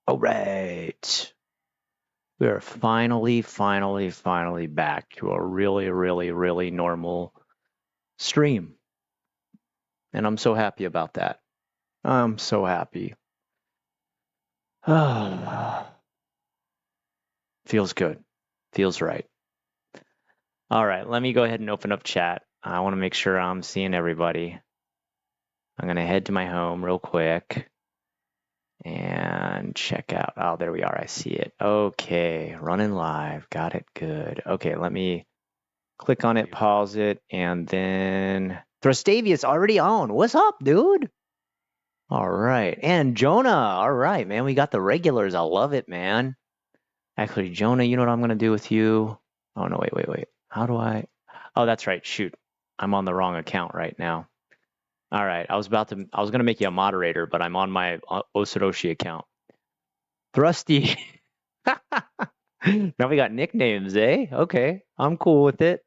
All right. We are finally back to a really normal stream. And I'm so happy about that. I'm so happy. Feels good. Feels right. All right, let me go ahead and open up chat. I want to make sure I'm seeing everybody. I'm going to head to my home real quick and check out. Oh, there we are. I see it. Okay, running live. Got it. Good. Okay, let me click on it, pause it, and then Thrustavius already on. What's up, dude? All right. And Jonah. All right, man. We got the regulars. I love it, man. Actually, Jonah, you know what I'm going to do with you? Oh, no, wait. How do I? Oh, that's right. Shoot. I'm on the wrong account right now. All right. I was going to make you a moderator, but I'm on my Osoroshi account. Thrusty. Now we got nicknames, eh? Okay. I'm cool with it.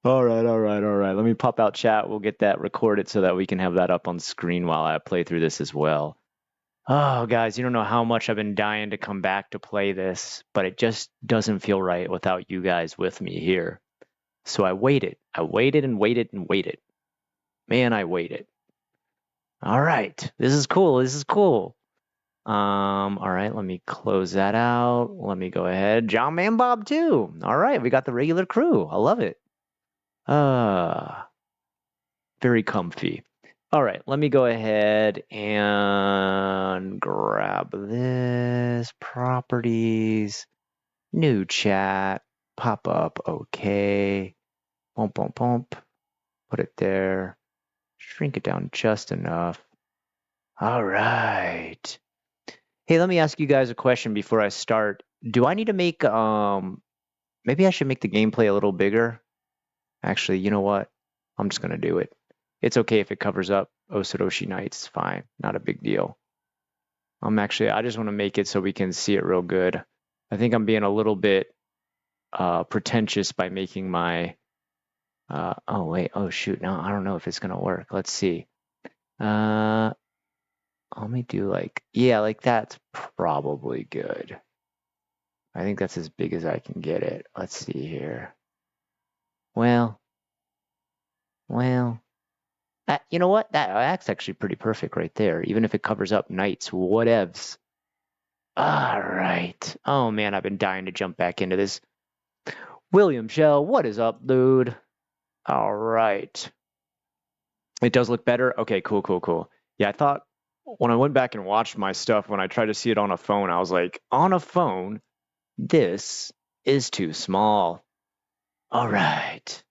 All right. Let me pop out chat. We'll get that recorded so that we can have that up on screen while I play through this as well. Oh, guys, you don't know how much I've been dying to come back to play this, but it just doesn't feel right without you guys with me here. So I waited. I waited. Man, I waited. All right. This is cool. All right, let me close that out. Let me go ahead. John Man Bob too. All right, we got the regular crew. I love it. Very comfy. All right, let me go ahead and grab this. Properties. New chat. Pop up. Okay. Pump. Put it there. Shrink it down just enough. All right. Hey, let me ask you guys a question before I start. Do I need to make, maybe I should make the gameplay a little bigger? Actually, you know what? I'm just going to do it. It's okay if it covers up Osoroshi Nights. It's fine. Not a big deal. I just want to make it so we can see it real good. I think I'm being a little bit pretentious by making my, oh, wait. Oh, shoot. No, I don't know if it's going to work. Let's see. Let me do like that's probably good. I think that's as big as I can get it. Let's see here. Well, you know what? That's actually pretty perfect right there. Even if it covers up nights, whatevs. All right. Oh man, I've been dying to jump back into this. William Shell, what is up, dude? All right. It does look better. Okay, cool. Yeah, I thought when I went back and watched my stuff, when I tried to see it on a phone, I was like, on a phone, this is too small. All right.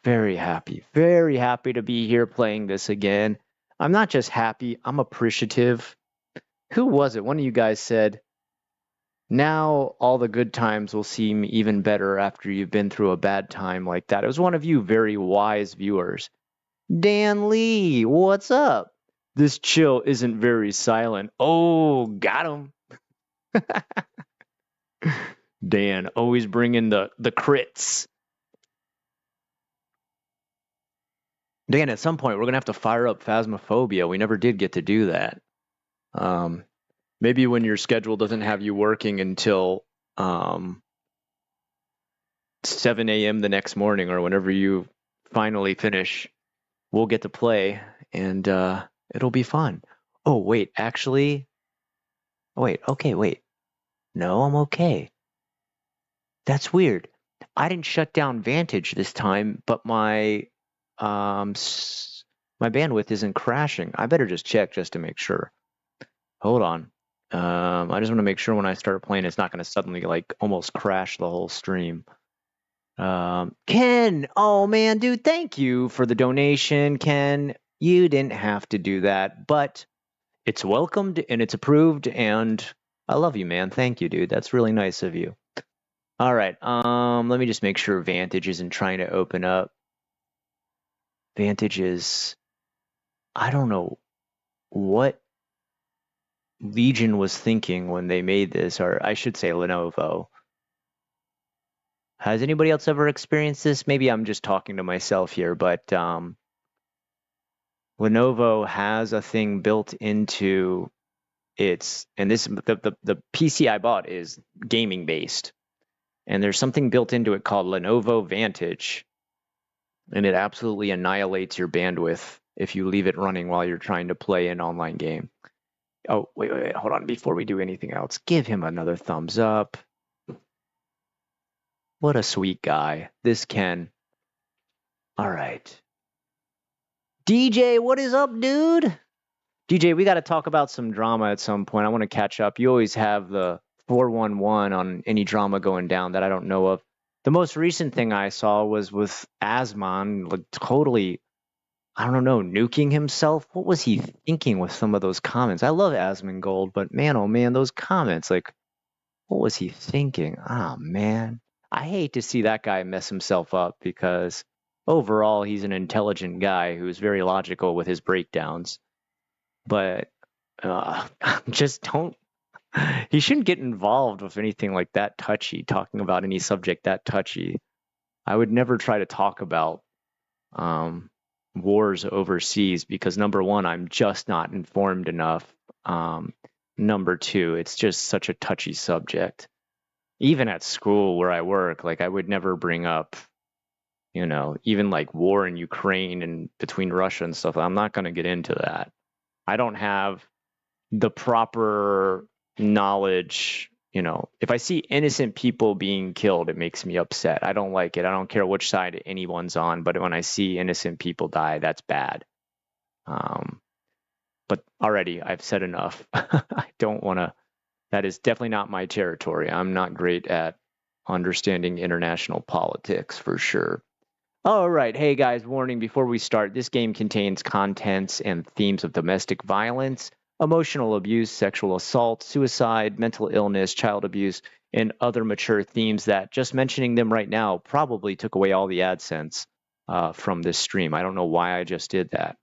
Very happy to be here playing this again. I'm not just happy, I'm appreciative. Who was it? One of you guys said, now all the good times will seem even better after you've been through a bad time like that. It was one of you very wise viewers. Dan Lee, what's up? This chill isn't very silent. Oh, got him. Dan, always bringing the crits. Dan, at some point, we're going to have to fire up Phasmophobia. We never did get to do that. Maybe when your schedule doesn't have you working until 7 a.m. the next morning or whenever you finally finish, we'll get to play, and it'll be fun. Oh, wait, actually... Wait. No, I'm okay. That's weird. I didn't shut down Vantage this time, but my bandwidth isn't crashing. I better just check just to make sure. Hold on. I just want to make sure when I start playing, it's not going to suddenly like almost crash the whole stream. Ken, oh man, dude, thank you for the donation, Ken. You didn't have to do that, but it's welcomed and it's approved, and I love you, man. Thank you, dude. That's really nice of you. All right. Let me just make sure Vantage isn't trying to open up. Vantage is, I don't know what Legion was thinking when they made this, or I should say Lenovo. Has anybody else ever experienced this? Maybe I'm just talking to myself here, but Lenovo has a thing built into and this the PC I bought is gaming based, and there's something built into it called Lenovo Vantage, and it absolutely annihilates your bandwidth if you leave it running while you're trying to play an online game. Oh, wait, hold on. Before we do anything else, give him another thumbs up. What a sweet guy. This Ken. All right. DJ, what is up, dude? DJ, we got to talk about some drama at some point. I want to catch up. You always have the 411 on any drama going down that I don't know of. The most recent thing I saw was with Asmon, like totally, I don't know, nuking himself. What was he thinking with some of those comments? I love Asmongold, but man, oh man, those comments, like, what was he thinking? Ah, man. I hate to see that guy mess himself up because overall he's an intelligent guy who's very logical with his breakdowns. But just don't. He shouldn't get involved with anything like that touchy, talking about any subject that touchy. I would never try to talk about wars overseas because number one, I'm just not informed enough. Number two, it's just such a touchy subject. Even at school where I work, like I would never bring up, even like war in Ukraine and between Russia and stuff. I'm not going to get into that. I don't have the proper knowledge. If I see innocent people being killed, it makes me upset. I don't like it. I don't care which side anyone's on, but when I see innocent people die, that's bad. But already I've said enough. I don't want to. That is definitely not my territory. I'm not great at understanding international politics for sure. All right. Hey guys, warning before we start. This game contains contents and themes of domestic violence, emotional abuse, sexual assault, suicide, mental illness, child abuse, and other mature themes that just mentioning them right now probably took away all the AdSense from this stream. I don't know why I just did that.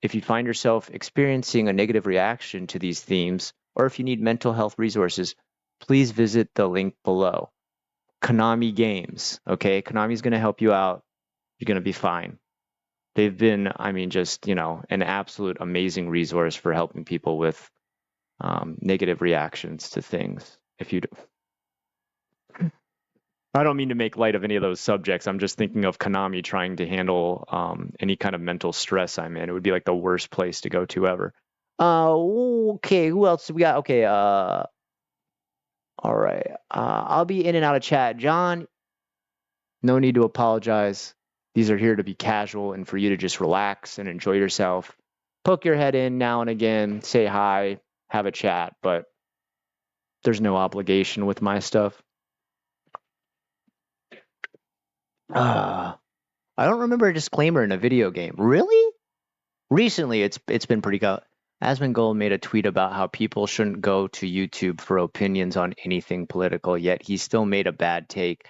If you find yourself experiencing a negative reaction to these themes, or if you need mental health resources, please visit the link below. Konami Games, okay? Konami's going to help you out. You're going to be fine. They've been, just, an absolute amazing resource for helping people with negative reactions to things. I don't mean to make light of any of those subjects. I'm just thinking of Konami trying to handle any kind of mental stress I'm in. It would be like the worst place to go to ever. Okay, who else do we got? Okay, all right. I'll be in and out of chat. John, no need to apologize. These are here to be casual and for you to just relax and enjoy yourself. Poke your head in now and again, say hi, have a chat, but there's no obligation with my stuff. I don't remember a disclaimer in a video game. Really? Recently, it's been pretty good. Asmongold made a tweet about how people shouldn't go to YouTube for opinions on anything political, yet he still made a bad take.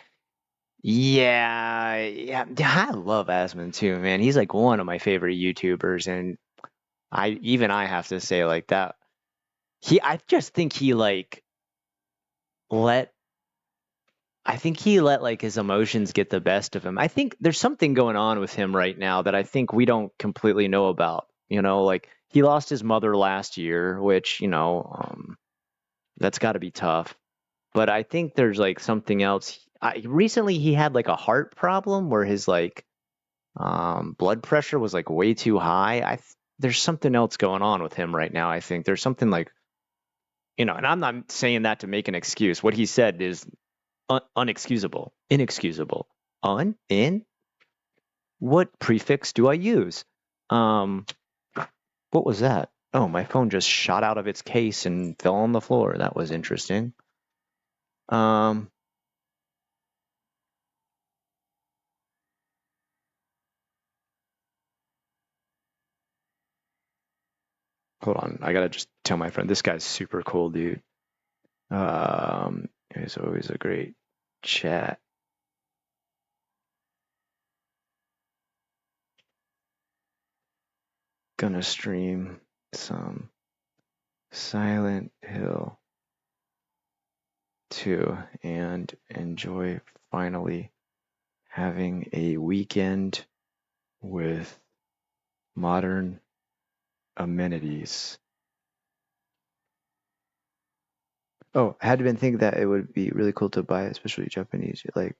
Yeah, I love Asmon too, man. He's like one of my favorite YouTubers, and I have to say like that. I just think he like let like his emotions get the best of him. I think there's something going on with him right now that I think we don't completely know about. Like he lost his mother last year, which, that's got to be tough. But I think there's like something else. Recently he had like a heart problem where his like blood pressure was like way too high. There's something else going on with him right now. I think there's something like, and I'm not saying that to make an excuse. What he said is unexcusable, inexcusable. In? What prefix do I use? What was that? Oh, my phone just shot out of its case and fell on the floor. That was interesting. Hold on. I gotta just tell my friend, this guy's super cool, dude. It's always a great chat. Gonna stream some Silent Hill 2 and enjoy finally having a weekend with modern amenities. Oh, I had been thinking that it would be really cool to buy, especially Japanese. Like,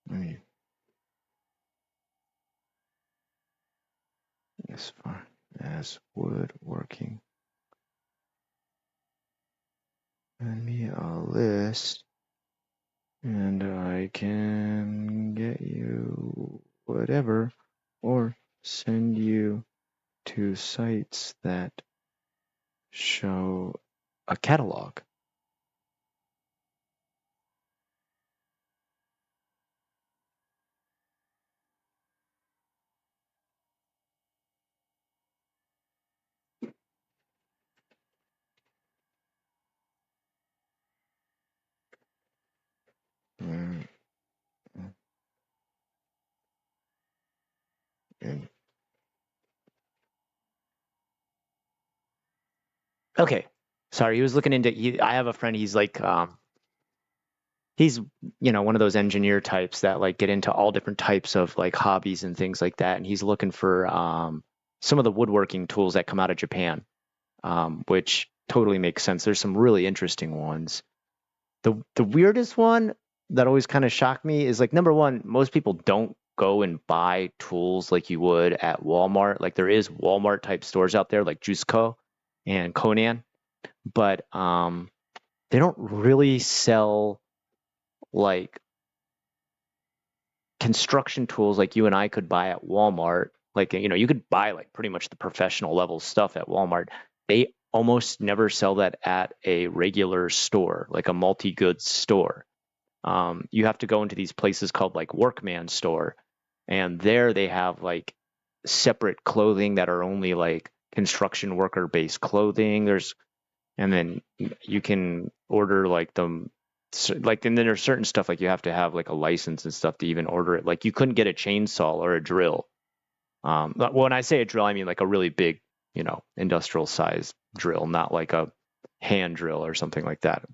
I mean, as far as woodworking, send me a list, and I can get you whatever, or send you to sites that show a catalog. Mm, mm. Okay. Sorry, he was looking into. I have a friend. He's like, he's one of those engineer types that like get into all different types of like hobbies and things like that. And he's looking for some of the woodworking tools that come out of Japan, which totally makes sense. There's some really interesting ones. The weirdest one that always kind of shocked me is like number one, most people don't go and buy tools like you would at Walmart. Like there is Walmart type stores out there like Jusco and Conan, but they don't really sell like construction tools like you and I could buy at Walmart. Like you could buy like pretty much the professional level stuff at Walmart. They almost never sell that at a regular store, like a multi-goods store. You have to go into these places called like Workman store, and there they have like separate clothing that are only like construction worker based clothing. And then you can order like like, and then there's certain stuff like you have to have like a license and stuff to even order it. Like you couldn't get a chainsaw or a drill. When I say a drill, I mean like a really big, industrial size drill, not like a hand drill or something like that.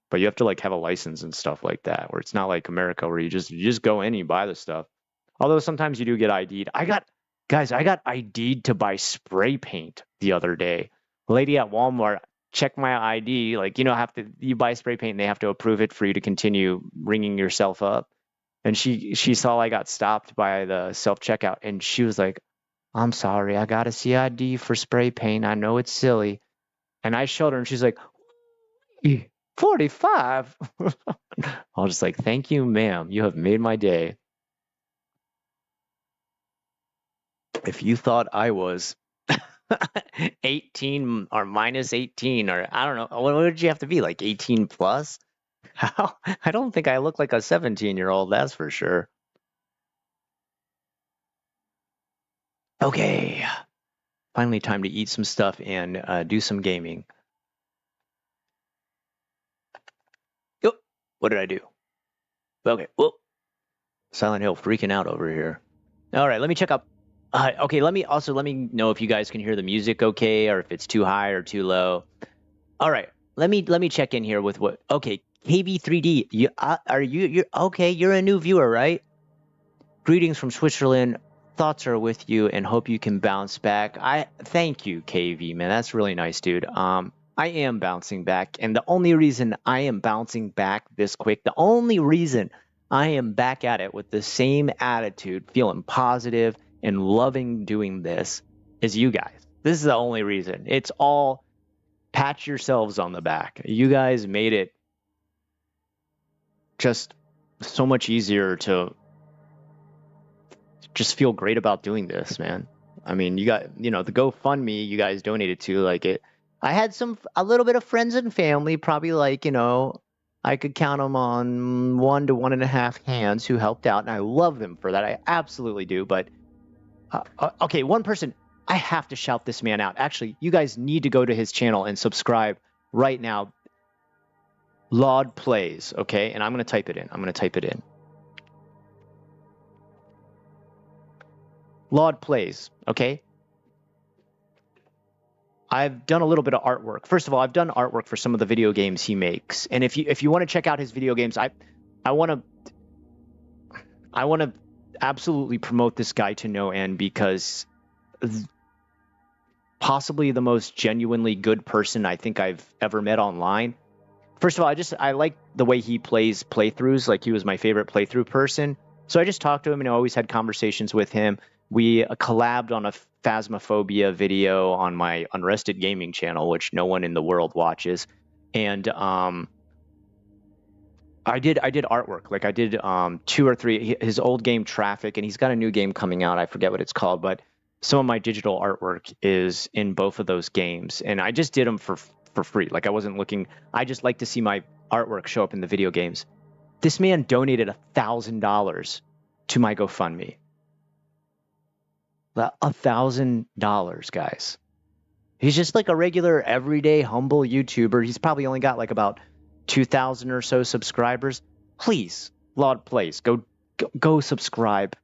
But you have to like have a license and stuff like that, where it's not like America where you just go in and you buy the stuff. Although sometimes you do get ID'd. I got ID'd to buy spray paint the other day. Lady at Walmart checked my ID, like have to you buy spray paint and they have to approve it for you to continue ringing yourself up. And she saw I got stopped by the self checkout and she was like, "I'm sorry, I got to see ID for spray paint. I know it's silly." And I showed her and she's like, 45. I was just like, "Thank you, ma'am. You have made my day." If you thought I was 18 or minus 18, or I don't know, what did you have to be, like 18 plus? How? I don't think I look like a 17-year-old, that's for sure. Okay, finally time to eat some stuff and do some gaming. Oh, what did I do? Okay, well, Silent Hill freaking out over here. All right, let me check up. Okay, let me know if you guys can hear the music okay, or if it's too high or too low. All right, let me check in here with what. Okay, KB3D, you're okay? You're a new viewer, right? Greetings from Switzerland. Thoughts are with you, and hope you can bounce back. I thank you, KV man. That's really nice, dude. I am bouncing back, and the only reason I am bouncing back this quick, the only reason I am back at it with the same attitude, feeling positive and loving doing this, is you guys. This is the only reason. It's all pat yourselves on the back. You guys made it just so much easier to just feel great about doing this, man. I mean, you got, the GoFundMe you guys donated to, like it. I had a little bit of friends and family, probably like, I could count them on 1 to 1.5 hands who helped out, and I love them for that. I absolutely do. But okay, one person, I have to shout this man out. Actually, you guys need to go to his channel and subscribe right now. Laud Plays, okay? And I'm going to type it in. Laud Plays, okay? I've done a little bit of artwork. First of all, I've done artwork for some of the video games he makes. And if you want to check out his video games, I want to I want to absolutely promote this guy to no end because possibly the most genuinely good person I think I've ever met online. First of all, I like the way he plays playthroughs. Like, he was my favorite playthrough person. So I just talked to him and I always had conversations with him. We collabed on a Phasmophobia video on my Unrested Gaming channel, which no one in the world watches. And I did artwork. Like, I did 2 or 3 his old game Traffic, and he's got a new game coming out. I forget what it's called, but some of my digital artwork is in both of those games, and I just did them for free. Like, I wasn't looking. I just like to see my artwork show up in the video games. This man donated $1,000 to my GoFundMe. $1,000, guys. He's just like a regular, everyday, humble YouTuber. He's probably only got like about 2,000 or so subscribers. Please, Laud Plays, go subscribe.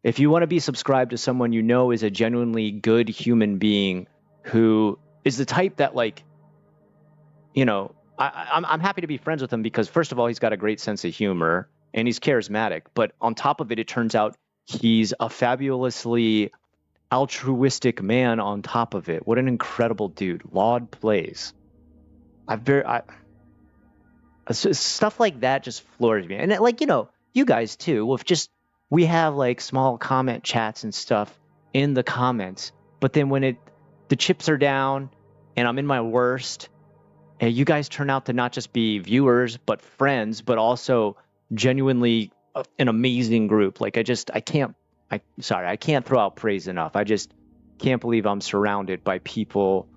If you want to be subscribed to someone you know is a genuinely good human being who is the type that, like, you know, I'm happy to be friends with him because, first of all, he's got a great sense of humor and he's charismatic. But on top of it, it turns out he's a fabulously altruistic man on top of it. What an incredible dude. Laud Plays. Stuff like that just floors me. And, like, you know, you guys too, we have like small comment chats and stuff in the comments, but then when the chips are down and I'm in my worst, and you guys turn out to not just be viewers, but friends, but also genuinely an amazing group. Like, I can't throw out praise enough. I just can't believe I'm surrounded by people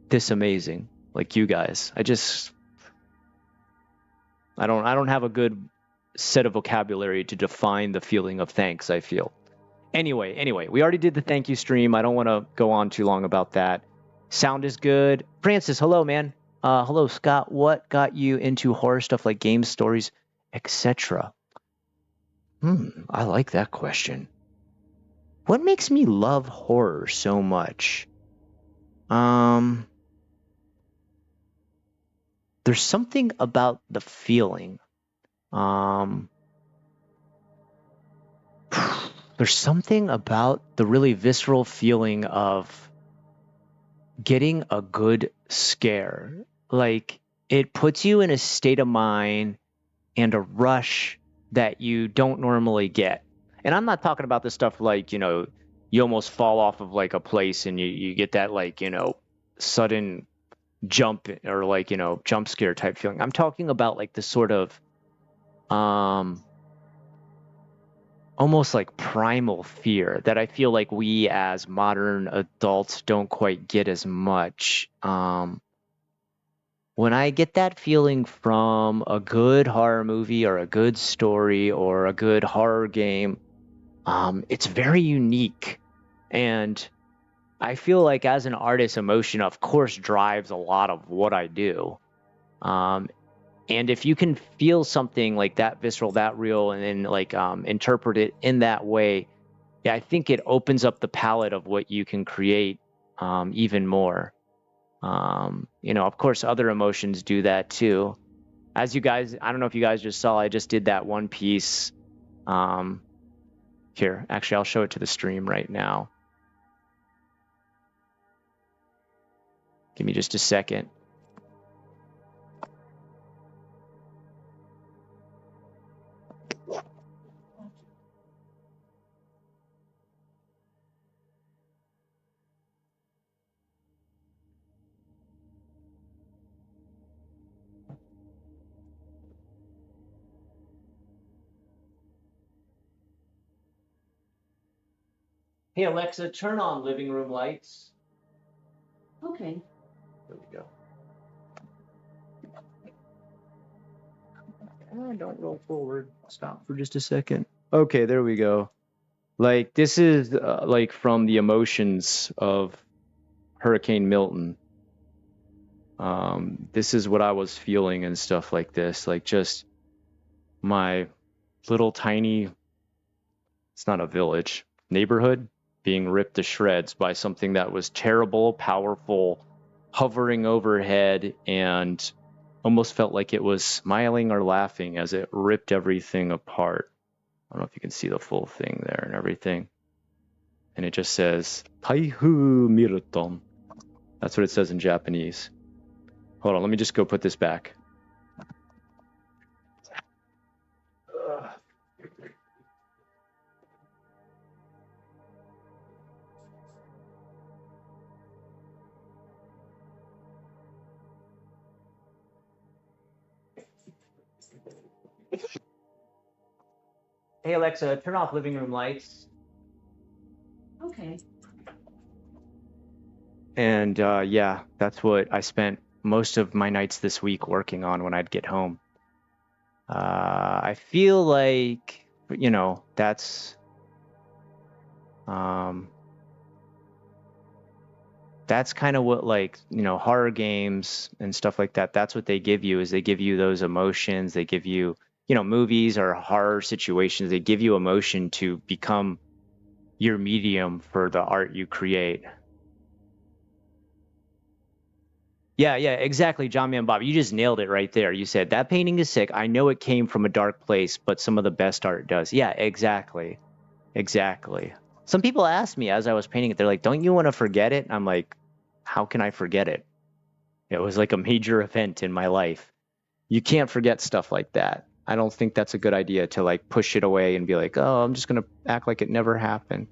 this amazing, like you guys. I don't have a good set of vocabulary to define the feeling of thanks I feel. Anyway, we already did the thank you stream. I don't want to go on too long about that. Sound is good. Francis, hello, man. Hello, Scott. What got you into horror stuff like games, stories, etc.? I like that question. What makes me love horror so much? There's something about the feeling. There's something about the really visceral feeling of getting a good scare. Like, it puts you in a state of mind and a rush that you don't normally get. And I'm not talking about the stuff like, you know, you almost fall off of like a place and you get that, like, you know, sudden jump or like, you know, jump scare type feeling. I'm talking about like the sort of almost like primal fear that I feel like we as modern adults don't quite get as much. When I get that feeling from a good horror movie or a good story or a good horror game, it's very unique. And I feel like as an artist, emotion, of course, drives a lot of what I do. And if you can feel something like that visceral, that real, and then like interpret it in that way, yeah, I think it opens up the palette of what you can create even more. You know, of course, other emotions do that too. As you guys, I don't know if you guys just saw, I just did that one piece. Here, actually, I'll show it to the stream right now. Give me just a second. Hey, Alexa, turn on living room lights. Okay. There we go. Don't roll forward. Stop for just a second. Okay, there we go. Like, this is like from the emotions of Hurricane Milton. This is what I was feeling and stuff like this. Like, just my little tiny, it's not a village, neighborhood being ripped to shreds by something that was terrible, powerful, hovering overhead, and Almost felt like it was smiling or laughing as it ripped everything apart. I don't know if you can see the full thing there and everything. And it just says, Taihu Miruton. That's what it says in Japanese. Hold on, let me just go put this back. Hey Alexa, turn off living room lights. Okay. And yeah, that's what I spent most of my nights this week working on when I'd get home. I feel like, you know, that's kind of what, like, you know, horror games and stuff like that, that's what they give you, is they give you those emotions. They give you, you know, movies or horror situations, they give you emotion to become your medium for the art you create. Yeah, yeah, exactly, John Man Bob. You just nailed it right there. You said that painting is sick. I know it came from a dark place, but some of the best art does. Yeah, exactly. Exactly. Some people asked me as I was painting it, they're like, don't you want to forget it? I'm like, how can I forget it? It was like a major event in my life. You can't forget stuff like that. I don't think that's a good idea to like push it away and be like, oh, I'm just going to act like it never happened.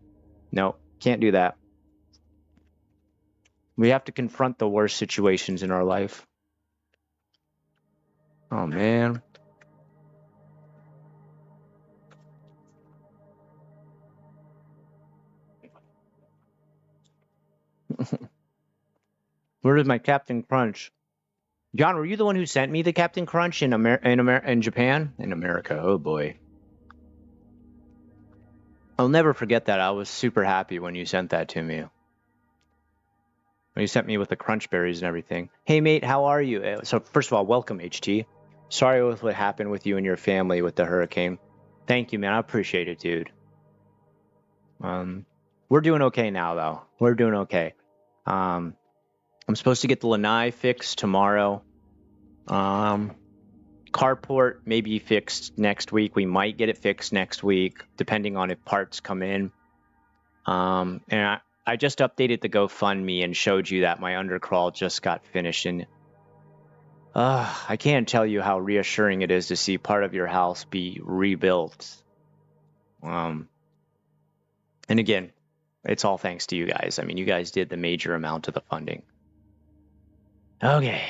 No, can't do that. We have to confront the worst situations in our life. Oh, man. Where is my Captain Crunch? John, were you the one who sent me the Captain Crunch in in Japan? In America, oh boy. I'll never forget that. I was super happy when you sent that to me. When you sent me with the crunch berries and everything. Hey mate, how are you? So first of all, welcome HT. Sorry with what happened with you and your family with the hurricane. Thank you, man. I appreciate it, dude. We're doing okay now, though. We're doing okay. I'm supposed to get the lanai fixed tomorrow. Carport may be fixed next week. We might get it fixed next week, depending on if parts come in. And I just updated the GoFundMe and showed you that my undercrawl just got finished. And I can't tell you how reassuring it is to see part of your house be rebuilt. And again, it's all thanks to you guys. I mean, you guys did the major amount of the funding. Okay.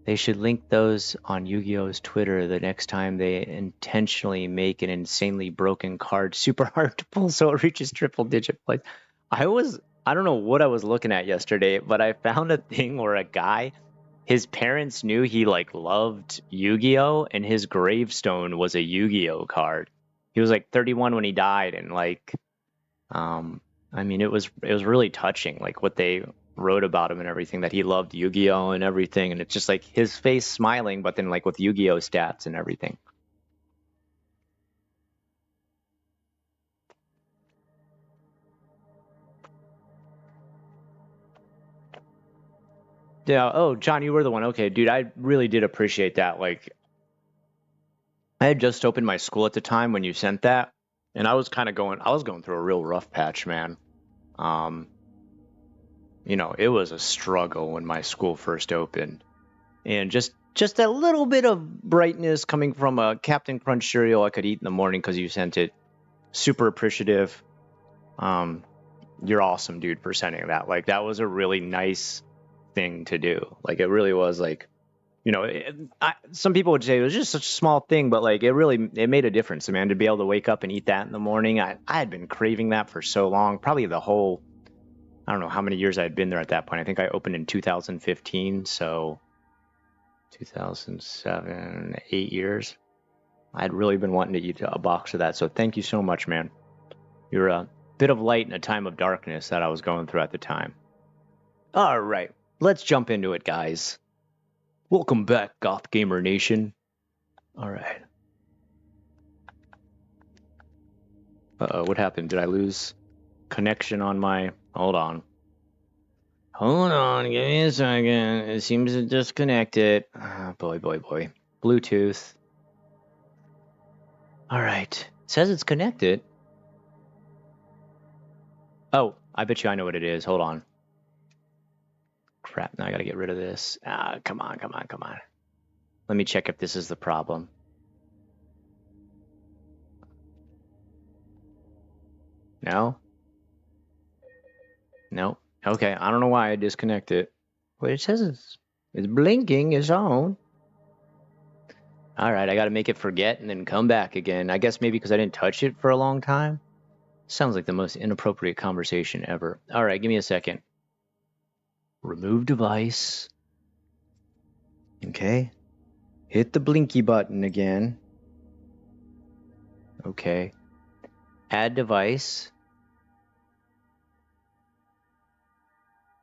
They should link those on Yu-Gi-Oh's Twitter the next time they intentionally make an insanely broken card super hard to pull so it reaches triple digit plays. I don't know what I was looking at yesterday, but I found a thing where a guy, his parents knew he like loved Yu-Gi-Oh, and his gravestone was a Yu-Gi-Oh card. He was like 31 when he died, and like I mean, it was really touching, like what they wrote about him and everything, that he loved Yu-Gi-Oh and everything, and it's just like his face smiling, but then like with Yu-Gi-Oh stats and everything. Yeah. Oh, John, you were the one. Okay, dude, I really did appreciate that. Like, I had just opened my school at the time when you sent that, and I was going through a real rough patch, man. Um, you know, it was a struggle when my school first opened, and just a little bit of brightness coming from a Captain Crunch cereal I could eat in the morning because you sent it. Super appreciative. You're awesome, dude, for sending that. Like, that was a really nice thing to do. Like, it really was like, you know, some people would say it was just such a small thing, but like it made a difference, man, to be able to wake up and eat that in the morning. I had been craving that for so long, probably the whole, I don't know how many years I had been there at that point. I think I opened in 2015, so 2007, 8 years. I'd really been wanting to eat a box of that. So thank you so much, man. You're a bit of light in a time of darkness that I was going through at the time. All right, let's jump into it, guys. Welcome back, Goth Gamer Nation. All right. Uh-oh, what happened? Did I lose connection on my... Hold on. Hold on, give me a second. It seems to disconnect it. Boy. Bluetooth. All right. It says it's connected. Oh, I bet you I know what it is. Hold on. Crap, now I gotta get rid of this. Come on. Let me check if this is the problem. No? No. Okay, I don't know why I disconnected it. But it says it's blinking, it's on. Alright, I gotta make it forget and then come back again. I guess maybe because I didn't touch it for a long time. Sounds like the most inappropriate conversation ever. Alright, give me a second. Remove device. Okay. Hit the blinky button again. Okay. Add device.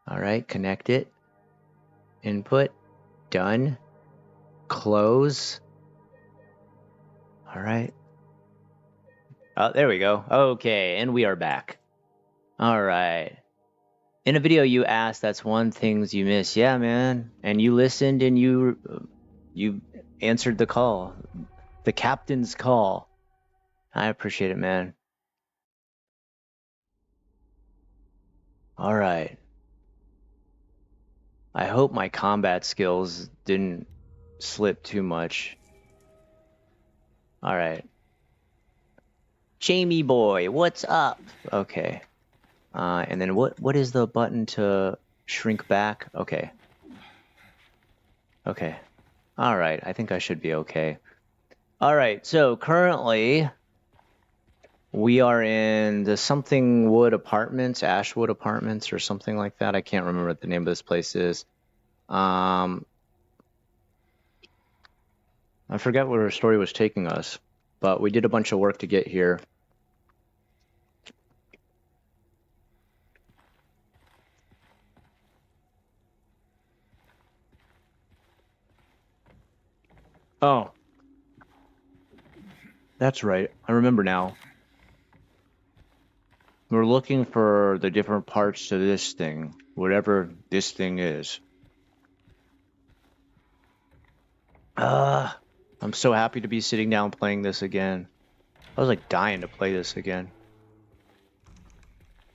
Alright, connect it. Input. Done. Close. Alright. Oh, there we go. Okay, and we are back. Alright. In a video you asked, that's one things you miss. Yeah, man. And you listened and you answered the call. The captain's call. I appreciate it, man. Alright. I hope my combat skills didn't slip too much. Alright. Jamie boy, what's up? Okay. And then what is the button to shrink back? Okay. Okay. Alright, I think I should be okay. Alright, so currently we are in the something wood apartments, Ashwood apartments or something like that. I can't remember what the name of this place is. I forget where our story was taking us, but we did a bunch of work to get here. Oh. That's right. I remember now. We're looking for the different parts to this thing, whatever this thing is. I'm so happy to be sitting down playing this again. I was like dying to play this again.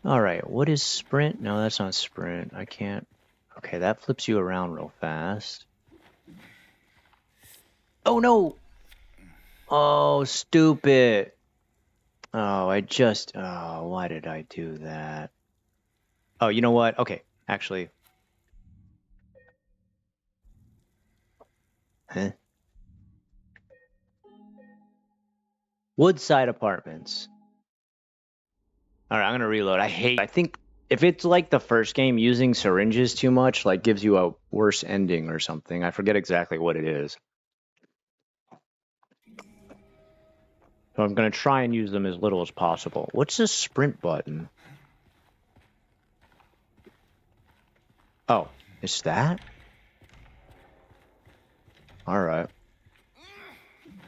Alright, what is sprint? No, that's not sprint. I can't. Okay, that flips you around real fast. Oh no! Oh, stupid! Oh, why did I do that? Oh, you know what? Okay, actually. Huh? Woodside Apartments. Alright, I'm gonna reload. I think if it's like the first game, using syringes too much, like, gives you a worse ending or something. I forget exactly what it is. So I'm gonna try and use them as little as possible. What's this sprint button? Oh, it's that? Alright.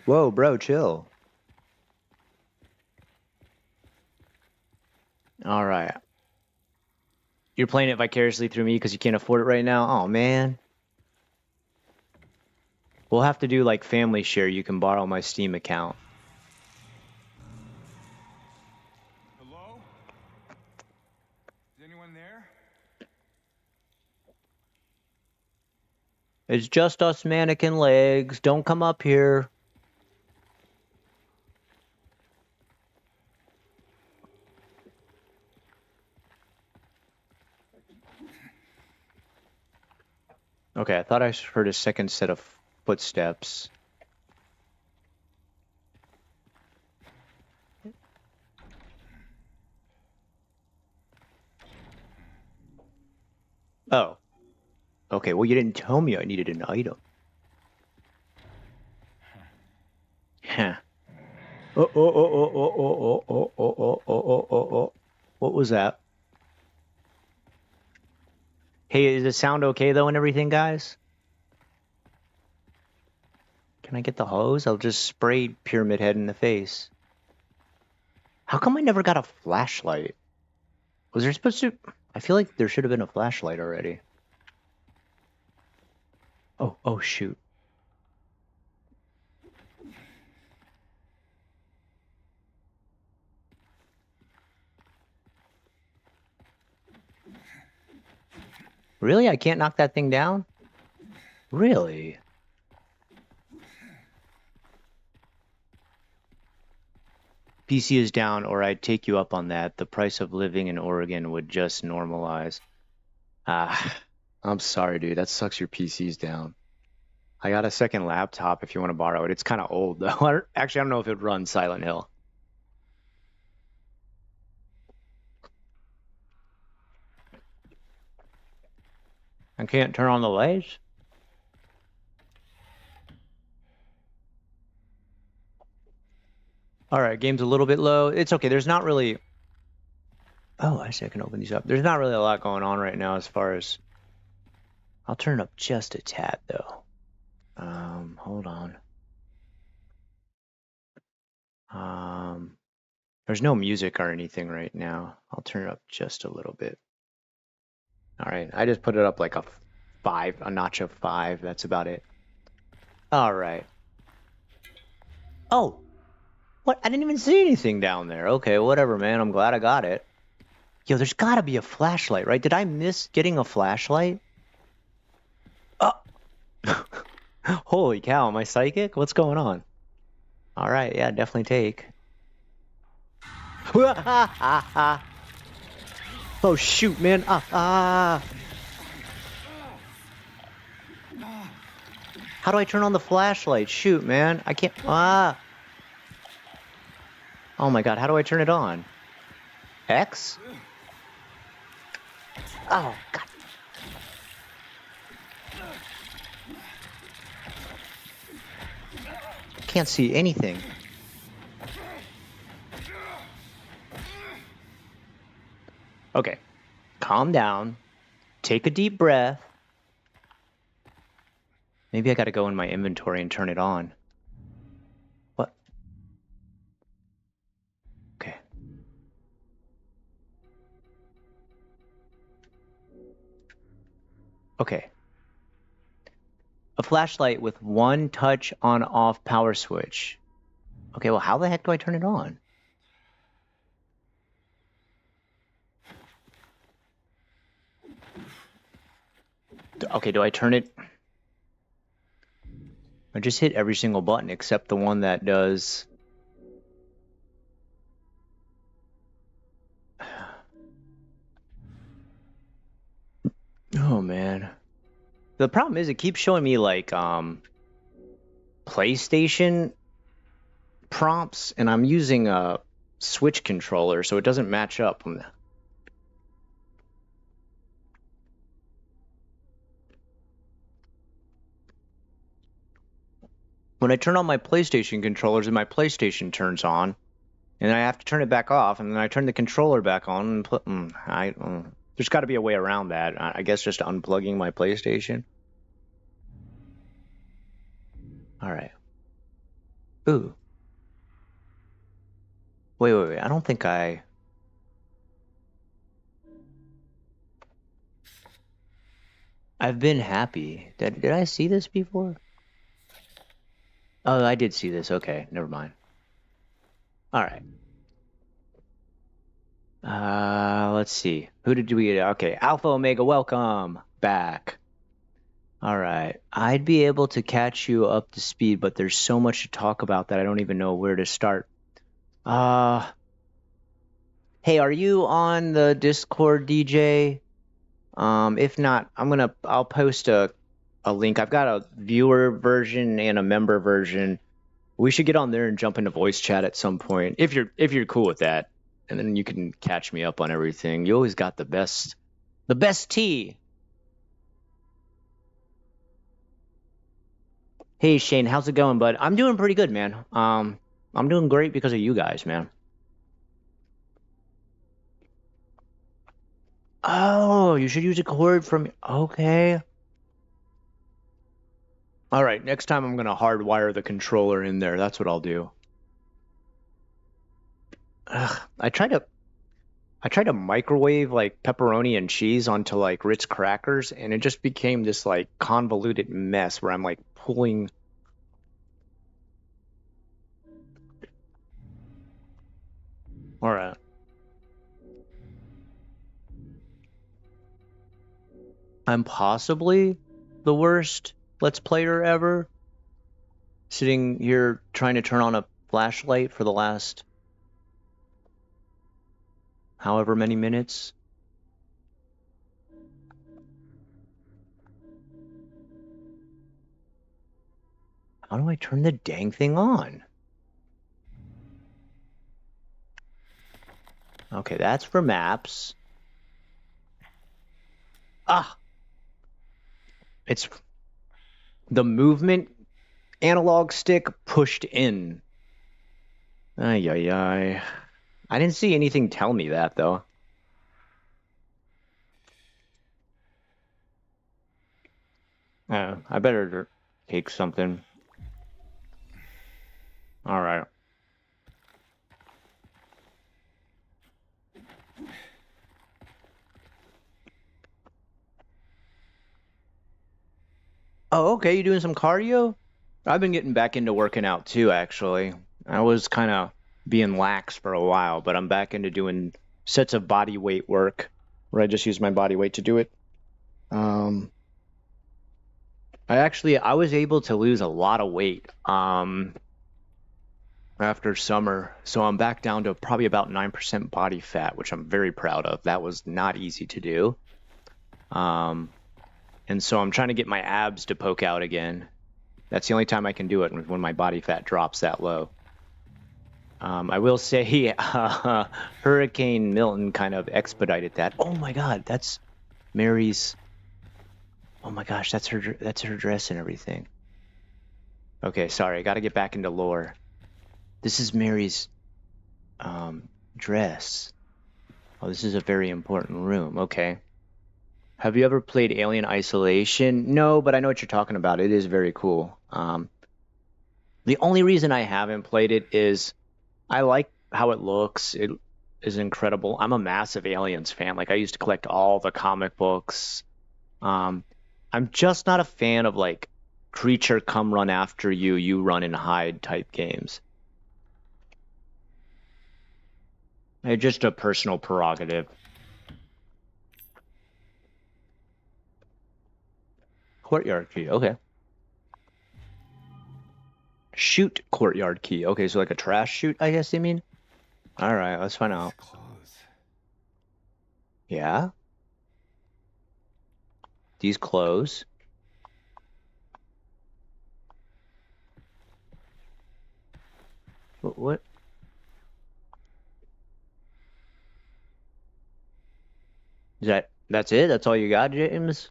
Whoa, bro, chill. Alright. You're playing it vicariously through me because you can't afford it right now? Oh, man. We'll have to do, like, family share. You can borrow my Steam account. Hello? Is anyone there? It's just us mannequin legs. Don't come up here. Okay, I thought I heard a second set of footsteps. Oh. Okay, well, you didn't tell me I needed an item. Huh. Oh. What was that? Hey, does it sound okay, though, and everything, guys? Can I get the hose? I'll just spray Pyramid Head in the face. How come I never got a flashlight? Was there supposed to... I feel like there should have been a flashlight already. Oh, shoot. Really? I can't knock that thing down? Really? PC is down, or I'd take you up on that. The price of living in Oregon would just normalize. Ah, I'm sorry, dude. That sucks your PC's down. I got a second laptop if you want to borrow it. It's kind of old, though. Actually, I don't know if it would run Silent Hill. I can't turn on the lights? Alright, game's a little bit low. It's okay. There's not really... Oh, I see I can open these up. There's not really a lot going on right now as far as... I'll turn it up just a tad, though. Hold on. There's no music or anything right now. I'll turn it up just a little bit. Alright, I just put it up like a 5, a notch of 5. That's about it. Alright. Oh! What? I didn't even see anything down there. Okay, whatever, man. I'm glad I got it. Yo, there's gotta be a flashlight, right? Did I miss getting a flashlight? Oh! Holy cow, am I psychic? What's going on? Alright, yeah, definitely take. Oh, shoot, man. How do I turn on the flashlight? Shoot, man. I can't... Oh my god, how do I turn it on? X? Oh, god. Can't see anything. Okay. Calm down. Take a deep breath. Maybe I gotta go in my inventory and turn it on. What? Okay. Okay. A flashlight with one touch on-off power switch. Okay, well, how the heck do I turn it on? Okay, do I turn it? I just hit every single button except the one that does... Oh, man. The problem is it keeps showing me, like, PlayStation prompts, and I'm using a Switch controller, so it doesn't match up. When I turn on my PlayStation controllers, and my PlayStation turns on, and I have to turn it back off, and then I turn the controller back on, and put... there's got to be a way around that. I guess just unplugging my PlayStation. Alright. Ooh. Wait. I don't think I... I've been happy. Did I see this before? Oh, I did see this. Okay, never mind. Alright. Let's see. Who did we get? Okay, Alpha Omega, welcome back. Alright. I'd be able to catch you up to speed, but there's so much to talk about that I don't even know where to start. Hey, are you on the Discord, DJ? If not, I'll post a link. I've got a viewer version and a member version. We should get on there and jump into voice chat at some point, if you're cool with that. And then you can catch me up on everything. You always got the best tea. Hey Shane, how's it going, bud? I'm doing pretty good, man. I'm doing great because of you guys, man. Oh, you should use a cord from... Okay. Alright, next time I'm gonna hardwire the controller in there. That's what I'll do. Ugh, I try to... I tried to microwave like pepperoni and cheese onto like Ritz crackers, and it just became this like convoluted mess where I'm like pulling. All right. I'm possibly the worst Let's Player ever. Sitting here trying to turn on a flashlight for the last however many minutes. How do I turn the dang thing on? Okay, that's for maps. Ah! It's the movement analog stick pushed in. Ay, ay, ay. I didn't see anything tell me that, though. I better take something. All right. Oh, okay. You doing some cardio? I've been getting back into working out too, actually. I was kind of being lax for a while, but I'm back into doing sets of body weight work where I just use my body weight to do it. Um, I was able to lose a lot of weight after summer, so I'm back down to probably about 9% body fat, which I'm very proud of. That was not easy to do. Um, and so I'm trying to get my abs to poke out again. That's the only time I can do it when my body fat drops that low. I will say Hurricane Milton kind of expedited that. Oh my God, that's Mary's. Oh my gosh, that's her dress and everything. Okay, sorry, I got to get back into lore. This is Mary's dress. Oh, this is a very important room. Okay. Have you ever played Alien Isolation? No, but I know what you're talking about. It is very cool. The only reason I haven't played it is I like how it looks. It is incredible. I'm a massive Aliens fan. Like I used to collect all the comic books. Um, I'm just not a fan of like creature come run after you, you run and hide type games. It's just a personal prerogative. Courtyard key, okay. Shoot courtyard key. Okay, so like a trash chute, I guess you mean? All right, let's find out. Clothes. Yeah? These clothes. What? That's it? That's all you got, James?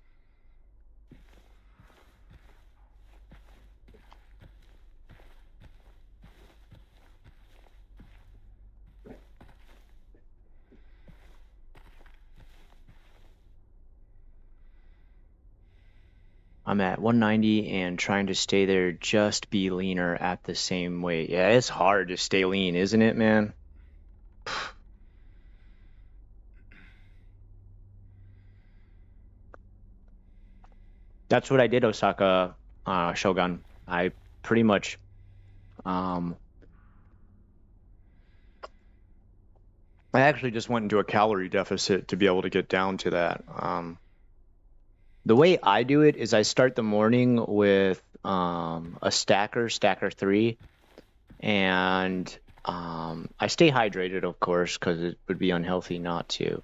I'm at 190 and trying to stay there, just be leaner at the same weight. Yeah, it's hard to stay lean, isn't it, man? That's what I did, Osaka Shogun. I pretty much um I actually just went into a calorie deficit to be able to get down to that. The way I do it is I start the morning with a stacker 3, and I stay hydrated, of course, because it would be unhealthy not to.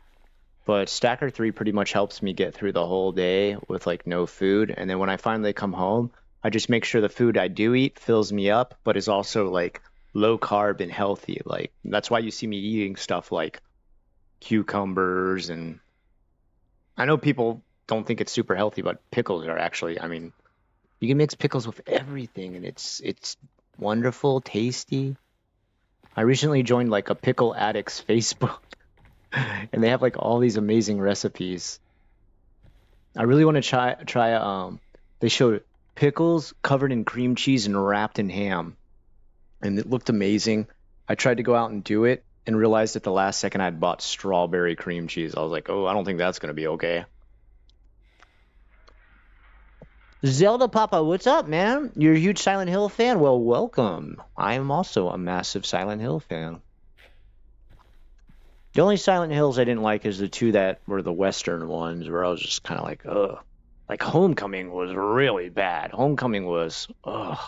But stacker 3 pretty much helps me get through the whole day with like no food, and then when I finally come home, I just make sure the food I do eat fills me up, but is also like low carb and healthy. Like that's why you see me eating stuff like cucumbers, and I know people don't think it's super healthy, but pickles are actually, I mean, you can mix pickles with everything and it's wonderful, tasty. I recently joined like a pickle addicts Facebook and they have like all these amazing recipes. I really want to try they showed pickles covered in cream cheese and wrapped in ham, and it looked amazing. I tried to go out and do it, and realized at the last second I'd bought strawberry cream cheese. I was like, oh, I don't think that's gonna be okay. Zelda Papa, what's up, man? You're a huge Silent Hill fan? Well, welcome. I am also a massive Silent Hill fan. The only Silent Hills I didn't like is the two that were the Western ones, where I was just kind of like, ugh. Like, Homecoming was really bad. Homecoming was, ugh.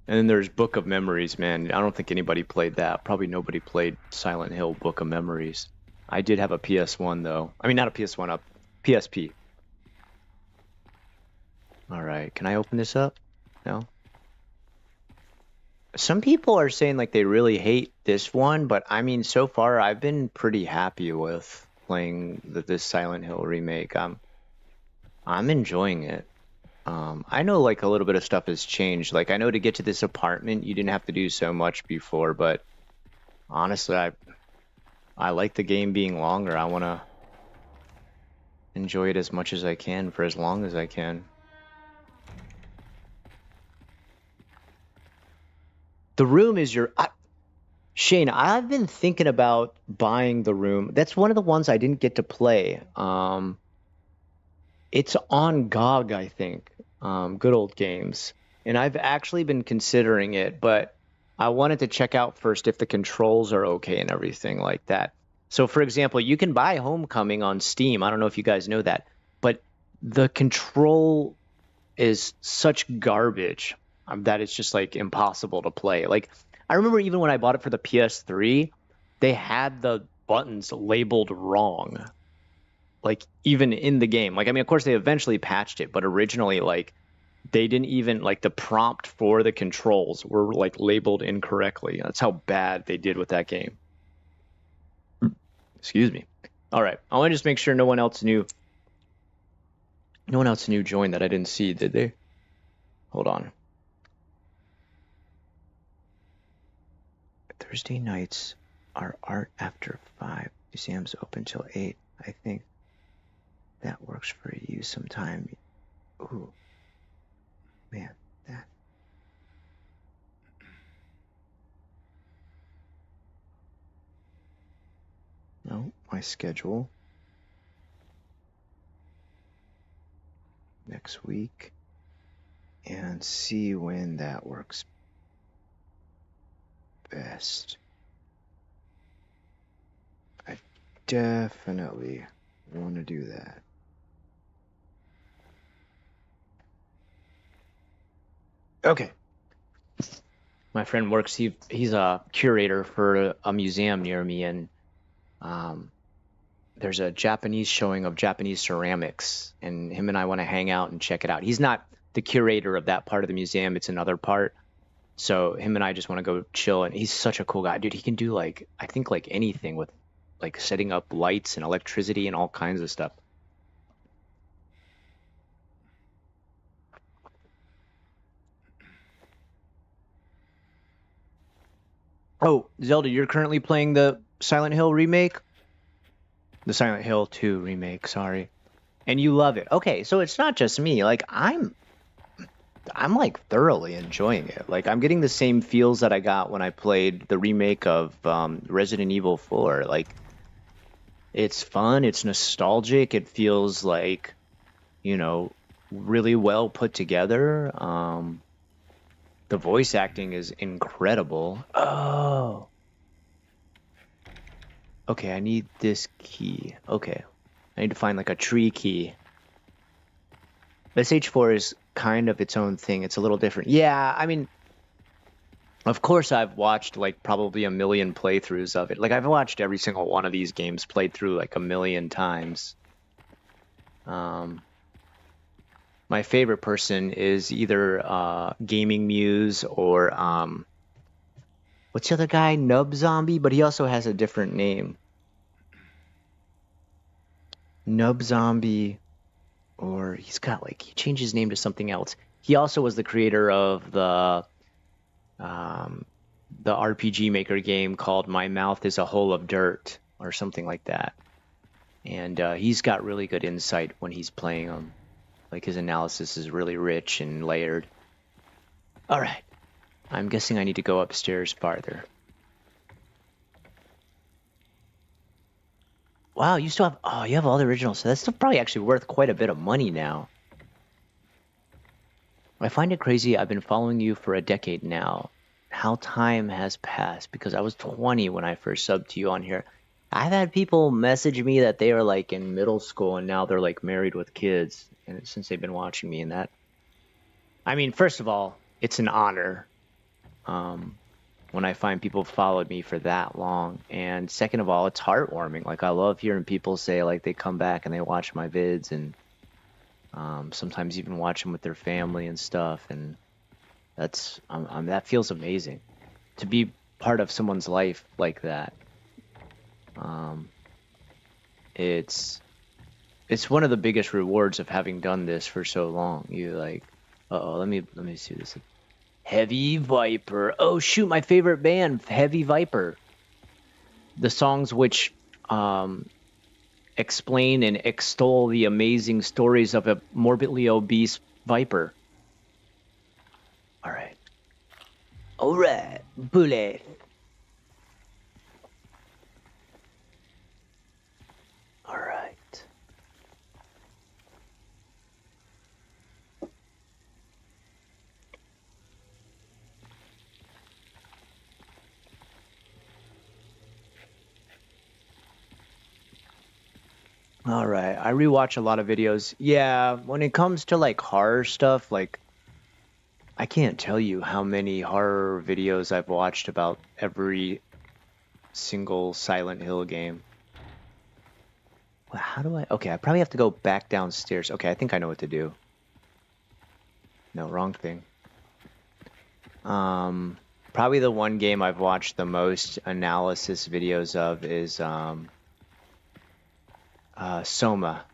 And then there's Book of Memories, man. I don't think anybody played that. Probably nobody played Silent Hill Book of Memories. I did have a PS1, though. I mean, not a PS1, a PSP. All right, can I open this up? No? Some people are saying, like, they really hate this one, but, I mean, so far, I've been pretty happy with playing this Silent Hill remake. I'm enjoying it. I know like a little bit of stuff has changed. Like I know to get to this apartment, you didn't have to do so much before, but honestly, I like the game being longer. I want to enjoy it as much as I can for as long as I can. The Room is your... Shane, I've been thinking about buying The Room. That's one of the ones I didn't get to play. It's on GOG, I think. Good old games. And I've actually been considering it, but I wanted to check out first if the controls are okay and everything like that. So, for example, you can buy Homecoming on Steam. I don't know if you guys know that, but the control is such garbage that it's just like impossible to play. Like, I remember even when I bought it for the PS3, they had the buttons labeled wrong. Like even in the game, like I mean, of course they eventually patched it, but originally like they didn't even like the prompt for the controls were like labeled incorrectly. That's how bad they did with that game. Excuse me. All right, I want to just make sure no one else new joined that I didn't see, did they? Hold on. Thursday nights are art after 5. Museums open till 8, I think. That works for you sometime. Ooh. Man, that. No, my schedule. Next week. And see when that works best. I definitely want to do that. Okay. My friend works, he's a curator for a museum near me, and there's a Japanese showing of Japanese ceramics, and him and I want to hang out and check it out. He's not the curator of that part of the museum, it's another part. So him and I just want to go chill, and he's such a cool guy. Dude, he can do like, I think like anything with like setting up lights and electricity and all kinds of stuff. Oh, Zelda, you're currently playing the Silent Hill remake? The Silent Hill 2 remake, sorry. And you love it. Okay, so it's not just me. Like I'm like thoroughly enjoying it. Like I'm getting the same feels that I got when I played the remake of Resident Evil 4. Like it's fun, it's nostalgic, it feels like, you know, really well put together. The voice acting is incredible. Oh. Okay, I need this key. Okay. I need to find like a tree key. SH4 is kind of its own thing. It's a little different. Yeah, I mean, of course I've watched like probably a million playthroughs of it. Like I've watched every single one of these games played through like a million times. My favorite person is either Gaming Muse or what's the other guy? Nub Zombie, but he also has a different name. Nub Zombie, or he's got like he changed his name to something else. He also was the creator of the RPG Maker game called My Mouth is a Hole of Dirt or something like that. And he's got really good insight when he's playing them. Like, his analysis is really rich and layered. All right. I'm guessing I need to go upstairs farther. Wow, you still have... Oh, you have all the originals. So that's still probably actually worth quite a bit of money now. I find it crazy. I've been following you for a decade now. How time has passed, because I was 20 when I first subbed to you on here. I've had people message me that they are like in middle school and now they're like married with kids, and since they've been watching me. And that, I mean, first of all, it's an honor when I find people followed me for that long, and second of all, it's heartwarming. Like, I love hearing people say like they come back and they watch my vids, and sometimes even watch them with their family and stuff, and that's that feels amazing to be part of someone's life like that. It's one of the biggest rewards of having done this for so long. You like, let me see this. Heavy Viper. Oh shoot, my favorite band, Heavy Viper. The songs which explain and extol the amazing stories of a morbidly obese viper. All right, bullet. All right. All right. I rewatch a lot of videos. Yeah, when it comes to like horror stuff, like I can't tell you how many horror videos I've watched about every single Silent Hill game. Well, how do I... Okay, I probably have to go back downstairs. Okay, I think I know what to do. No, wrong thing. Probably the one game I've watched the most analysis videos of is Soma.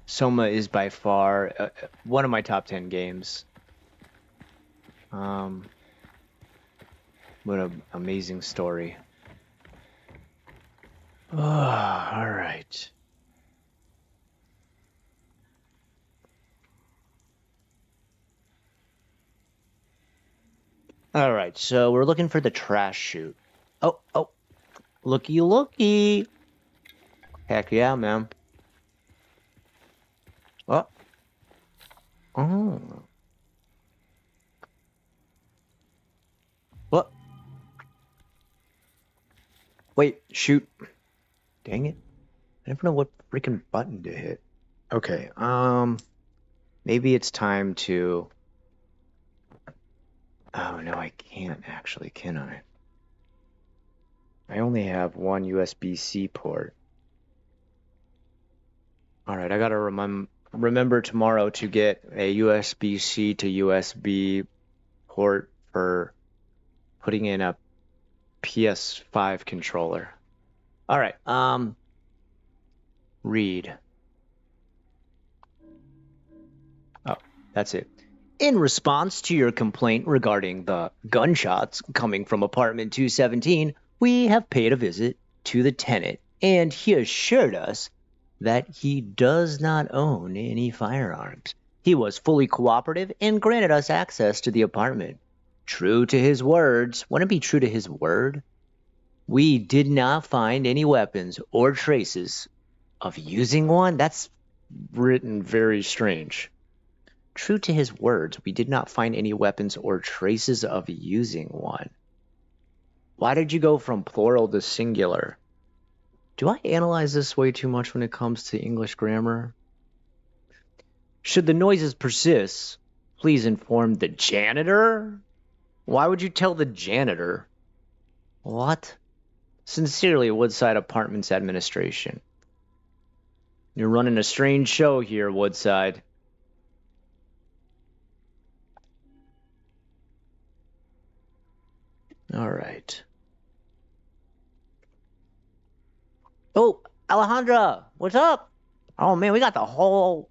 Soma is by far one of my top 10 games. What an amazing story. Oh, all right. All right, so we're looking for the trash chute. Oh, looky, looky. Heck yeah, man. Oh. What? Wait, shoot. Dang it. I never know what freaking button to hit. Okay, maybe it's time to... Oh, no, I can't actually, can I? I only have one USB-C port. Alright, I gotta remember tomorrow to get a USB-C to USB port for putting in a PS5 controller. Alright, read. Oh, that's it. In response to your complaint regarding the gunshots coming from apartment 217, we have paid a visit to the tenant, and he assured us that he does not own any firearms. He was fully cooperative and granted us access to the apartment. True to his words, wouldn't it be true to his word? We did not find any weapons or traces of using one. That's written very strange. True to his words, we did not find any weapons or traces of using one. Why did you go from plural to singular? Do I analyze this way too much when it comes to English grammar? Should the noises persist, please inform the janitor? Why would you tell the janitor? What? Sincerely, Woodside Apartments Administration. You're running a strange show here, Woodside. All right. Oh, Alejandra, what's up? Oh, man, we got the whole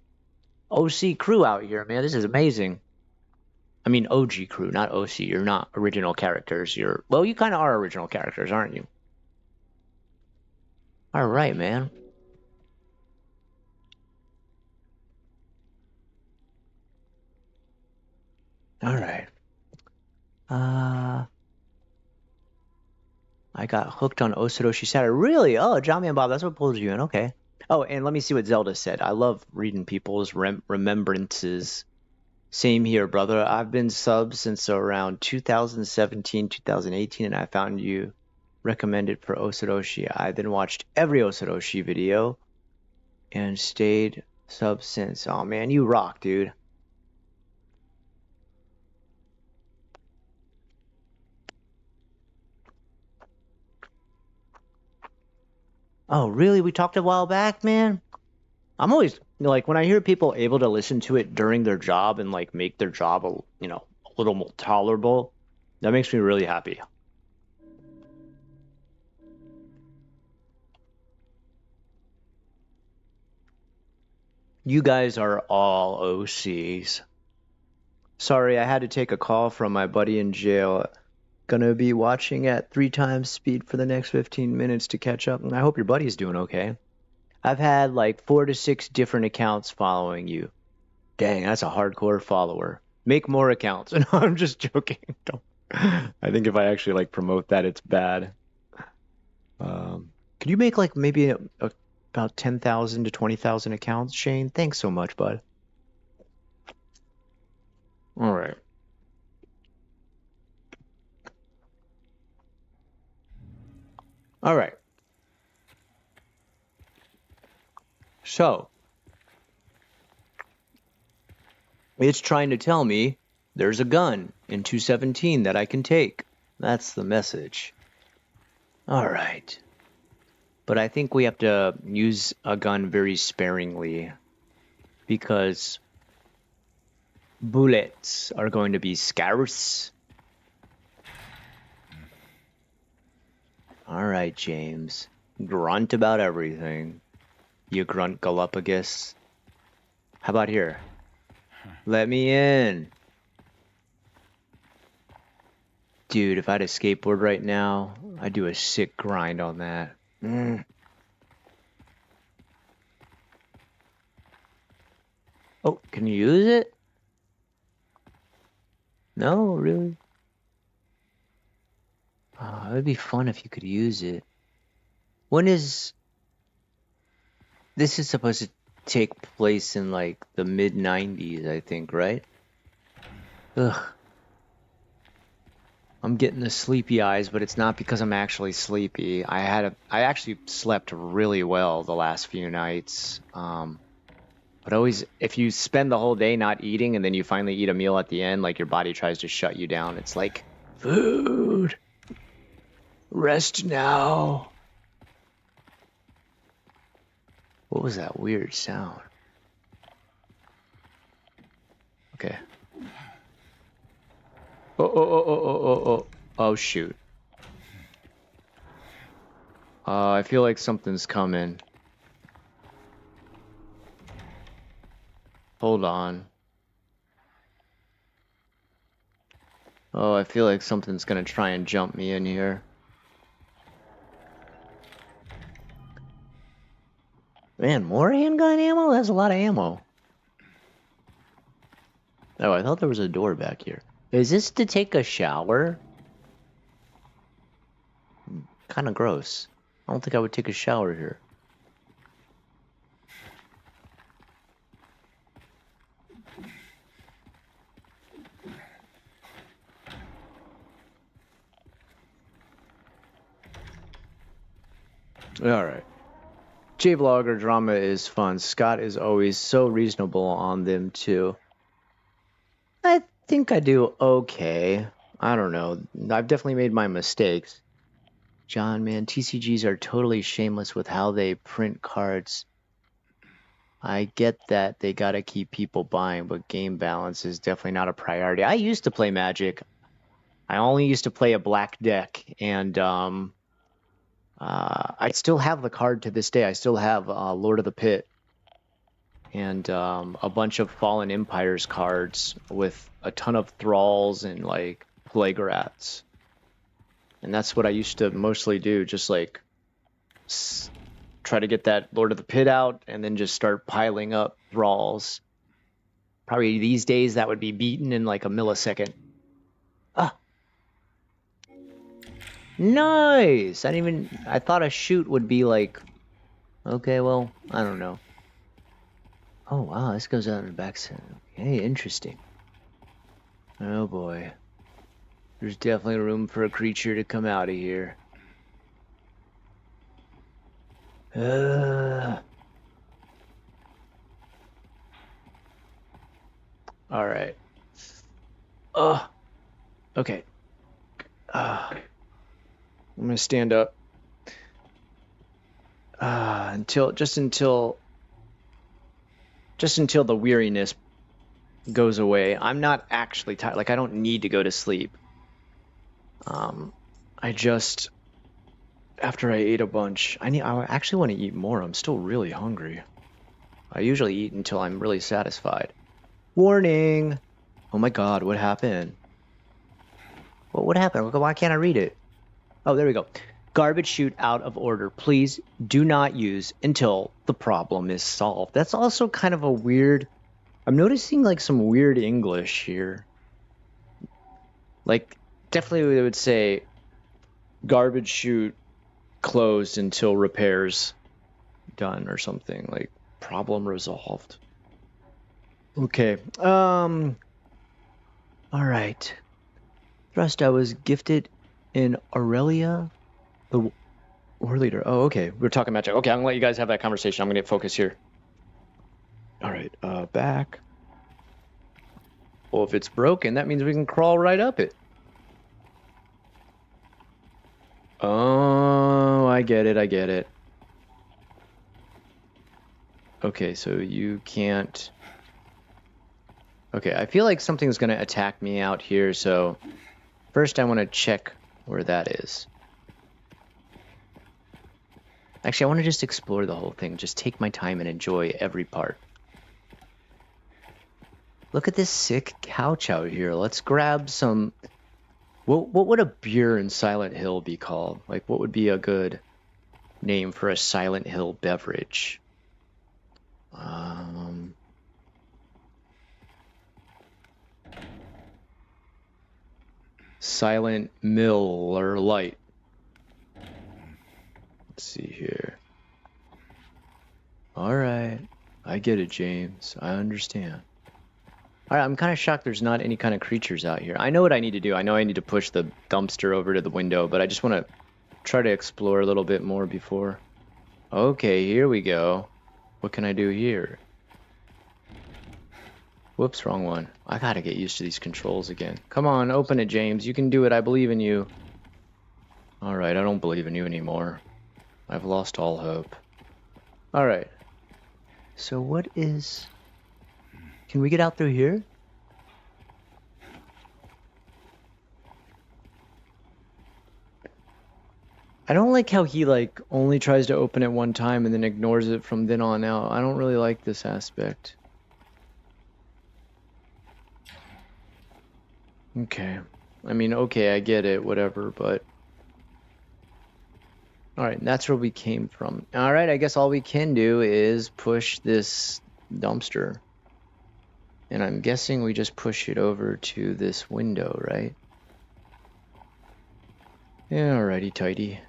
OC crew out here, man. This is amazing. I mean, OG crew, not OC. You're not original characters. Well, you kind of are original characters, aren't you? All right, man. All right. I got hooked on Osadoshi Saturday. Really? Oh, John Man Bob, that's what pulls you in. Okay. Oh, and let me see what Zelda said. I love reading people's remembrances. Same here, brother. I've been sub since around 2017, 2018, and I found you recommended for Osadoshi. I then watched every Osadoshi video and stayed sub since. Oh man, you rock, dude. Oh, really? We talked a while back, man? I'm always like when I hear people able to listen to it during their job and like make their job a little more tolerable, that makes me really happy. You guys are all OCs. Sorry, I had to take a call from my buddy in jail. Gonna be watching at 3 times speed for the next 15 minutes to catch up, and I hope your buddy's doing okay. I've had like 4 to 6 different accounts following you. Dang, that's a hardcore follower. Make more accounts. No, I'm just joking. Don't. I think if I actually like promote that, it's bad. Could you make like maybe about 10,000 to 20,000 accounts, Shane? Thanks so much, bud. All right. All right. So, it's trying to tell me there's a gun in 217 that I can take. That's the message. All right. But I think we have to use a gun very sparingly because bullets are going to be scarce. All right, James. Grunt about everything. You grunt Galapagos. How about here? Let me in. Dude, if I had a skateboard right now, I'd do a sick grind on that. Oh, can you use it? No, really? Oh, it would be fun if you could use it. When is... This is supposed to take place in, like, the mid-90s, I think, right? Ugh. I'm getting the sleepy eyes, but it's not because I'm actually sleepy. I actually slept really well the last few nights. But always, if you spend the whole day not eating and then you finally eat a meal at the end, like your body tries to shut you down. It's like, food, rest now. What was that weird sound? Okay. Oh, shoot. I feel like something's coming. Hold on. Oh, I feel like something's gonna try and jump me in here. Man, more handgun ammo? That's a lot of ammo. Oh, I thought there was a door back here. Is this to take a shower? Kind of gross. I don't think I would take a shower here. Alright. J-Vlogger drama is fun. Scott is always so reasonable on them, too. I think I do okay. I don't know. I've definitely made my mistakes. John, man, TCGs are totally shameless with how they print cards. I get that they gotta keep people buying, but game balance is definitely not a priority. I used to play Magic. I only used to play a black deck, and I still have the card to this day. I still have Lord of the Pit and a bunch of Fallen Empires cards with a ton of thralls and like plague rats. And that's what I used to mostly do, just like try to get that Lord of the Pit out and then just start piling up thralls. Probably these days that would be beaten in like a millisecond. Ah, nice. I thought a shoot would be like, okay, well, I don't know. Oh wow, this goes out of the backside. Okay, interesting. Oh boy. There's definitely room for a creature to come out of here. All right. Okay. I'm gonna stand up. Just until the weariness goes away. I'm not actually tired. Like I don't need to go to sleep. I just after I ate a bunch, I actually want to eat more. I'm still really hungry. I usually eat until I'm really satisfied. Warning! Oh my god, what happened? What happened? Why can't I read it? Oh, there we go. Garbage chute out of order. Please do not use until the problem is solved. That's also kind of a weird... I'm noticing like some weird English here. Like, definitely they would say garbage chute closed until repairs done or something. Like, problem resolved. Okay. All right. First, I was gifted in Aurelia, the war leader. Oh, okay. We're talking magic. Okay, I'm gonna let you guys have that conversation. I'm gonna get focused here. All right, back. Well, if it's broken, that means we can crawl right up it. Oh, I get it. I get it. Okay, so you can't... Okay, I feel like something's gonna attack me out here, so first I want to check where that is. Actually, I want to just explore the whole thing. Just take my time and enjoy every part. Look at this sick couch out here. Let's grab some... What would a beer in Silent Hill be called? Like, what would be a good name for a Silent Hill beverage? Silent Miller Light. Let's see here. All right. I get it, James. I understand. All right, I'm kind of shocked there's not any kind of creatures out here. I know what I need to do. I know I need to push the dumpster over to the window, but I just want to try to explore a little bit more before. Okay, here we go. What can I do here? Whoops, wrong one. I gotta get used to these controls again. Come on, open it, James. You can do it. I believe in you. All right, I don't believe in you anymore. I've lost all hope. All right. So what is... Can we get out through here? I don't like how he like only tries to open it one time and then ignores it from then on out. I don't really like this aspect. Okay. I mean, okay, I get it, whatever, but... Alright, that's where we came from. Alright, I guess all we can do is push this dumpster. And I'm guessing we just push it over to this window, right? Yeah, alrighty tighty.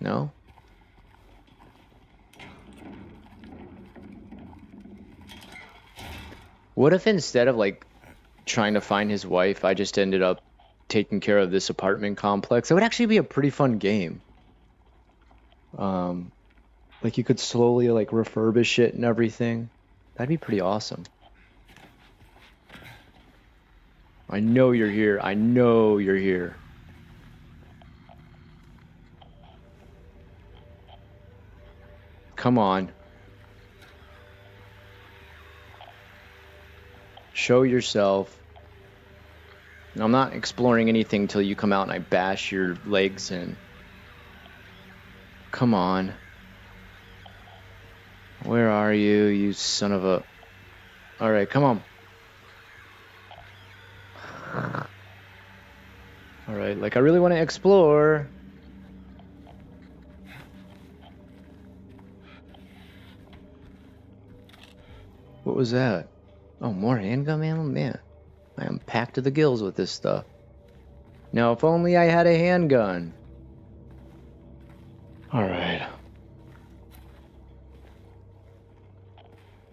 No? What if instead of like trying to find his wife, I just ended up taking care of this apartment complex? It would actually be a pretty fun game. Like you could slowly like refurbish it and everything. That'd be pretty awesome. I know you're here. I know you're here. Come on. Show yourself. I'm not exploring anything till you come out and I bash your legs in. Come on. Where are you, you son of a... Alright, come on. Alright, like I really want to explore. What was that? Oh, more handgun ammo? Man, I am packed to the gills with this stuff. Now, if only I had a handgun. Alright.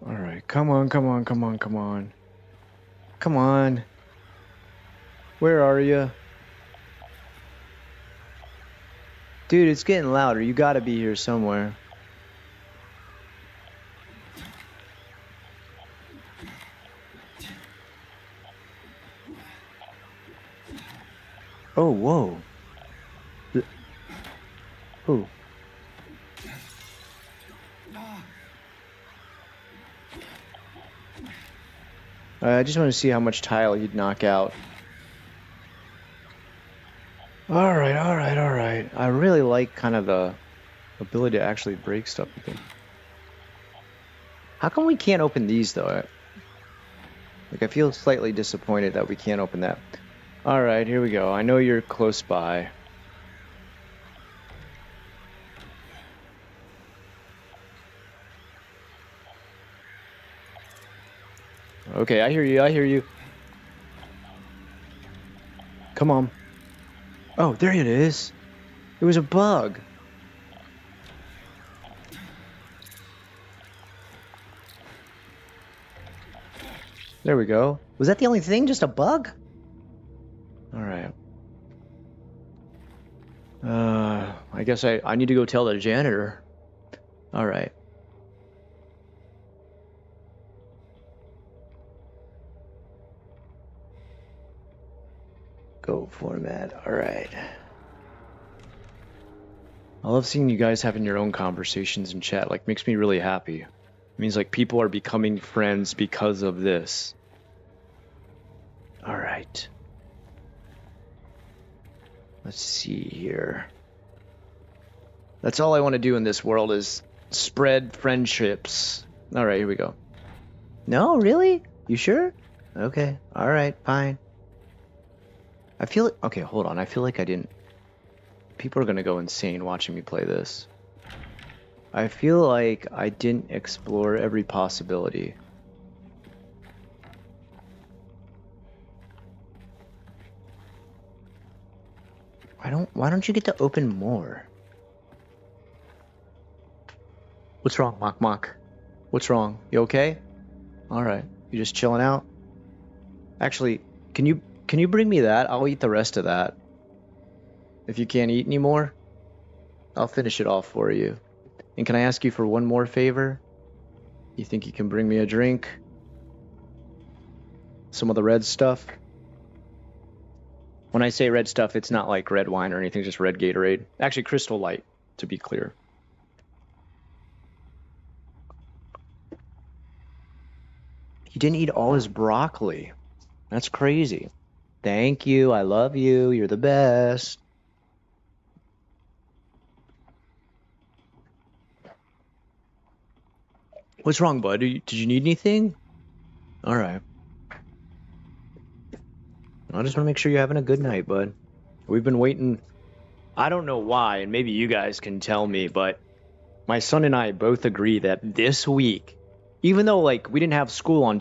Alright, come on, come on, come on, come on. Come on. Where are you? Dude, it's getting louder. You gotta be here somewhere. Oh, whoa. Oh. I just want to see how much tile you'd knock out. Alright, alright, alright. I really like kind of the ability to actually break stuff with them. How come we can't open these, though? Like, I feel slightly disappointed that we can't open that. Alright, here we go. I know you're close by. Okay, I hear you, I hear you. Come on. Oh, there it is. It was a bug. There we go. Was that the only thing? Just a bug? Alright. I guess I need to go tell the janitor. Alright. Go format. Alright. I love seeing you guys having your own conversations in chat. Like, makes me really happy. It means like people are becoming friends because of this. Alright. Let's see here. That's all I want to do in this world is spread friendships. Alright, here we go. No, really? You sure? Okay. Alright, fine. I feel... Okay, hold on. I feel like I didn't... People are gonna go insane watching me play this. I feel like I didn't explore every possibility. Why don't you get to open more? What's wrong, Mok Mok? What's wrong? You okay? Alright. You just chilling out? Actually, can you bring me that? I'll eat the rest of that. If you can't eat anymore, I'll finish it off for you. And can I ask you for one more favor? You think you can bring me a drink? Some of the red stuff? When I say red stuff, it's not like red wine or anything, just red Gatorade. Actually, Crystal Light, to be clear. He didn't eat all his broccoli. That's crazy. Thank you. I love you. You're the best. What's wrong, bud? Did you need anything? All right. I just want to make sure you're having a good night, bud. We've been waiting. I don't know why, and maybe you guys can tell me, but my son and I both agree that this week, even though like we didn't have school on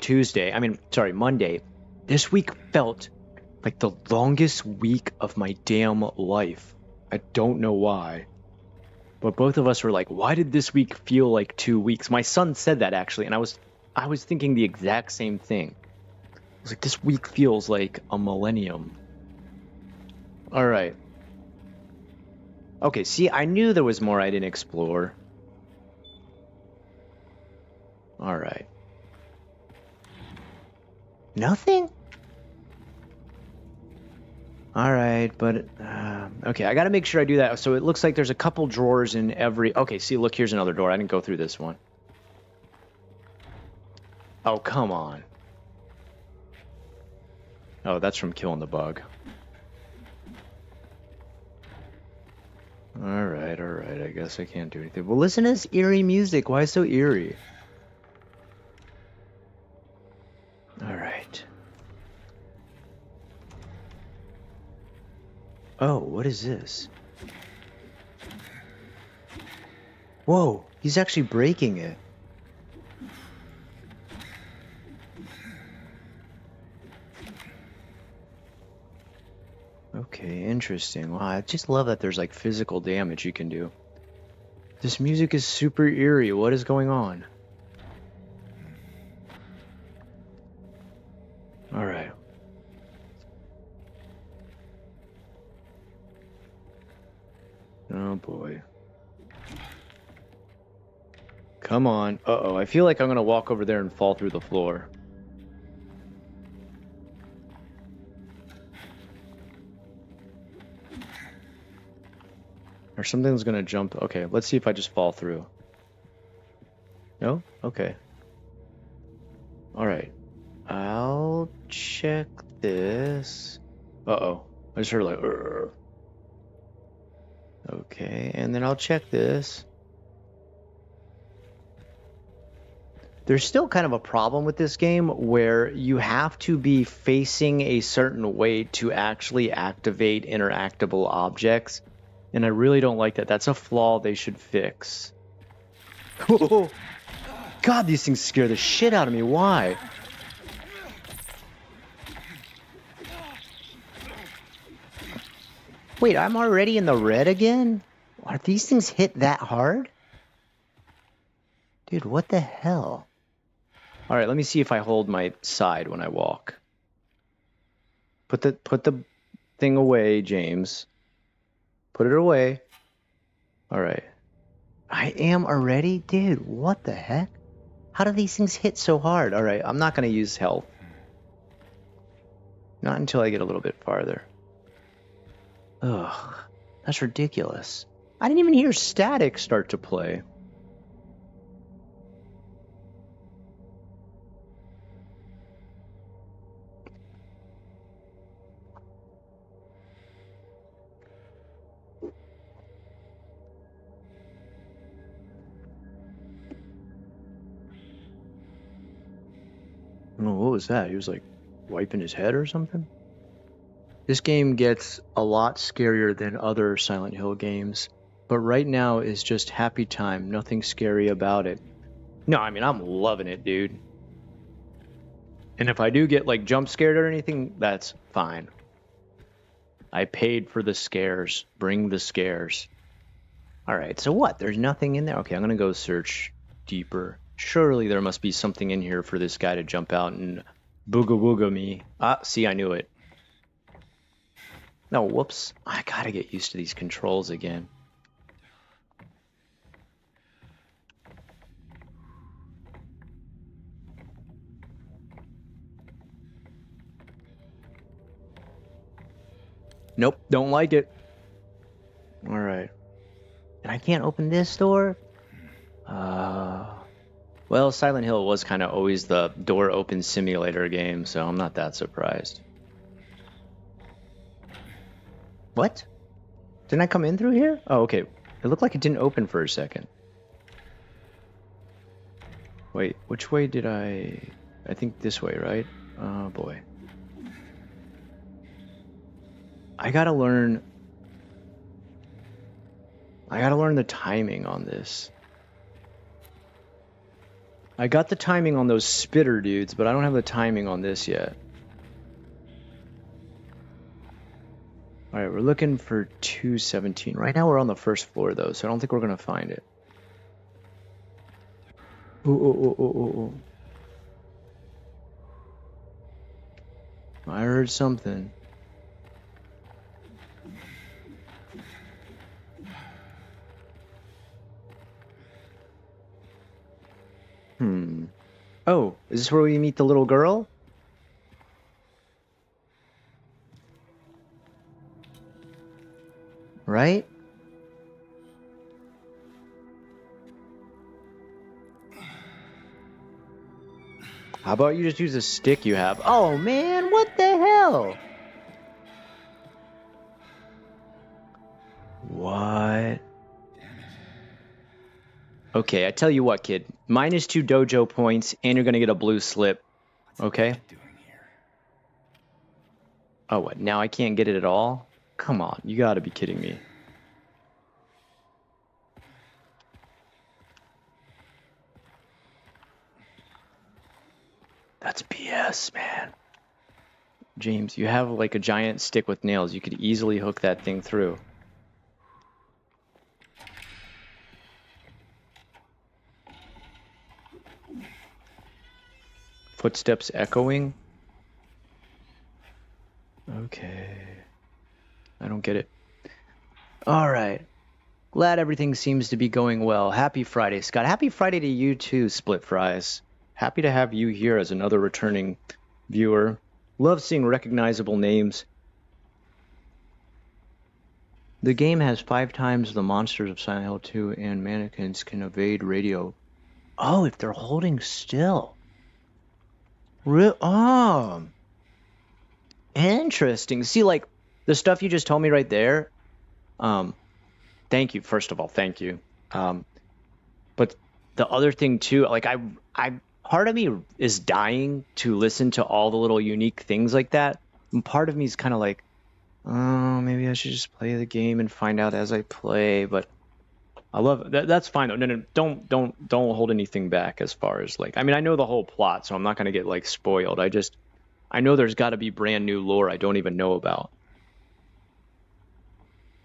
Monday, this week felt like the longest week of my damn life. I don't know why. But both of us were like, why did this week feel like 2 weeks? My son said that actually, and I was thinking the exact same thing. I was like, this week feels like a millennium. Alright. Okay, see, I knew there was more I didn't explore. Alright. Nothing? Alright, but... okay, I gotta make sure I do that. So it looks like there's a couple drawers in every... Okay, see, look, here's another door. I didn't go through this one. Oh, come on. Oh, that's from killing the bug. Alright, I guess I can't do anything. Well, listen to this eerie music. Why so eerie? Alright. Oh, what is this? Whoa, he's actually breaking it. interesting. Wow, I just love that there's like physical damage you can do. This music is super eerie. What is going on? All right. Oh boy. Come on. Uh-oh, I feel like I'm gonna walk over there and fall through the floor. Or something's gonna jump. Okay, let's see if I just fall through. No? Okay. Alright. I'll check this. Uh-oh. I just heard like, "Urgh." Okay, and then I'll check this. There's still kind of a problem with this game where you have to be facing a certain way to actually activate interactable objects. And I really don't like that. That's a flaw they should fix. Oh, God, these things scare the shit out of me. Why? Wait, I'm already in the red again? Are these things hit that hard? Dude, what the hell? All right, let me see if I hold my side when I walk. Put the thing away, James. Put it away. All right. I am already? Dude, what the heck? How do these things hit so hard? All right, I'm not going to use health. Not until I get a little bit farther. Ugh, that's ridiculous. I didn't even hear static start to play. Oh, what was that? He was like wiping his head or something? This game gets a lot scarier than other Silent Hill games, but right now is just happy time. Nothing scary about it. No, I mean, I'm loving it, dude. And if I do get like jump scared or anything, that's fine. I paid for the scares. Bring the scares. All right, so what? There's nothing in there? Okay, I'm going to go search deeper. Surely there must be something in here for this guy to jump out and booga wooga me. Ah, see, I knew it. No, whoops. I gotta get used to these controls again. Nope, don't like it. All right. And I can't open this door? Well, Silent Hill was kind of always the door open simulator game, so I'm not that surprised. What? Didn't I come in through here? Oh, okay. It looked like it didn't open for a second. Wait, which way did I think this way, right? Oh, boy. I gotta learn the timing on this. I got the timing on those spitter dudes, but I don't have the timing on this yet. Alright, we're looking for 217. Right now we're on the first floor, though, so I don't think we're going to find it. Ooh. I heard something. Oh, is this where we meet the little girl? Right? How about you just use a stick you have? Oh man, what the hell? What? Okay, I tell you what, kid. -2 dojo points, and you're gonna get a blue slip. Okay? Oh, what? Now I can't get it at all? Come on, you gotta be kidding me. That's BS, man. James, you have like a giant stick with nails. You could easily hook that thing through. Footsteps echoing? Okay. I don't get it. All right. Glad everything seems to be going well. Happy Friday, Scott. Happy Friday to you too, Split Fries. Happy to have you here as another returning viewer. Love seeing recognizable names. The game has 5 times the monsters of Silent Hill 2, and mannequins can evade radio. Oh, if they're holding still. Oh, interesting. See, like, the stuff you just told me right there, thank you, first of all, thank you. But the other thing too, like I part of me is dying to listen to all the little unique things like that. And part of me is kind of like, oh, maybe I should just play the game and find out as I play. But I love that. That's fine though. No, don't hold anything back as far as like. I mean, I know the whole plot, so I'm not gonna get like spoiled. I know there's got to be brand new lore I don't even know about.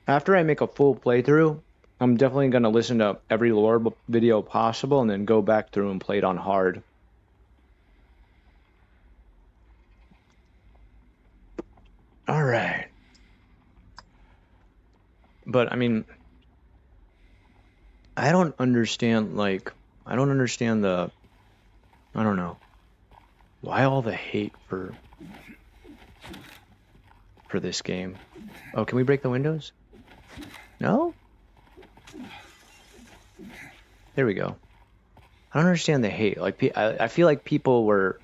After I make a full playthrough, I'm definitely going to listen to every lore video possible and then go back through and play it on hard. All right. But, I mean, I don't understand, like, I don't know. Why all the hate for this game? Oh, can we break the windows? No? There we go. I don't understand the hate. Like, I feel like people were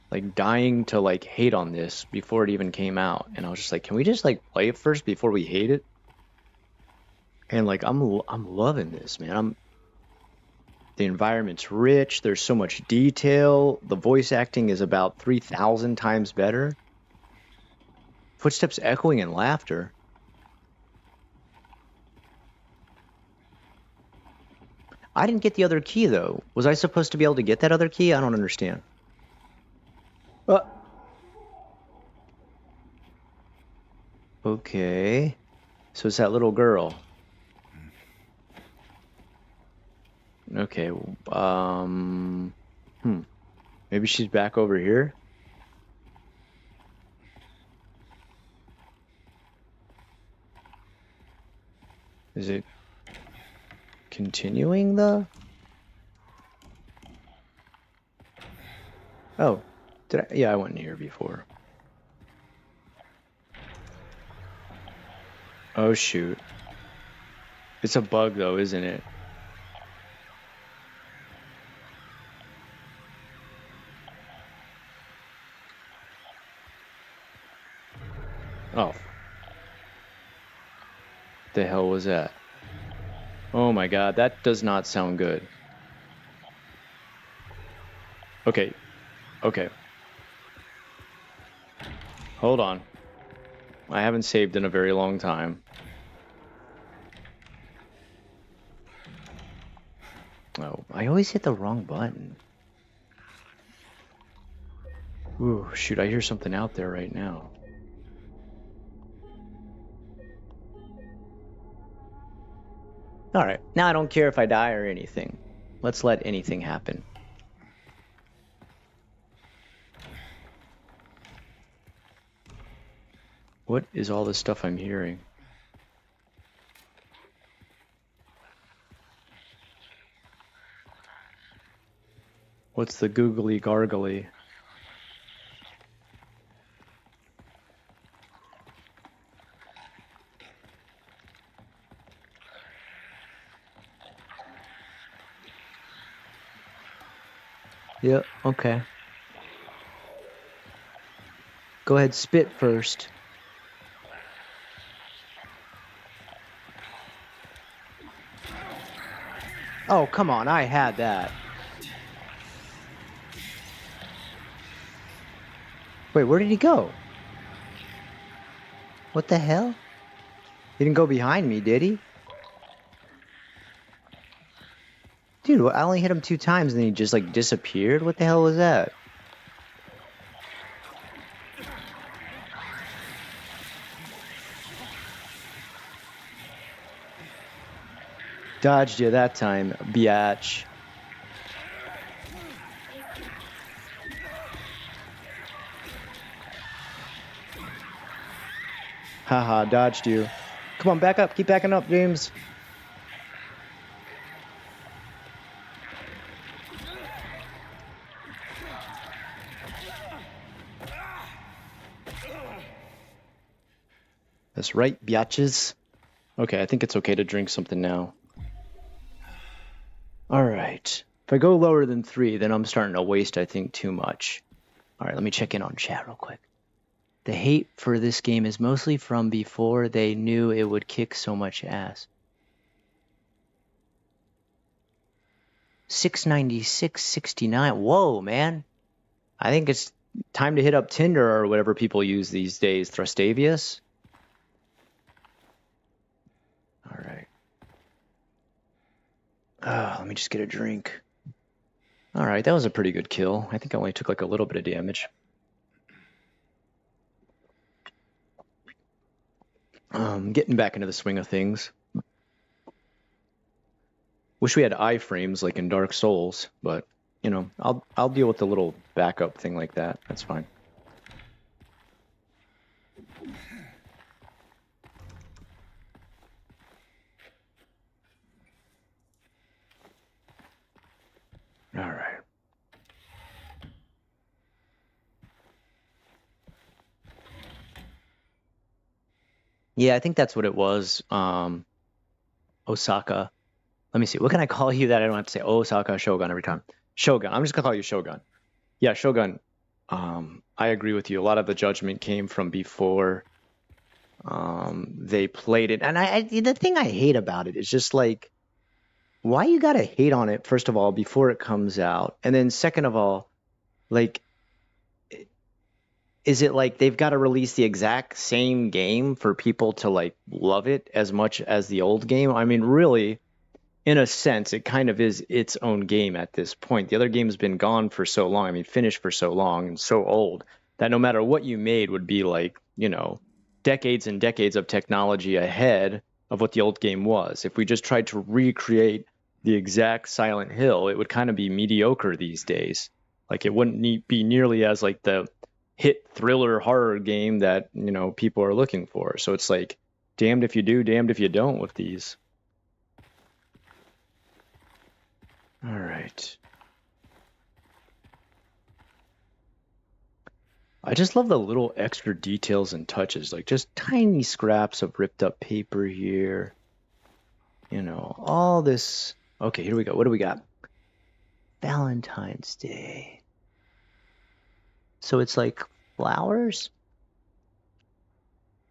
like dying to like hate on this before it even came out, and I was just like, can we just like play it first before we hate it? And like, I'm loving this, man. The environment's rich. There's so much detail. The voice acting is about 3,000 times better. Footsteps echoing and laughter. I didn't get the other key, though. Was I supposed to be able to get that other key? I don't understand. Okay. So it's that little girl. Okay. Maybe she's back over here? Is it continuing the... Oh, yeah, I went in here before. Oh, shoot. It's a bug, though, isn't it? Oh. The hell was that? Oh my god, that does not sound good. Okay. Okay. Hold on. I haven't saved in a very long time. Oh, I always hit the wrong button. Ooh, shoot, I hear something out there right now. Alright, now I don't care if I die or anything. Let's let anything happen. What is all this stuff I'm hearing? What's the googly gargly? Yeah, okay. Go ahead, spit first. Oh, come on, I had that. Wait, where did he go? What the hell? He didn't go behind me, did he? Dude, I only hit him 2 times and then he just like disappeared? What the hell was that? Dodged you that time, biatch. Haha, dodged you. Come on, back up. Keep backing up, James. That's right, biatches. Okay, I think it's okay to drink something now. Alright. If I go lower than 3, then I'm starting to waste, I think, too much. Alright, let me check in on chat real quick. The hate for this game is mostly from before they knew it would kick so much ass. 696.69. Whoa, man. I think it's time to hit up Tinder or whatever people use these days. Thrustavius? Alright. Let me just get a drink. Alright, that was a pretty good kill. I think I only took like a little bit of damage. Getting back into the swing of things. Wish we had iframes like in Dark Souls, but you know, I'll deal with the little backup thing like that. That's fine. All right. Yeah, I think that's what it was. Osaka. Let me see. What can I call you that I don't have to say Osaka Shogun every time? Shogun. I'm just gonna call you Shogun. Yeah, Shogun. I agree with you. A lot of the judgment came from before they played it. And the thing I hate about it is just like, why you gotta hate on it, first of all, before it comes out? And then second of all, like, is it like they've got to release the exact same game for people to like love it as much as the old game? I mean, really, in a sense, it kind of is its own game at this point. The other game's been gone for so long, I mean, finished for so long and so old that no matter what you made would be like, you know, decades and decades of technology ahead of what the old game was. If we just tried to recreate the exact Silent Hill, it would kind of be mediocre these days. Like, it wouldn't be nearly as like the hit thriller horror game that, you know, people are looking for. So it's like, damned if you do, damned if you don't with these. All right. I just love the little extra details and touches, like just tiny scraps of ripped up paper here. You know, all this. Okay, here we go. What do we got? Valentine's Day. So it's like flowers.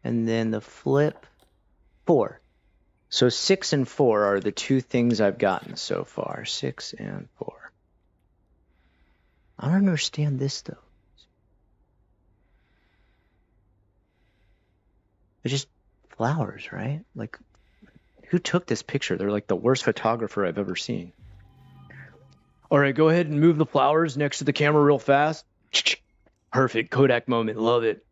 And then the flip, 4. So 6 and 4 are the two things I've gotten so far. 6 and 4. I don't understand this though. They're just flowers, right? Like, who took this picture? They're like the worst photographer I've ever seen. All right, go ahead and move the flowers next to the camera real fast. Perfect Kodak moment. Love it.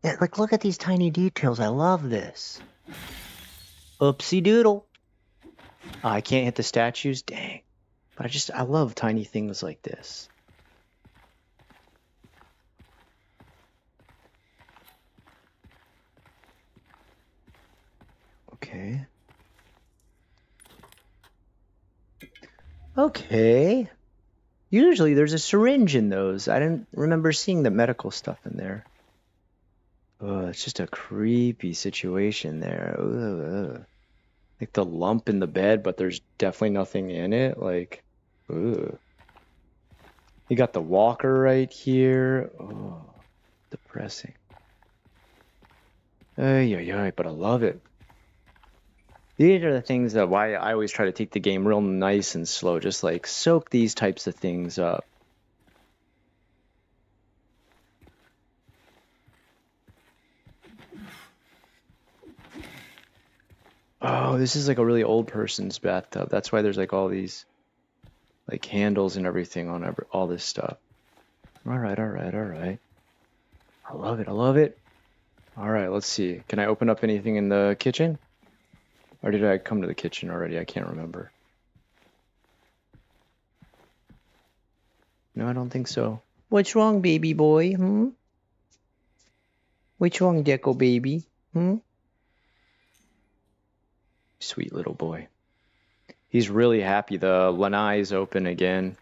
Yeah, like, look at these tiny details. I love this. Oopsie doodle. Oh, I can't hit the statues? Dang. But I love tiny things like this. Okay. Okay. Usually there's a syringe in those. I didn't remember seeing the medical stuff in there. Oh, it's just a creepy situation there. Ugh. Like the lump in the bed, but there's definitely nothing in it. Like, ugh. You got the walker right here. Oh, depressing. Ay, but I love it. These are the things that why I always try to take the game real nice and slow. Just like soak these types of things up. Oh, this is like a really old person's bathtub. That's why there's like all these like handles and everything on all this stuff. All right. I love it. All right, let's see. Can I open up anything in the kitchen? Or did I come to the kitchen already? I can't remember. No, I don't think so. What's wrong, baby boy? What's wrong, Deco baby? Sweet little boy. He's really happy the lanai is open again,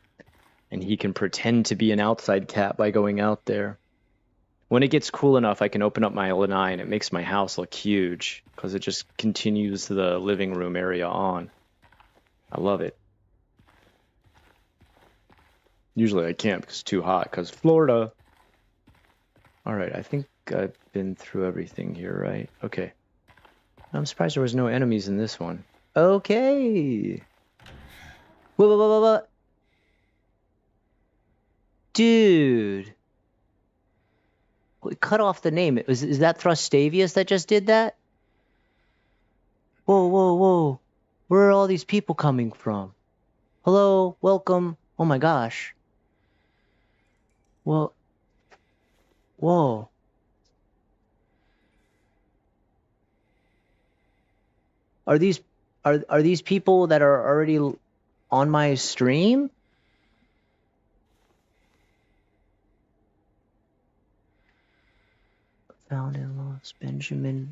and he can pretend to be an outside cat by going out there. When it gets cool enough, I can open up my lanai and it makes my house look huge because it just continues the living room area on. I love it. Usually I can't because it's too hot because Florida. All right, I think I've been through everything here, right? Okay. I'm surprised there was no enemies in this one. Okay. What? Dude. Cut off the name. Is that Thrustavius that just did that? Whoa. Where are all these people coming from? Hello, welcome. Oh my gosh. Whoa. Are these people that are already on my stream? Found in Los Benjamino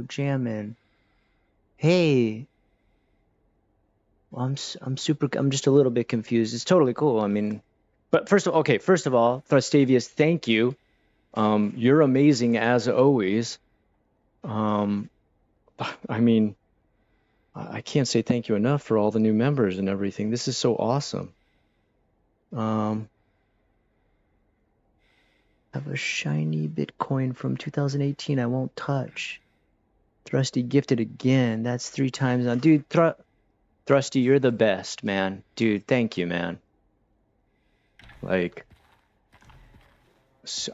Jammin. Hey. I'm just a little bit confused. It's totally cool. I mean, but first of all, Thrustavius, thank you. You're amazing as always. I mean, I can't say thank you enough for all the new members and everything. This is so awesome. Have a shiny Bitcoin from 2018 I won't touch. Thrusty gifted again. That's 3 times on. Dude, Thrusty, you're the best, man. Dude, thank you, man. Like,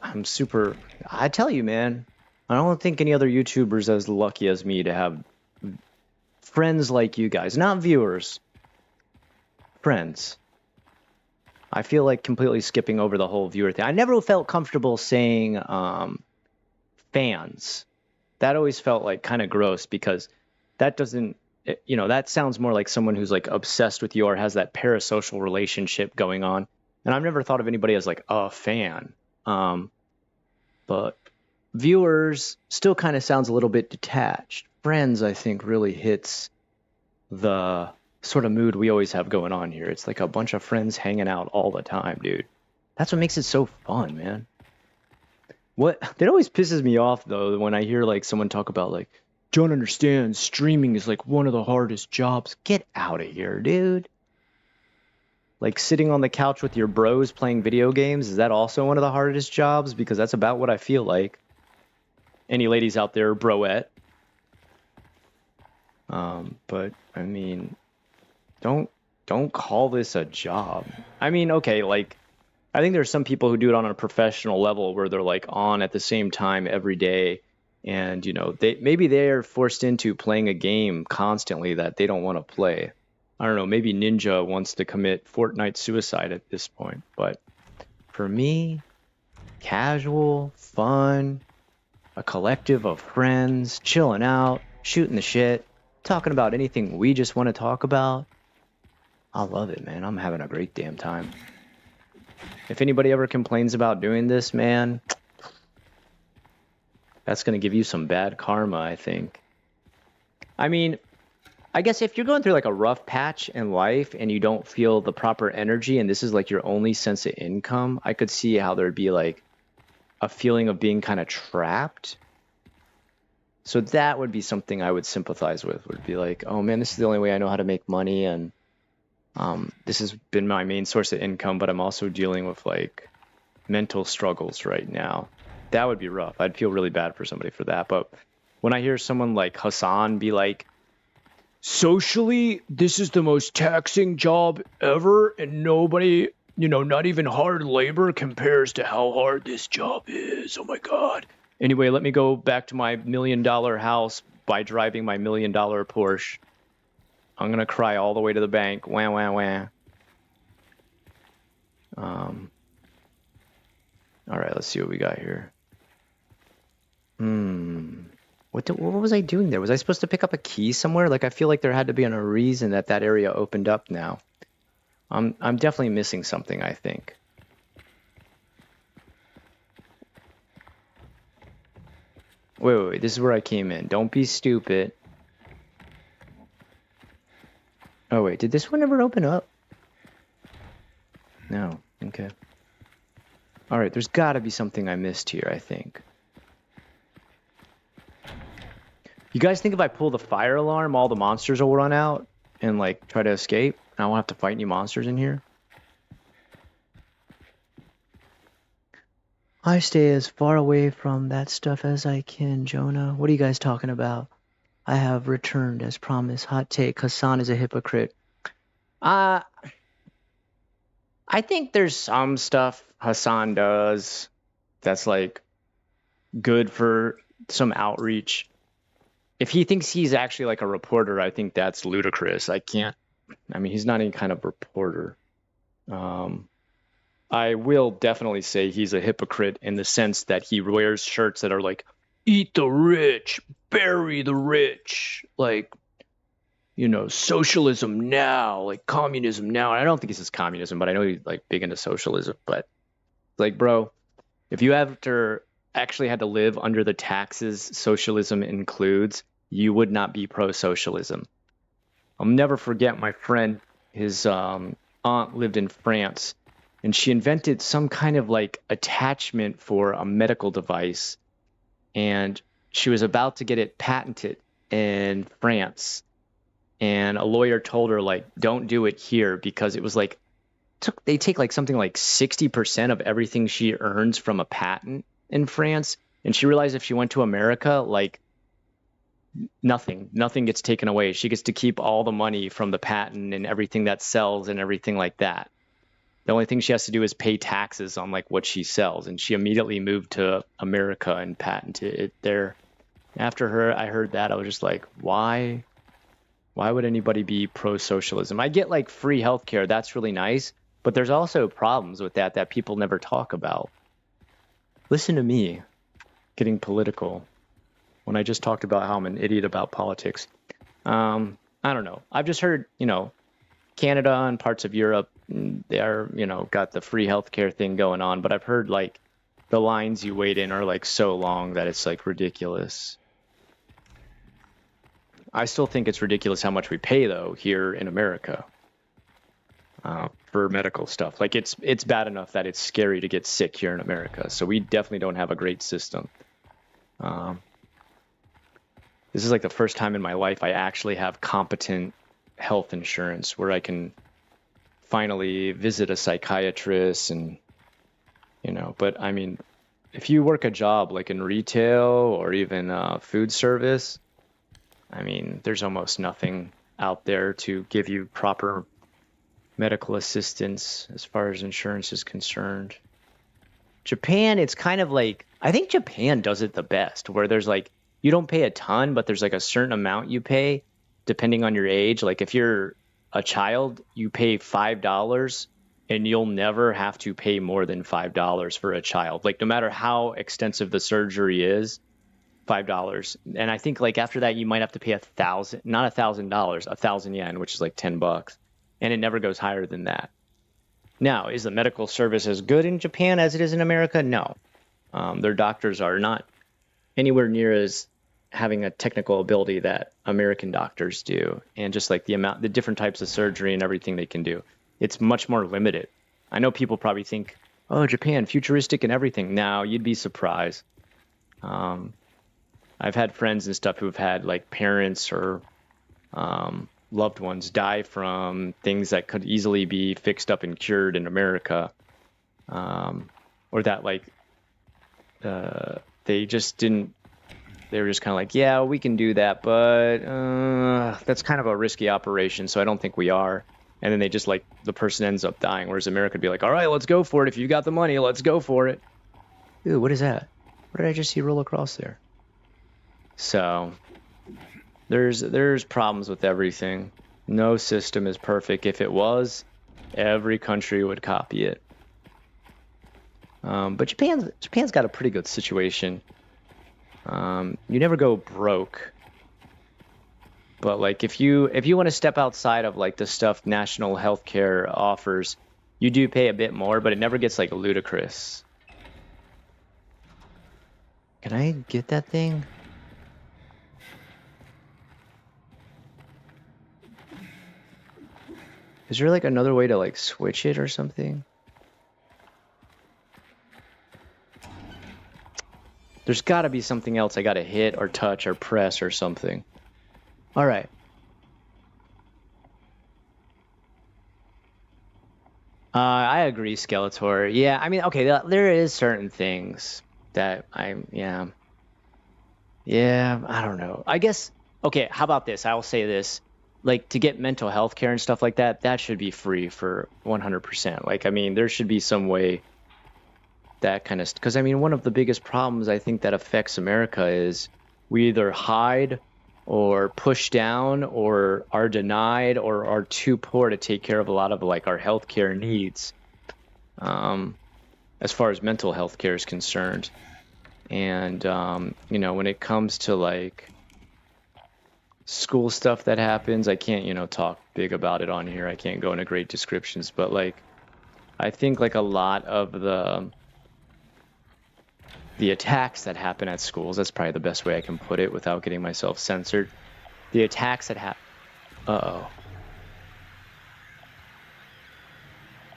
I'm super... I tell you, man, I don't think any other YouTuber's as lucky as me to have friends like you guys. Not viewers. Friends. I feel like completely skipping over the whole viewer thing. I never felt comfortable saying fans. That always felt like kind of gross because that doesn't, you know, that sounds more like someone who's like obsessed with you or has that parasocial relationship going on. And I've never thought of anybody as like a fan. But viewers still kind of sounds a little bit detached. Friends, I think, really hits the sort of mood we always have going on here. It's like a bunch of friends hanging out all the time, dude. That's what makes it so fun, man. It always pisses me off though when I hear like someone talk about like, don't understand, streaming is like one of the hardest jobs. Get out of here, dude. Like sitting on the couch with your bros playing video games, is that also one of the hardest jobs? Because that's about what I feel like. Any ladies out there, broette? But I mean, don't call this a job. I mean, okay, like I think there's some people who do it on a professional level where they're like on at the same time every day, and you know, maybe they're forced into playing a game constantly that they don't want to play. I don't know, maybe Ninja wants to commit Fortnite suicide at this point, but for me, casual, fun, a collective of friends, chilling out, shooting the shit, talking about anything we just want to talk about. I love it, man. I'm having a great damn time. If anybody ever complains about doing this, man, that's going to give you some bad karma, I think. I mean, I guess if you're going through like a rough patch in life and you don't feel the proper energy and this is like your only sense of income, I could see how there'd be like a feeling of being kind of trapped. So that would be something I would sympathize with, would be like, oh man, this is the only way I know how to make money, and this has been my main source of income, but I'm also dealing with like mental struggles right now. That would be rough. I'd feel really bad for somebody for that. But when I hear someone like Hassan be like, socially, this is the most taxing job ever, and nobody, you know, not even hard labor compares to how hard this job is. Oh my God. Anyway, let me go back to my $1 million house by driving my $1 million Porsche. I'm going to cry all the way to the bank. Wah, wah, wah. All right, let's see what we got here. What was I doing there? Was I supposed to pick up a key somewhere? Like, I feel like there had to be a reason that that area opened up now. I'm definitely missing something, I think. Wait, this is where I came in. Don't be stupid. Oh, wait, did this one ever open up? No, okay. All right, there's got to be something I missed here, I think. You guys think if I pull the fire alarm, all the monsters will run out and, like, try to escape? And I won't have to fight any monsters in here? I stay as far away from that stuff as I can, Jonah. What are you guys talking about? I have returned as promised. Hot take, Hassan is a hypocrite. I think there's some stuff Hassan does that's, like, good for some outreach. If he thinks he's actually like a reporter, I think that's ludicrous. I mean, he's not any kind of reporter. I will definitely say he's a hypocrite in the sense that he wears shirts that are like, eat the rich, bury the rich, like, socialism now, like communism now. And I don't think he says communism, but I know he's like big into socialism. But like, bro, if you actually had to live under the taxes socialism includes, you would not be pro-socialism. I'll never forget my friend, his aunt lived in France, and she invented some kind of like attachment for a medical device, and she was about to get it patented in France, and a lawyer told her, like, don't do it here because it was like, they take like something like 60% of everything she earns from a patent in France, and she realized if she went to America, like, nothing gets taken away. She gets to keep all the money from the patent and everything that sells and everything like that. The only thing she has to do is pay taxes on like what she sells, and she immediately moved to America and patented it there. After I heard that, I was just like, why would anybody be pro-socialism? I get like free healthcare, that's really nice, but there's also problems with that people never talk about. Listen to me getting political when I just talked about how I'm an idiot about politics. I don't know. I've just heard, Canada and parts of Europe, they're, got the free healthcare thing going on, but I've heard like the lines you wait in are like so long that it's like ridiculous. I still think it's ridiculous how much we pay though here in America for medical stuff. Like it's bad enough that it's scary to get sick here in America. So we definitely don't have a great system. This is like the first time in my life I actually have competent health insurance where I can finally visit a psychiatrist and, but I mean, if you work a job like in retail or even food service, I mean, there's almost nothing out there to give you proper medical assistance as far as insurance is concerned. Japan, it's kind of like, I think Japan does it the best, where there's like, you don't pay a ton, but there's like a certain amount you pay depending on your age. Like if you're a child, you pay $5 and you'll never have to pay more than $5 for a child. Like no matter how extensive the surgery is, $5. And I think like after that, you might have to pay not $1,000, 1,000 yen, which is like $10. And it never goes higher than that. Now, is the medical service as good in Japan as it is in America? No. Their doctors are not anywhere near as having a technical ability that American doctors do. And just like the different types of surgery and everything they can do, it's much more limited. I know people probably think, oh, Japan, futuristic and everything. Now, you'd be surprised. I've had friends and stuff who've had like parents or loved ones die from things that could easily be fixed up and cured in America. Or that like they just didn't, they were just kind of like, yeah, we can do that, but that's kind of a risky operation, so I don't think we are. And then they just like, the person ends up dying, whereas America would be like, all right, let's go for it. If you got the money, let's go for it. Ooh, what is that? What did I just see roll across there? So there's problems with everything. No system is perfect. If it was, every country would copy it. But Japan's got a pretty good situation. You never go broke. But like if you want to step outside of like the stuff national healthcare offers, you do pay a bit more, but it never gets like ludicrous. Can I get that thing? Is there like another way to like switch it or something? There's got to be something else I got to hit or touch or press or something. All right. I agree, Skeletor. Yeah, I mean, okay, there is certain things that yeah, I don't know. I guess, okay, how about this? I'll say this. Like, to get mental health care and stuff like that, that should be free for 100%. Like, I mean, there should be some way that kind of, because I mean, one of the biggest problems I think that affects America is we either hide or push down or are denied or are too poor to take care of a lot of like our healthcare needs, as far as mental health care is concerned. And you know, when it comes to like school stuff that happens, I can't, you know, talk big about it on here. I can't go into great descriptions, but like I think like a lot of the attacks that happen at schools, that's probably the best way I can put it without getting myself censored. The attacks that happen... Uh-oh.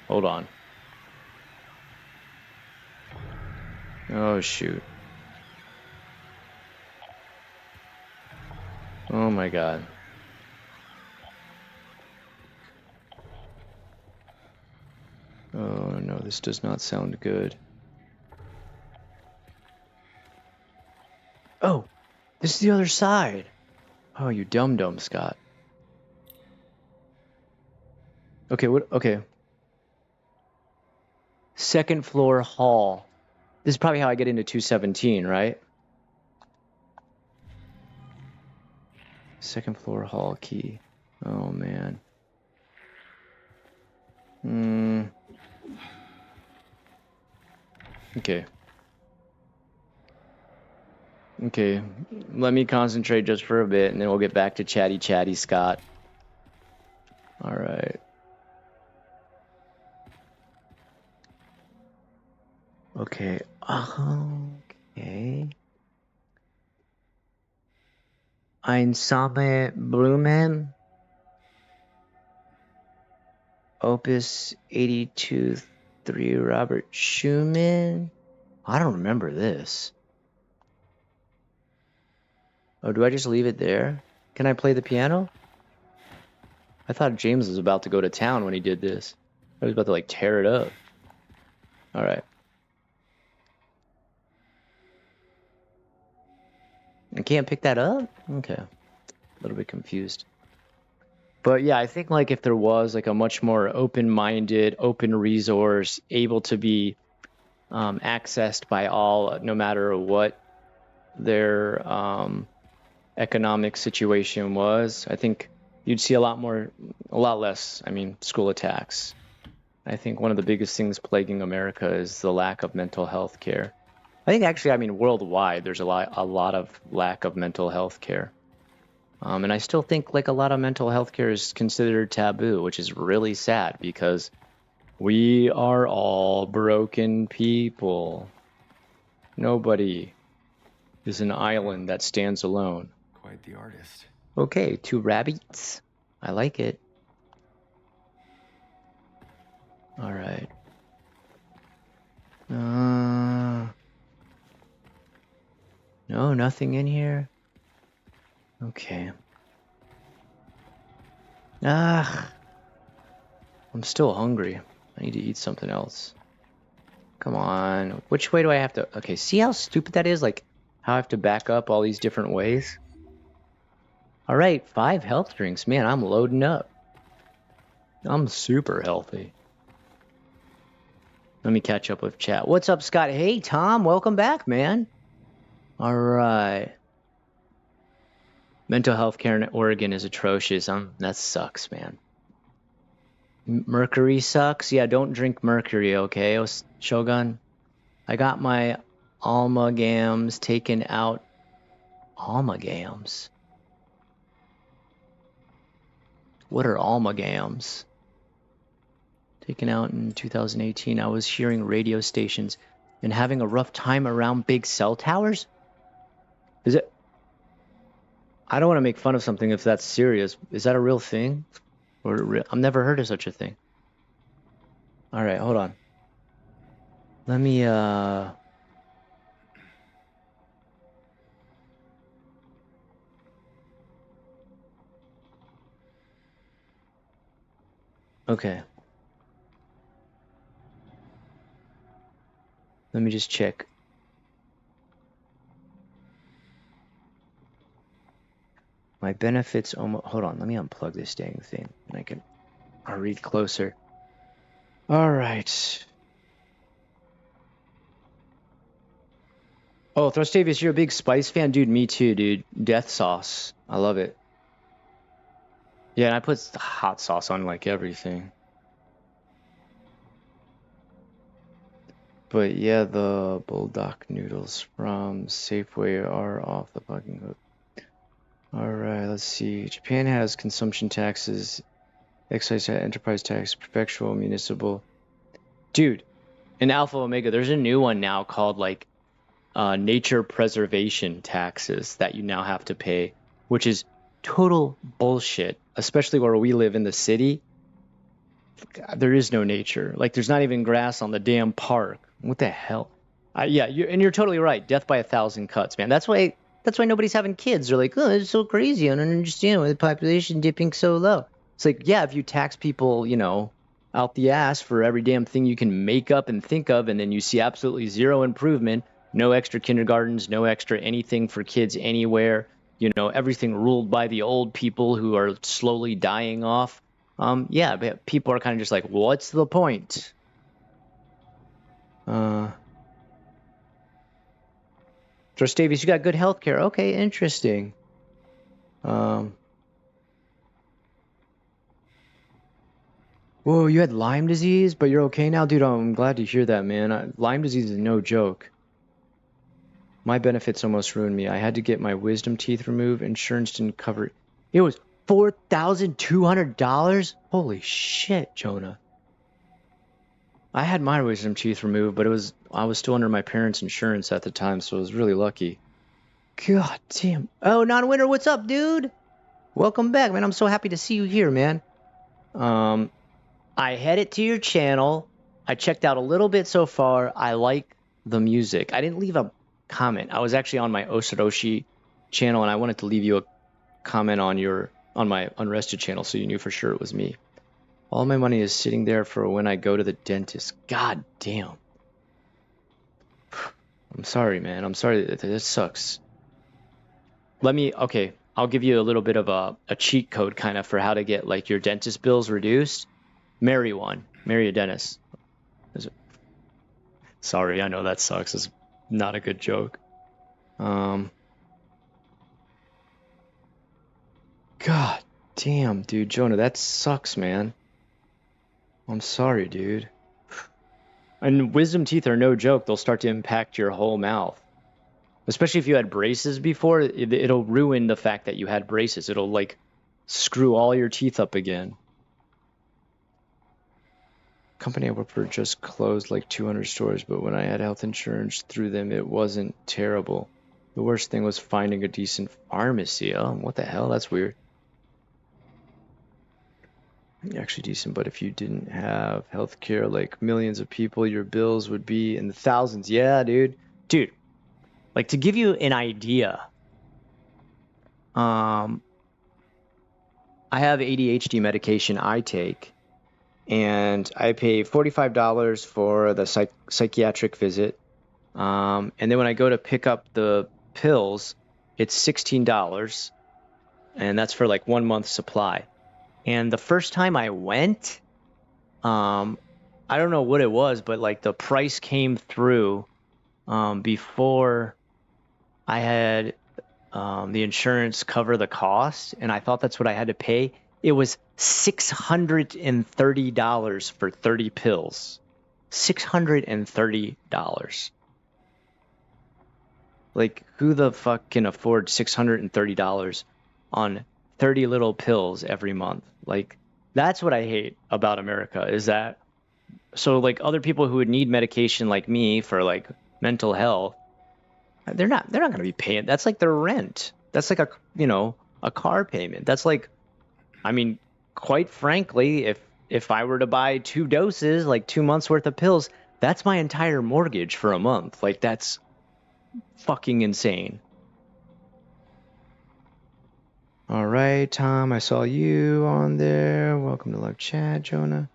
Hold on. Oh, shoot. Oh, my God. Oh, no, this does not sound good. Oh, this is the other side. Oh, you dum-dum, Scott. Okay, what? Okay. Second floor hall. This is probably how I get into 217, right? Second floor hall key. Oh, man. Okay. Okay, let me concentrate just for a bit, and then we'll get back to chatty, Scott. All right. Okay. Okay. Einsame Blumen. Opus 82-3 Robert Schumann. I don't remember this. Oh, do I just leave it there? Can I play the piano? I thought James was about to go to town when he did this. I was about to like tear it up. All right. I can't pick that up? Okay. A little bit confused. But yeah, I think like if there was like a much more open-minded, open resource, able to be accessed by all, no matter what their economic situation was, I think you'd see a lot less, I mean, school attacks. I think one of the biggest things plaguing America is the lack of mental health care. I think actually, I mean, worldwide, there's a lot of lack of mental health care. And I still think like a lot of mental health care is considered taboo, which is really sad because we are all broken people. Nobody is an island that stands alone. Quite the artist. Okay, 2 rabbits. I like it. All right. No, nothing in here. Okay. I'm still hungry. I need to eat something else. Come on. Which way do I have to... Okay, see how stupid that is? Like, how I have to back up all these different ways? All right, 5 health drinks. Man, I'm loading up. I'm super healthy. Let me catch up with chat. What's up, Scott? Hey, Tom. Welcome back, man. All right. Mental health care in Oregon is atrocious. That sucks, man. Mercury sucks. Yeah, don't drink mercury, okay, Shogun? I got my amalgams taken out Amalgams. What are amalgams? Taken out in 2018, I was hearing radio stations and having a rough time around big cell towers? Is it? I don't want to make fun of something if that's serious. Is that a real thing? Or I've never heard of such a thing. All right, hold on. Let me okay. Let me just check. My benefits almost. Hold on, let me unplug this dang thing and I'll read closer. All right. Oh, Thrustavius, you're a big Spice fan? Dude, me too, dude. Death sauce. I love it. Yeah, and I put hot sauce on like everything. But yeah, the bulldog noodles from Safeway are off the fucking hook. Alright, let's see. Japan has consumption taxes, excise tax, enterprise tax, perpetual, municipal. Dude, in Alpha Omega, there's a new one now called like nature preservation taxes that you now have to pay, which is total bullshit, especially where we live in the city. There is no nature. Like, there's not even grass on the damn park. What the hell? Yeah, you're totally right. Death by 1,000 cuts, man. That's why nobody's having kids. They're like, oh, it's so crazy. I don't understand why the population dipping so low. It's like, yeah, if you tax people, out the ass for every damn thing you can make up and think of, and then you see absolutely zero improvement, no extra kindergartens, no extra anything for kids anywhere, everything ruled by the old people who are slowly dying off. Yeah, but people are kind of just like, what's the point? Drustavius, you got good health care. Okay, interesting. Whoa, you had Lyme disease, but you're okay now? Dude, I'm glad to hear that, man. Lyme disease is no joke. My benefits almost ruined me. I had to get my wisdom teeth removed. Insurance didn't cover it. It was $4,200? Holy shit, Jonah. I had my wisdom teeth removed, but I was still under my parents' insurance at the time, so I was really lucky. God damn. Oh, non-winner, what's up, dude? Welcome back, man. I'm so happy to see you here, man. I headed to your channel. I checked out a little bit so far. I like the music. I didn't leave a comment. I was actually on my Osoroshi channel, and I wanted to leave you a comment on my Unrested channel so you knew for sure it was me. All my money is sitting there for when I go to the dentist. God damn. I'm sorry, man. I'm sorry. That sucks. Okay, I'll give you a little bit of a cheat code kind of for how to get like your dentist bills reduced. Marry one. Marry a dentist. Sorry, I know that sucks. It's not a good joke. God damn, dude. Jonah, that sucks, man. I'm sorry, dude. And wisdom teeth are no joke. They'll start to impact your whole mouth. Especially if you had braces before, it'll ruin the fact that you had braces. It'll, like, screw all your teeth up again. Company I work for just closed like 200 stores, but when I had health insurance through them, it wasn't terrible. The worst thing was finding a decent pharmacy. Oh, what the hell? That's weird. Actually decent, but if you didn't have health care like millions of people, your bills would be in the thousands. Yeah, dude. Dude, like, to give you an idea, I have ADHD medication I take, and I pay $45 for the psychiatric visit. And then when I go to pick up the pills, it's $16, and that's for like 1 month's supply. And the first time I went, I don't know what it was, but like the price came through before I had the insurance cover the cost, and I thought that's what I had to pay. It was $630 for 30 pills. $630. Like, who the fuck can afford $630 on 30 little pills every month? Like, that's what I hate about America is that so like other people who would need medication like me for like mental health, they're not going to be paying. That's like their rent. That's like a car payment. That's like I mean, quite frankly, if I were to buy 2 doses, like 2 months worth of pills, that's my entire mortgage for a month. Like that's fucking insane. All right, Tom, I saw you on there. Welcome to live chat, Jonah.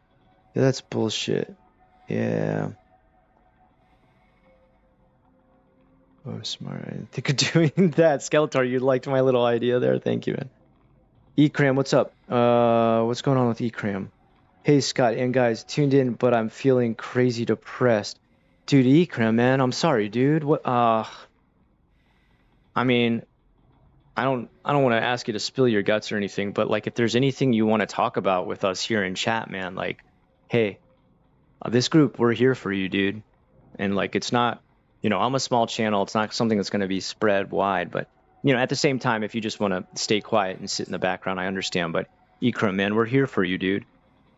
Yeah, that's bullshit. Yeah. Oh, smart. I didn't think of doing that. Skeletor, you liked my little idea there. Thank you, man. Ekram, what's up? What's going on with Ekram? Hey, Scott and guys, tuned in, but I'm feeling crazy depressed. Dude, Ekram, man, I'm sorry, dude. What? I mean, I don't want to ask you to spill your guts or anything, but like, if there's anything you want to talk about with us here in chat, man, like, hey, this group, we're here for you, dude. And like, it's not, I'm a small channel. It's not something that's going to be spread wide, but at the same time, if you just want to stay quiet and sit in the background, I understand. But Ikram, man, we're here for you, dude.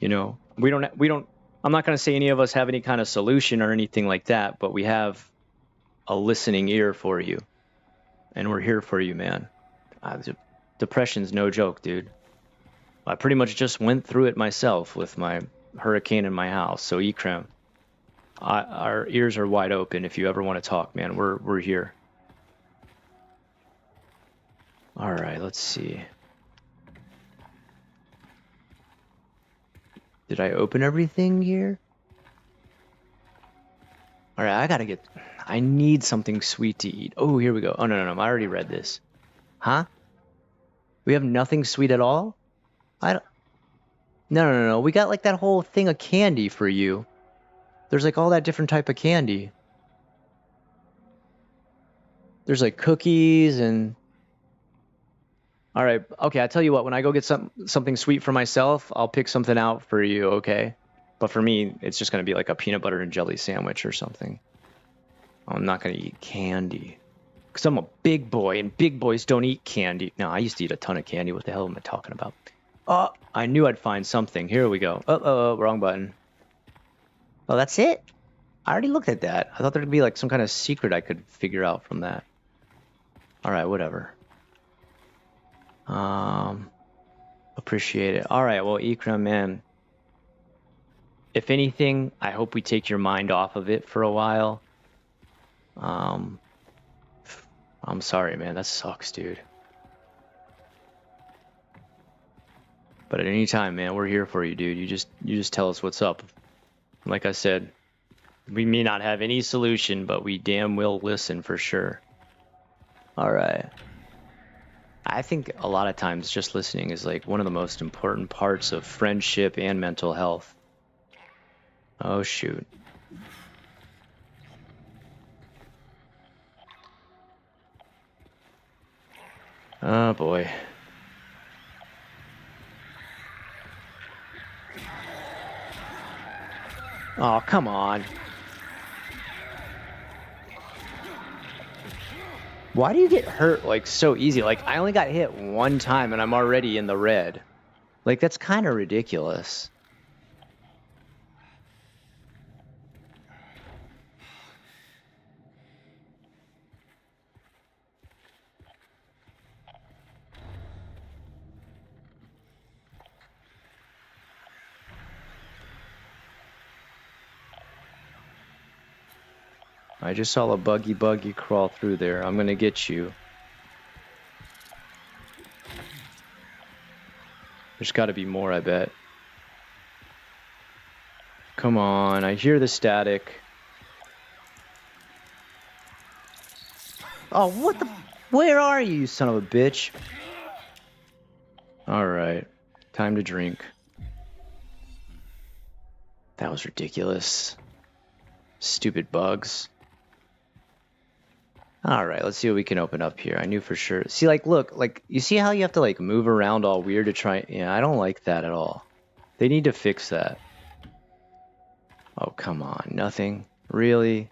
We don't. I'm not going to say any of us have any kind of solution or anything like that, but we have a listening ear for you, and we're here for you, man. Depression's no joke, dude. I pretty much just went through it myself with my hurricane in my house. So Ikram, our ears are wide open. If you ever want to talk, man, we're here. All right, let's see. Did I open everything here? All right, I need something sweet to eat. Oh, here we go. Oh, no, I already read this. Huh? We have nothing sweet at all? No. We got like that whole thing of candy for you. There's like all that different type of candy. There's like cookies and... All right, okay, I tell you what, when I go get something sweet for myself, I'll pick something out for you, okay? But for me, it's just going to be like a peanut butter and jelly sandwich or something. I'm not going to eat candy. Because I'm a big boy, and big boys don't eat candy. No, I used to eat a ton of candy. What the hell am I talking about? Oh, I knew I'd find something. Here we go. Oh, wrong button. Oh, that's it? I already looked at that. I thought there'd be like some kind of secret I could figure out from that. All right, whatever. Appreciate it. All right, well, Ikram, man. If anything, I hope we take your mind off of it for a while. I'm sorry, man. That sucks, dude. But at any time, man, we're here for you, dude. You just tell us what's up. Like I said, we may not have any solution, but we damn will listen for sure. All right. I think a lot of times just listening is like one of the most important parts of friendship and mental health. Oh, shoot. Oh, boy. Oh, come on. Why do you get hurt like so easy? Like I only got hit one time and I'm already in the red. Like that's kind of ridiculous. I just saw a buggy crawl through there. I'm gonna get you. There's gotta be more, I bet. Come on, I hear the static. Oh, what the... Where are you, son of a bitch? Alright, time to drink. That was ridiculous. Stupid bugs. All right, let's see what we can open up here. I knew for sure. See, like, look, like, you see how you have to, like, move around all weird to try... Yeah, I don't like that at all. They need to fix that. Oh, come on. Nothing? Really?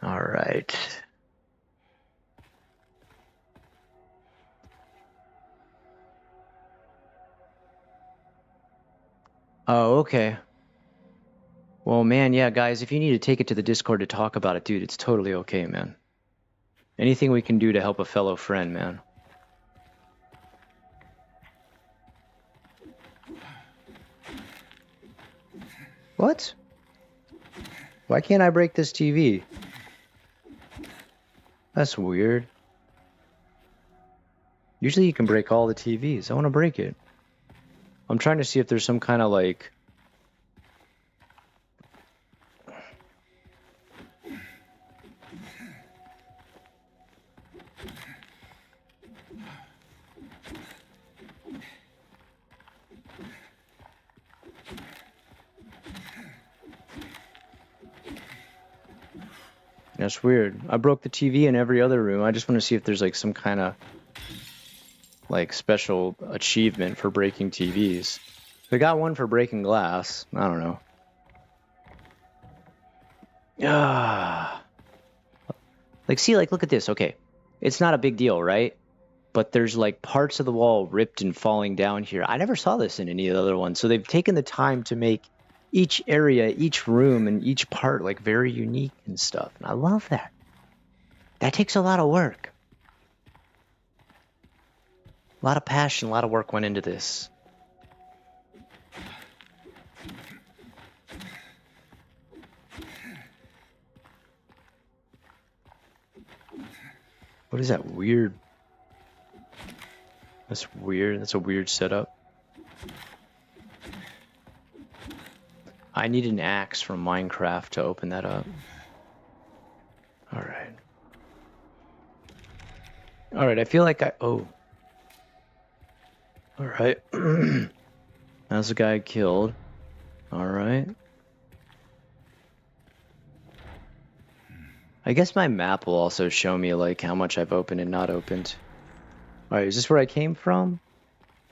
All right. Oh, okay. Well, man, yeah, guys, if you need to take it to the Discord to talk about it, dude, it's totally okay, man. Anything we can do to help a fellow friend, man. What? Why can't I break this TV? That's weird. Usually you can break all the TVs. I want to break it. I'm trying to see if there's some kind of like... That's weird. I broke the TV in every other room. I just want to see if there's like some kind of like special achievement for breaking TVs. We got one for breaking glass. I don't know. Ah. Like, see, like, look at this. Okay. It's not a big deal, right? But there's like parts of the wall ripped and falling down here. I never saw this in any of the other ones. So they've taken the time to make each area, each room, and each part like very unique and stuff. And I love that. That takes a lot of work. A lot of passion, a lot of work went into this. What is that weird? That's weird. That's a weird setup. I need an axe from Minecraft to open that up. Alright. Alright, I feel like oh. Alright. That's the guy I killed. Alright. I guess my map will also show me like how much I've opened and not opened. Alright, is this where I came from?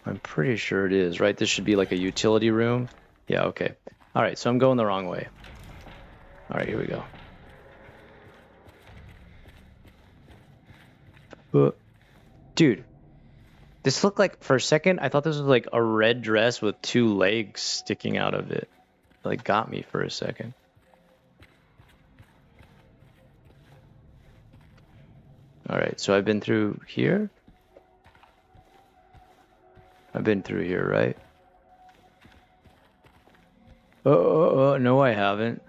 I'm pretty sure it is, right? This should be like a utility room. Yeah, okay. Alright, so I'm going the wrong way. Alright, here we go. Dude, this looked like, for a second, I thought this was like a red dress with two legs sticking out of it. It like got me for a second. Alright, so I've been through here? I've been through here, right? Oh, no I haven't.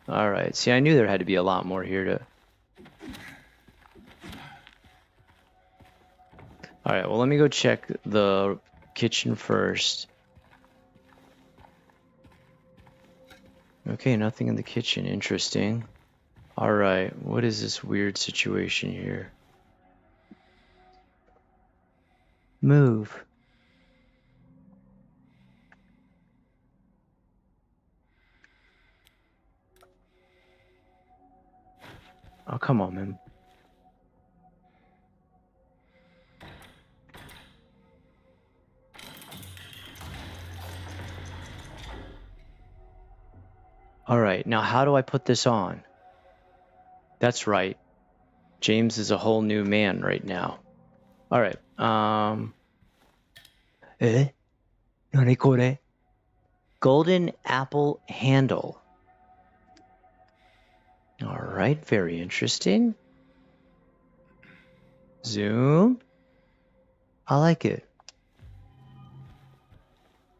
Alright, see I knew there had to be a lot more here to... Alright, well let me go check the kitchen first. Okay, nothing in the kitchen, interesting. Alright, what is this weird situation here? Move. Oh, come on, man. Alright, now how do I put this on? That's right. James is a whole new man right now. Alright, Nani kore? Golden apple handle. Alright, very interesting. Zoom. I like it.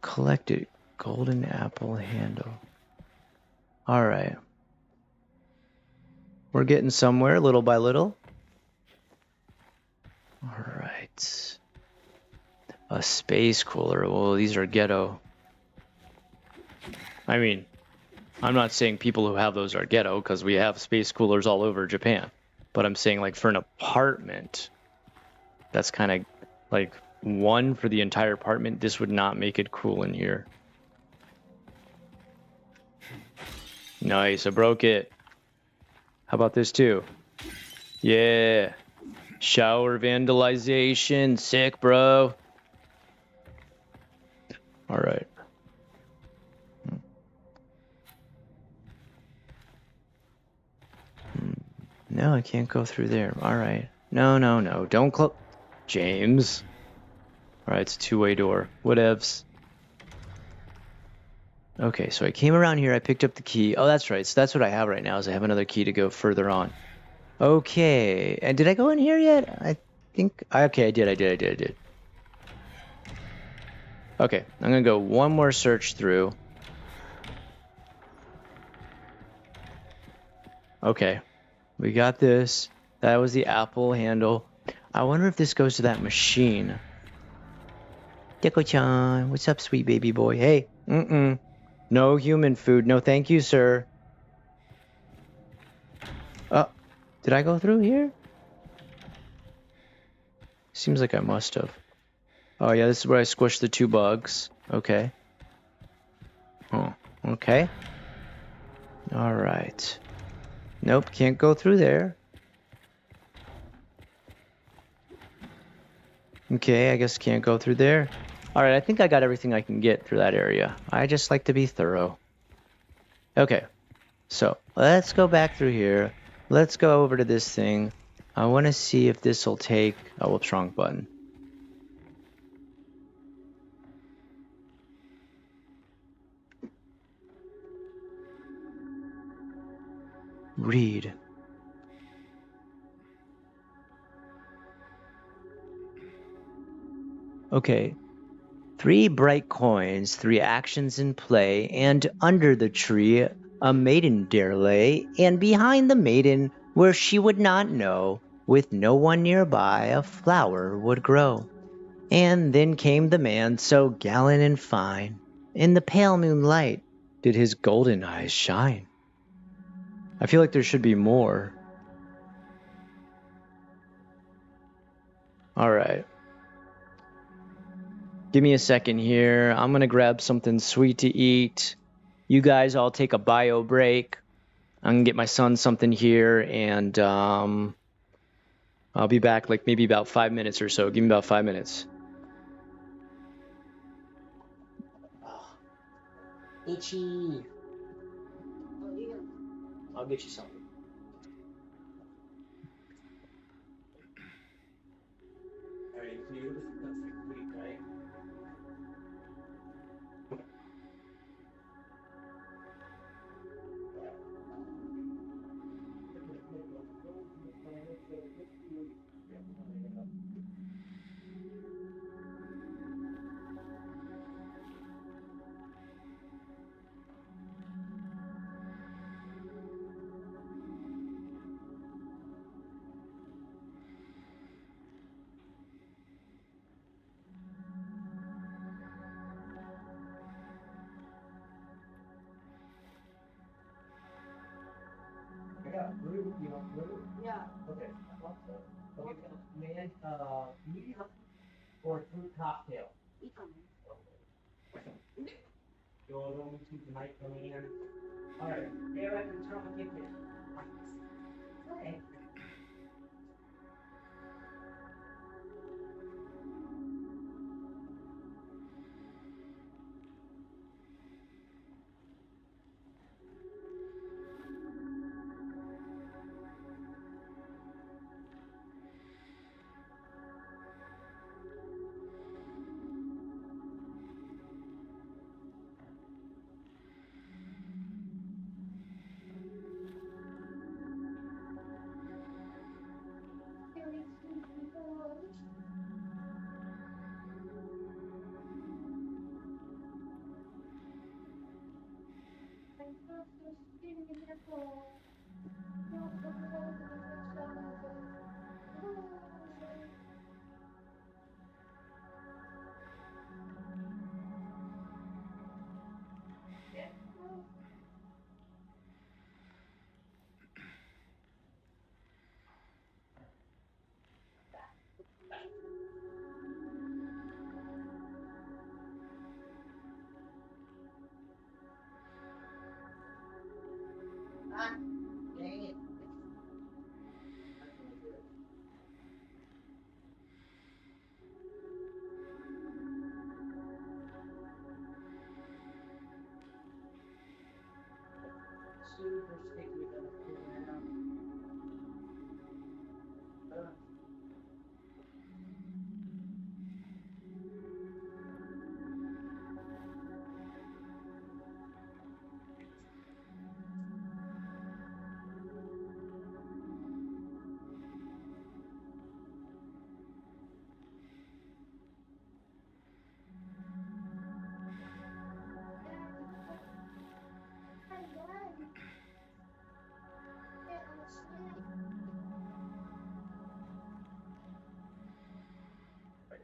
Collected golden apple handle. Alright. We're getting somewhere little by little. Alright. A space cooler. Well, these are ghetto. I mean, I'm not saying people who have those are ghetto because we have space coolers all over Japan. But I'm saying like for an apartment, that's kind of like one for the entire apartment. This would not make it cool in here. Nice, I broke it. How about this too? Yeah. Shower vandalization. Sick, bro. Alright. No, I can't go through there. All right. No, no, no. Don't close. James. All right, it's a two-way door. Whatevs. Okay, so I came around here. I picked up the key. Oh, that's right. So that's what I have right now is I have another key to go further on. Okay. And did I go in here yet? I think. Okay, I did. Okay, I'm going to go one more search through. Okay, we got this. That was the apple handle. I wonder if this goes to that machine. Deko-chan, what's up, sweet baby boy? Hey, no human food. No, thank you, sir. Did I go through here? Seems like I must have. Oh, yeah, this is where I squished the two bugs. Okay. Oh, okay. All right. Nope, can't go through there. Okay, I guess can't go through there. All right, I think I got everything I can get through that area. I just like to be thorough. Okay, so let's go back through here. Let's go over to this thing. I want to see if this will take... Oh, whoops, wrong button. Read. Okay. 3 bright coins, 3 actions in play, and under the tree a maiden dare lay, and behind the maiden, where she would not know, with no one nearby, a flower would grow. And then came the man so gallant and fine, in the pale moonlight did his golden eyes shine. I feel like there should be more. All right. Give me a second here. I'm going to grab something sweet to eat. You guys all take a bio break. I'm going to get my son something here, and I'll be back like maybe about 5 minutes or so. Give me about 5 minutes. Itchy. I'll get you something. All right, you that's sweet, right? I got blue. You want blue? Yeah. Okay. Okay, man, medium or fruit cocktail? You're going to tonight, man. All right. Hey, I can turn on the kitchen. Okay.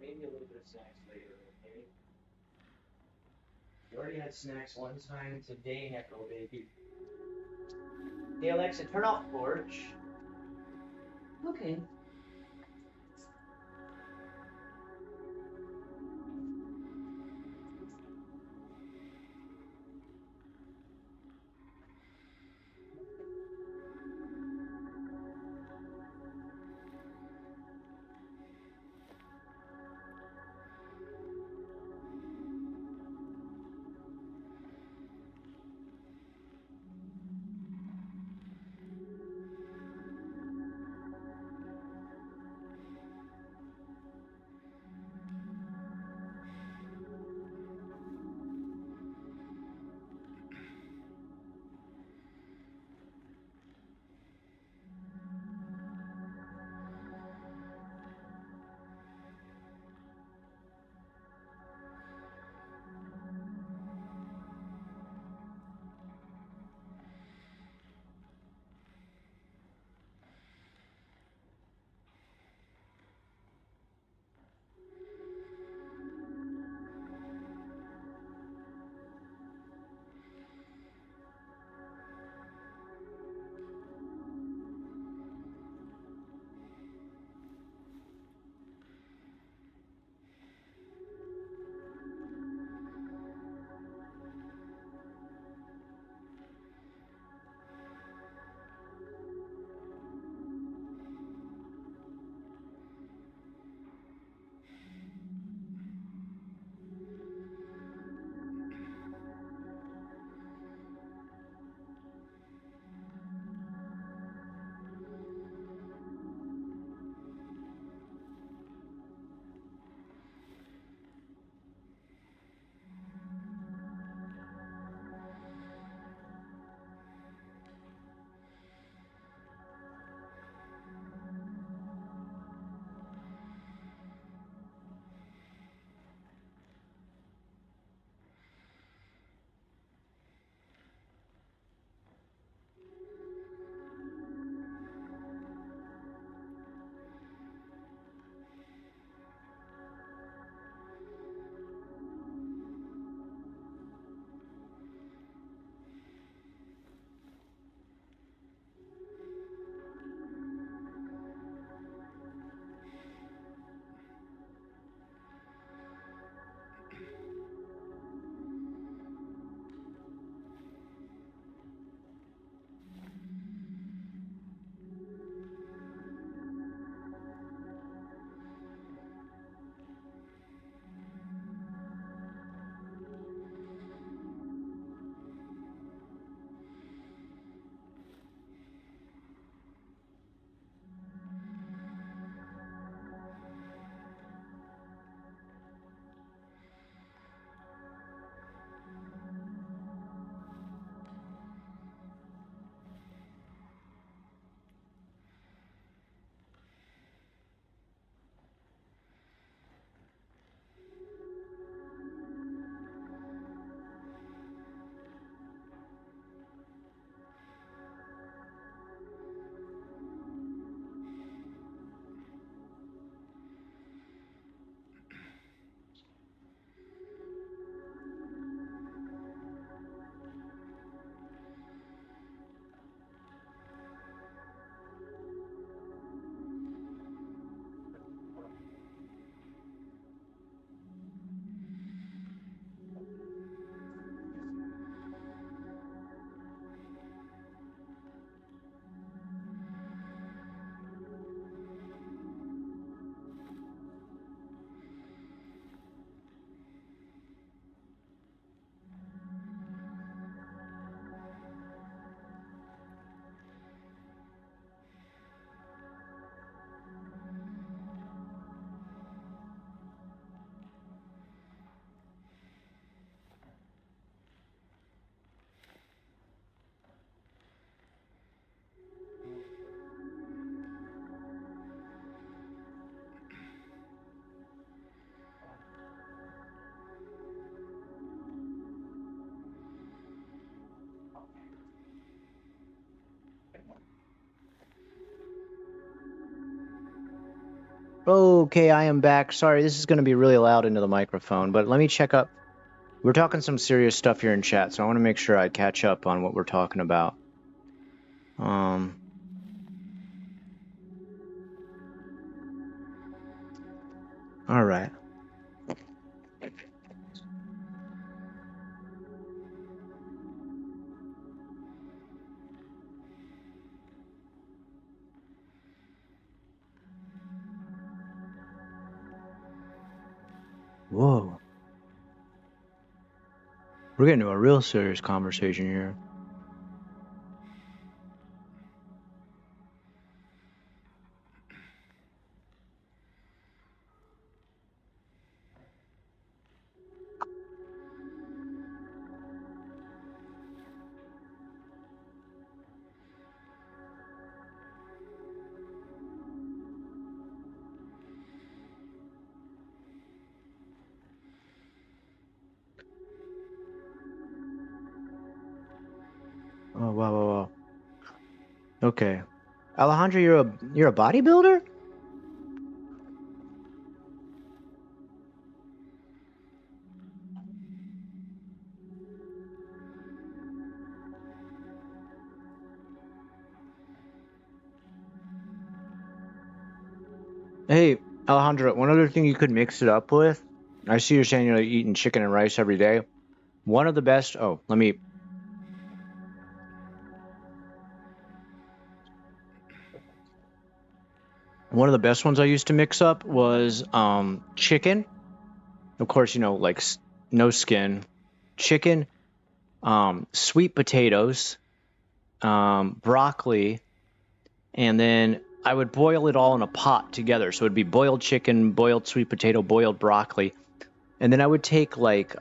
maybe a little bit of snacks later, okay? You already had snacks one time today, Necro baby. Hey Alexa, turn off porch. Okay. Okay, I am back. Sorry, this is going to be really loud into the microphone, but let me check up. We're talking some serious stuff here in chat, so I want to make sure I catch up on what we're talking about. All right. Whoa. We're getting to a real serious conversation here. Oh, wow. Okay. Alejandro, you're a bodybuilder? Hey, Alejandro, one other thing you could mix it up with. I see you're saying you're eating chicken and rice every day. One of the best. Oh, one of the best ones I used to mix up was chicken. Of course, like no skin. Chicken, sweet potatoes, broccoli, and then I would boil it all in a pot together. So it'd be boiled chicken, boiled sweet potato, boiled broccoli. And then I would take like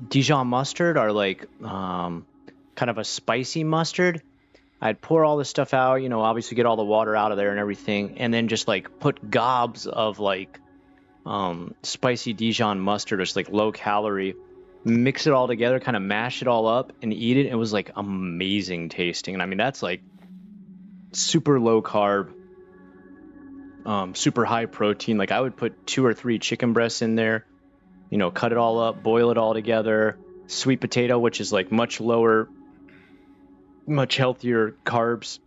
Dijon mustard or like kind of a spicy mustard. I'd pour all this stuff out, obviously get all the water out of there and everything, and then just like put gobs of like spicy Dijon mustard, just like low calorie, mix it all together, kind of mash it all up and eat it. It was like amazing tasting. And I mean, that's like super low carb, super high protein. Like I would put 2 or 3 chicken breasts in there, cut it all up, boil it all together. Sweet potato, which is like much lower, much healthier carbs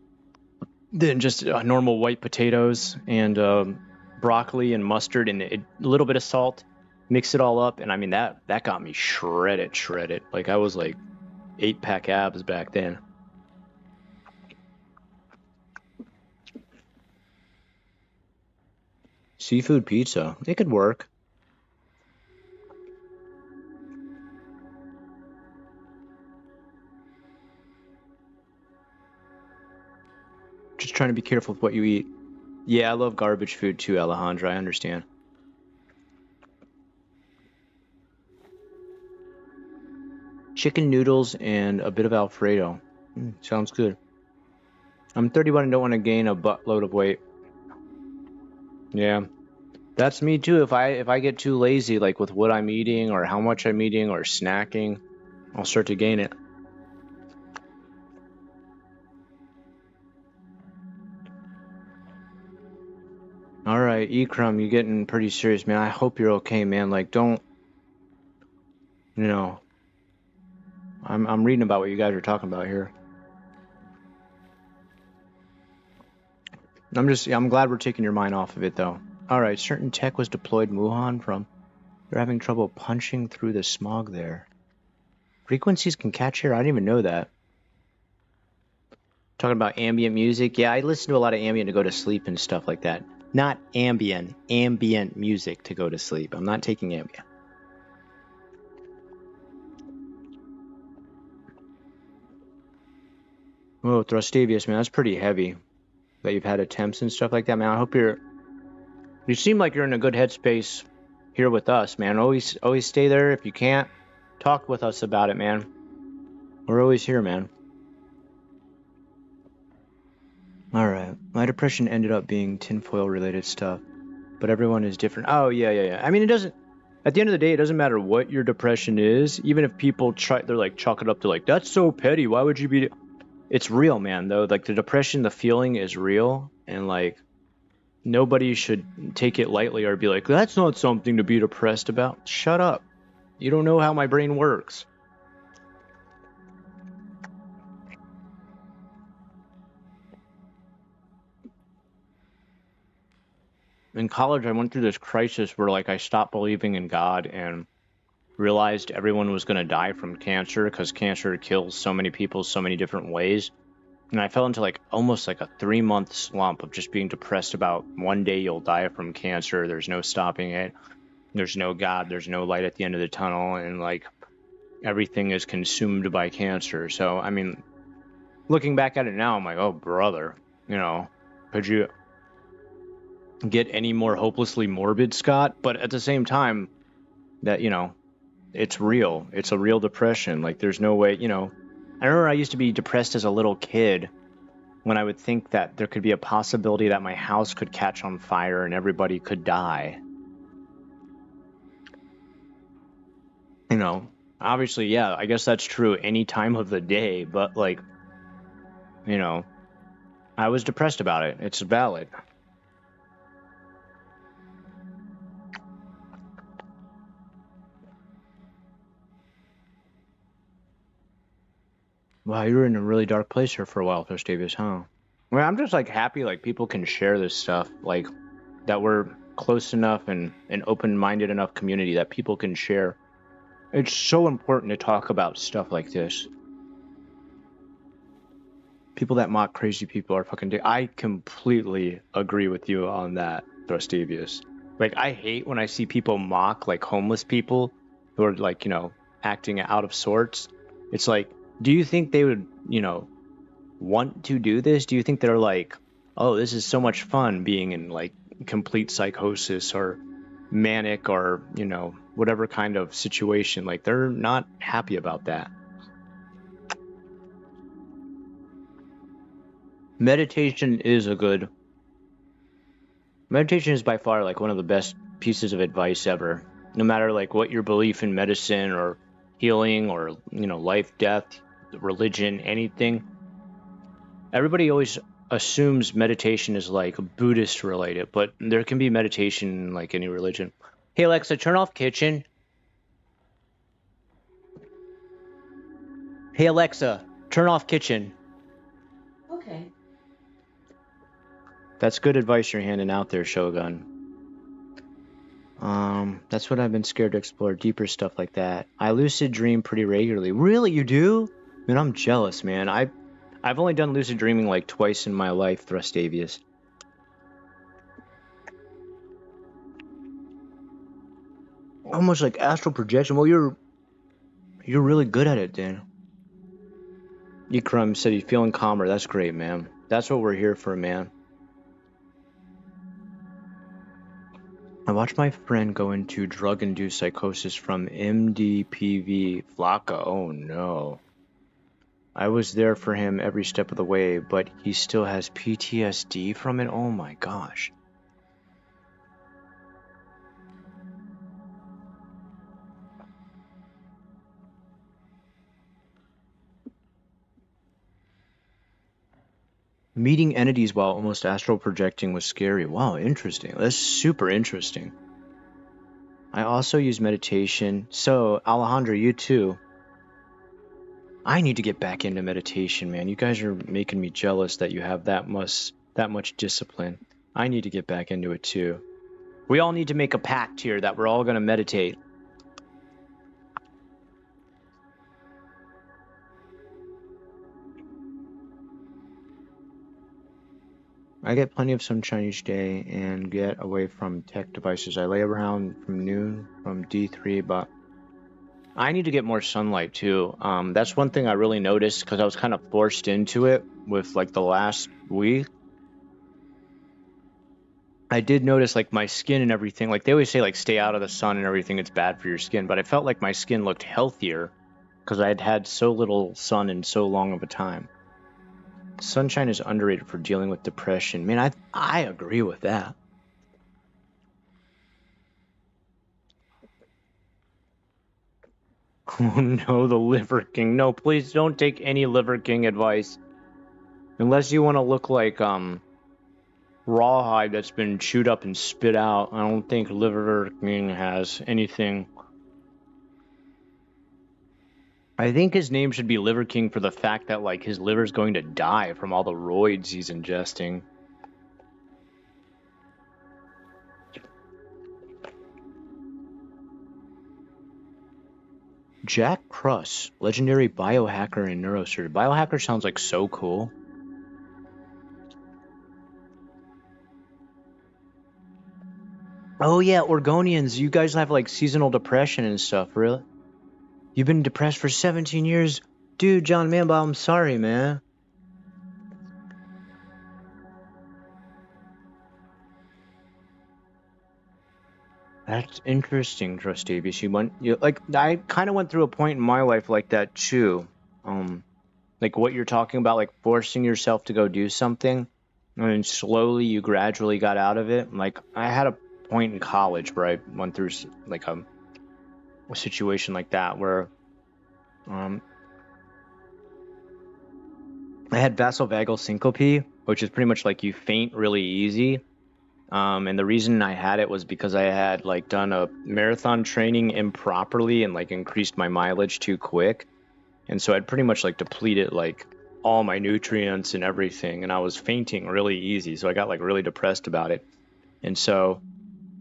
than just normal white potatoes, and broccoli and mustard and a little bit of salt. Mix it all up, and I mean that got me shredded. Like I was like 8-pack abs back then. Seafood pizza, it could work. Just trying to be careful with what you eat. Yeah, I love garbage food too, Alejandra. I understand. Chicken noodles and a bit of Alfredo. Sounds good. I'm 31 and don't want to gain a buttload of weight. Yeah, that's me too. If I get too lazy, like with what I'm eating or how much I'm eating or snacking, I'll start to gain it. All right, Ikram, you're getting pretty serious, man. I hope you're okay, man. Like, don't, I'm reading about what you guys are talking about here. I'm glad we're taking your mind off of it, though. All right, certain tech was deployed Wuhan from. They're having trouble punching through the smog there. Frequencies can catch here? I didn't even know that. Talking about ambient music. Yeah, I listen to a lot of ambient to go to sleep and stuff like that. Not ambient music to go to sleep. I'm not taking ambient. Oh, Thrustavius, man, that's pretty heavy. That you've had attempts and stuff like that, man. I hope you seem like you're in a good headspace here with us, man. Always stay there. If you can't, talk with us about it, man. We're always here, man. Alright, my depression ended up being tinfoil related stuff, but everyone is different. Oh, yeah. I mean, at the end of the day, it doesn't matter what your depression is, even if people they're like, chalk it up to like, that's so petty, why would you be, it's real, man, though. Like the depression, the feeling is real, and like, nobody should take it lightly or be like, that's not something to be depressed about. Shut up. You don't know how my brain works. In college, I went through this crisis where like I stopped believing in God and realized everyone was going to die from cancer because cancer kills so many people so many different ways. And I fell into like almost like a 3-month slump of just being depressed about one day you'll die from cancer. There's no stopping it. There's no God. There's no light at the end of the tunnel. And like everything is consumed by cancer. So, I mean, looking back at it now, I'm like, oh, brother, could you get any more hopelessly morbid, Scott? But at the same time, that, it's real. It's a real depression. Like, there's no way, I remember I used to be depressed as a little kid when I would think that there could be a possibility that my house could catch on fire and everybody could die. Obviously, yeah, I guess that's true any time of the day, but like, I was depressed about it. It's valid. Wow, you were in a really dark place here for a while, Gustavus, huh? Well, I'm just like happy like people can share this stuff, like that we're close enough and an open-minded enough community that people can share. It's so important to talk about stuff like this. People that mock crazy people are fucking I completely agree with you on that, Thrustavius. Like, I hate when I see people mock, like, homeless people who are, like, acting out of sorts. It's like, do you think they would, want to do this? Do you think they're like, oh, this is so much fun being in, like, complete psychosis or manic or, whatever kind of situation? Like, they're not happy about that. Meditation is by far like one of the best pieces of advice ever. No matter like what your belief in medicine or healing or, life, death, religion, anything, everybody always assumes meditation is like Buddhist related, but there can be meditation in like any religion. Hey Alexa, turn off kitchen. Hey Alexa, turn off kitchen. Okay. That's good advice you're handing out there, Shogun. That's what I've been scared to explore, deeper stuff like that. I lucid dream pretty regularly. Really, you do? Man, I'm jealous, man. I've only done lucid dreaming like twice in my life, Thrustavius. Almost like astral projection. Well, you're really good at it, Dan. Ikram said he's feeling calmer. That's great, man. That's what we're here for, man. I watched my friend go into drug-induced psychosis from MDPV Flocka. Oh no. I was there for him every step of the way, but he still has PTSD from it. Oh my gosh. Meeting entities while almost astral projecting was scary. Wow, interesting. That's super interesting. I also use meditation. So, Alejandro, you too. I need to get back into meditation, man. You guys are making me jealous that you have that much discipline. I need to get back into it too. We all need to make a pact here that we're all going to meditate. I get plenty of sunshine each day and get away from tech devices. I lay around from noon from D3, but I need to get more sunlight too. That's one thing I really noticed because I was kind of forced into it with like the last week. I did notice like my skin and everything, like they always say like stay out of the sun and everything, it's bad for your skin, but I felt like my skin looked healthier because I had had so little sun in so long of a time. Sunshine is underrated for dealing with depression. Man, I agree with that. Oh no, the Liver King. No, please don't take any Liver King advice. Unless you want to look like, rawhide that's been chewed up and spit out. I don't think Liver King has anything. I think his name should be Liver King for the fact that, like, his liver's going to die from all the roids he's ingesting. Jack Kruss, legendary biohacker and neurosurgeon. Biohacker sounds like so cool. Oh yeah, Oregonians, you guys have like seasonal depression and stuff, really? You've been depressed for 17 years? Dude, John Manbaum, I'm sorry, man. That's interesting, Trustavius. I kind of went through a point in my life like that too. Like what you're talking about, like forcing yourself to go do something, and then slowly you gradually got out of it. Like I had a point in college where I went through like a situation like that where I had vasovagal syncope, which is pretty much like you faint really easy. And the reason I had it was because I had like done a marathon training improperly and like increased my mileage too quick. And so I'd pretty much like depleted like all my nutrients and everything. And I was fainting really easy. So I got like really depressed about it. And so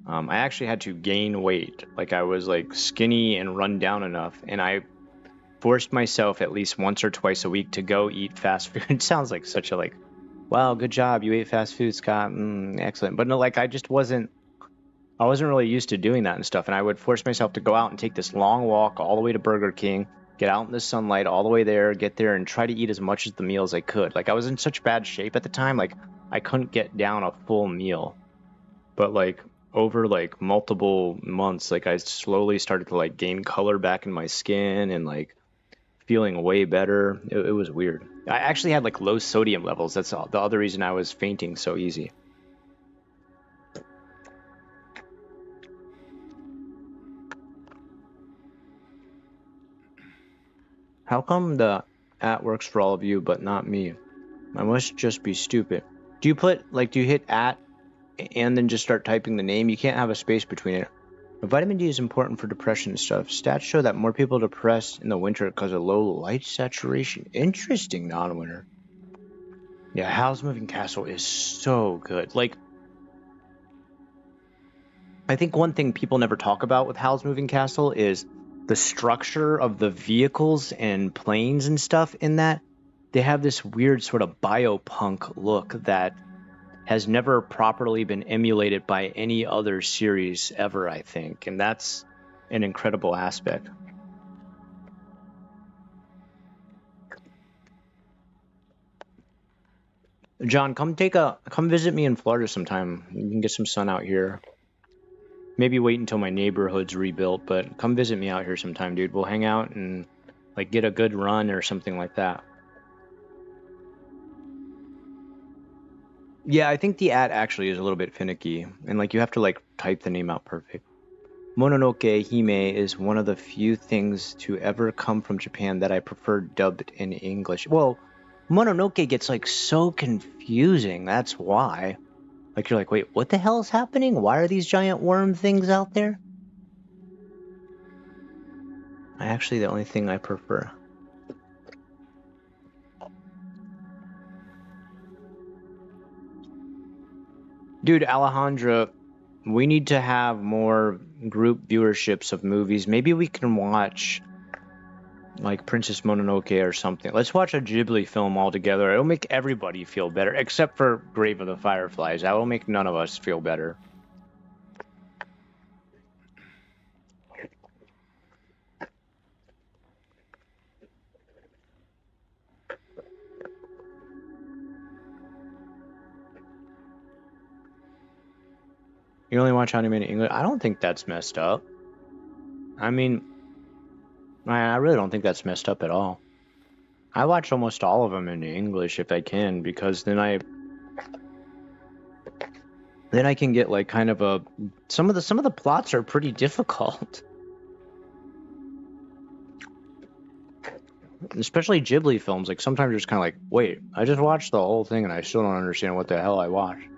I actually had to gain weight. Like I was like skinny and run down enough. And I forced myself at least once or twice a week to go eat fast food. It sounds like such a like, wow, good job. You ate fast food, Scott. Excellent. But no, like I wasn't really used to doing that and stuff. And I would force myself to go out and take this long walk all the way to Burger King, get out in the sunlight all the way there, get there and try to eat as much of the meal as I could. Like I was in such bad shape at the time, like I couldn't get down a full meal. But like over like multiple months, like I slowly started to like gain color back in my skin and like feeling way better. It was weird. I actually had like low sodium levels. That's the other reason I was fainting so easy. How come the at works for all of you but not me? I must just be stupid. Do you hit at and then just start typing the name? You can't have a space between it. But vitamin D is important for depression and stuff. Stats show that more people are depressed in the winter because of low light saturation. Interesting, non-winter. Yeah, Howl's Moving Castle is so good. Like, I think one thing people never talk about with Howl's Moving Castle is the structure of the vehicles and planes and stuff in that. They have this weird sort of biopunk look that has never properly been emulated by any other series ever, I think. And that's an incredible aspect. John, come visit me in Florida sometime. You can get some sun out here. Maybe wait until my neighborhood's rebuilt, but come visit me out here sometime, dude. We'll hang out and like get a good run or something like that. Yeah, I think the at actually is a little bit finicky, and like you have to like type the name out perfect. Mononoke Hime is one of the few things to ever come from Japan that I prefer dubbed in English. Well, Mononoke gets like so confusing, that's why. Like you're like, wait, what the hell is happening? Why are these giant worm things out there? Actually, the only thing I prefer. Dude, Alejandra, we need to have more group viewerships of movies. Maybe we can watch like Princess Mononoke or something. Let's watch a Ghibli film all together. It'll make everybody feel better, except for Grave of the Fireflies. That will make none of us feel better. You only watch anime in English? I don't think that's messed up. I mean, I really don't think that's messed up at all. I watch almost all of them in English if I can, because then I can get like kind of a some of the plots are pretty difficult. Especially Ghibli films, like sometimes you're just kind of like, wait, I just watched the whole thing and I still don't understand what the hell I watched.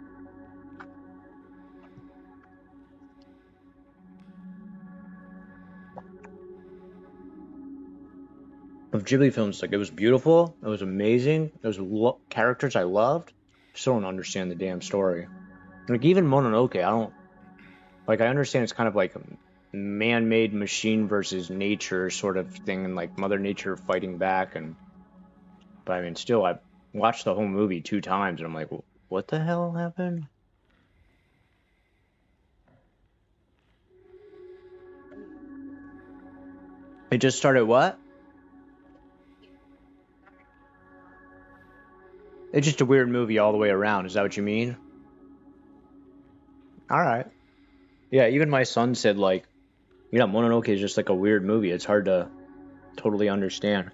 of Ghibli films. Like, it was beautiful, it was amazing, there was characters I loved. Still don't understand the damn story. Like, even Mononoke, I don't like. I understand it's kind of like a man-made machine versus nature sort of thing, and like Mother Nature fighting back. And but I mean, still, I watched the whole movie 2 times, and I'm like, what the hell happened? It just started what? It's just a weird movie all the way around. Is that what you mean? All right. Yeah, even my son said like, yeah, Mononoke is just like a weird movie. It's hard to totally understand.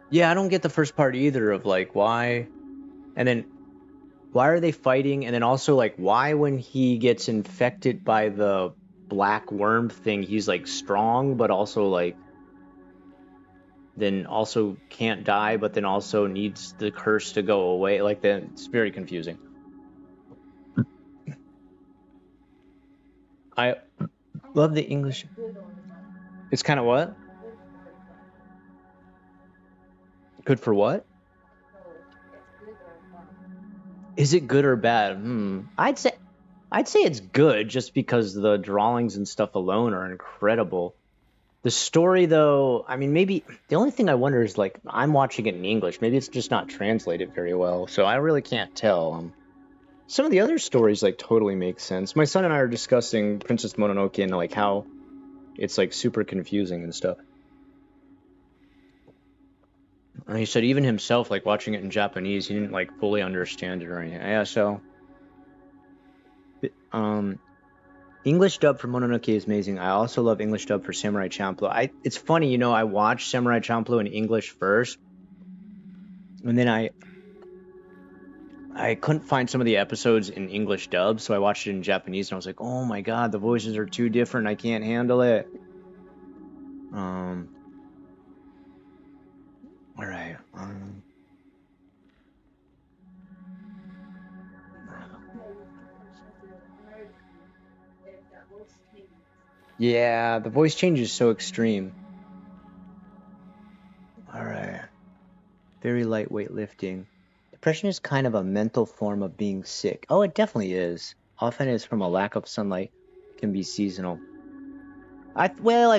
Yeah, I don't get the first part either of like why, and then why are they fighting, and then also like why when he gets infected by the black worm thing, he's like strong, but also like then also can't die, but then also needs the curse to go away. Like that, it's very confusing. I love the English. It's kind of what? Good for what? Is it good or bad? I'd say it's good just because the drawings and stuff alone are incredible. The story though, I mean maybe the only thing I wonder is like I'm watching it in English. Maybe it's just not translated very well. So I really can't tell. Some of the other stories like totally make sense. My son and I are discussing Princess Mononoke and like how it's like super confusing and stuff. And he said even himself, like watching it in Japanese, he didn't like fully understand it or anything. Yeah, so um, English dub for Mononoke is amazing. I also love English dub for Samurai Champloo. It's funny, you know, I watched Samurai Champloo in English first, and then I couldn't find some of the episodes in English dub, so I watched it in Japanese, and I was like, oh my god, the voices are too different. I can't handle it. All right. Yeah, the voice change is so extreme. All right. Very lightweight lifting. Depression is kind of a mental form of being sick. Oh, it definitely is. Often it's from a lack of sunlight. It can be seasonal. I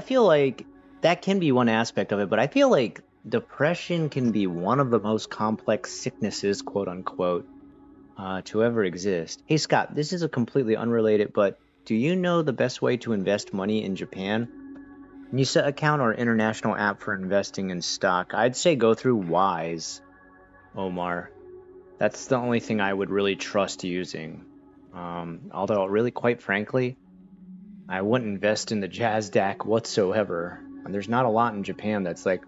feel like that can be one aspect of it, but I feel like depression can be one of the most complex sicknesses, quote unquote, to ever exist. Hey Scott, this is a completely unrelated, but do you know the best way to invest money in Japan? NISA account or international app for investing in stock? I'd say go through Wise, Omar. That's the only thing I would really trust using. Although, really, quite frankly, I wouldn't invest in the JazzDAC whatsoever. And there's not a lot in Japan that's like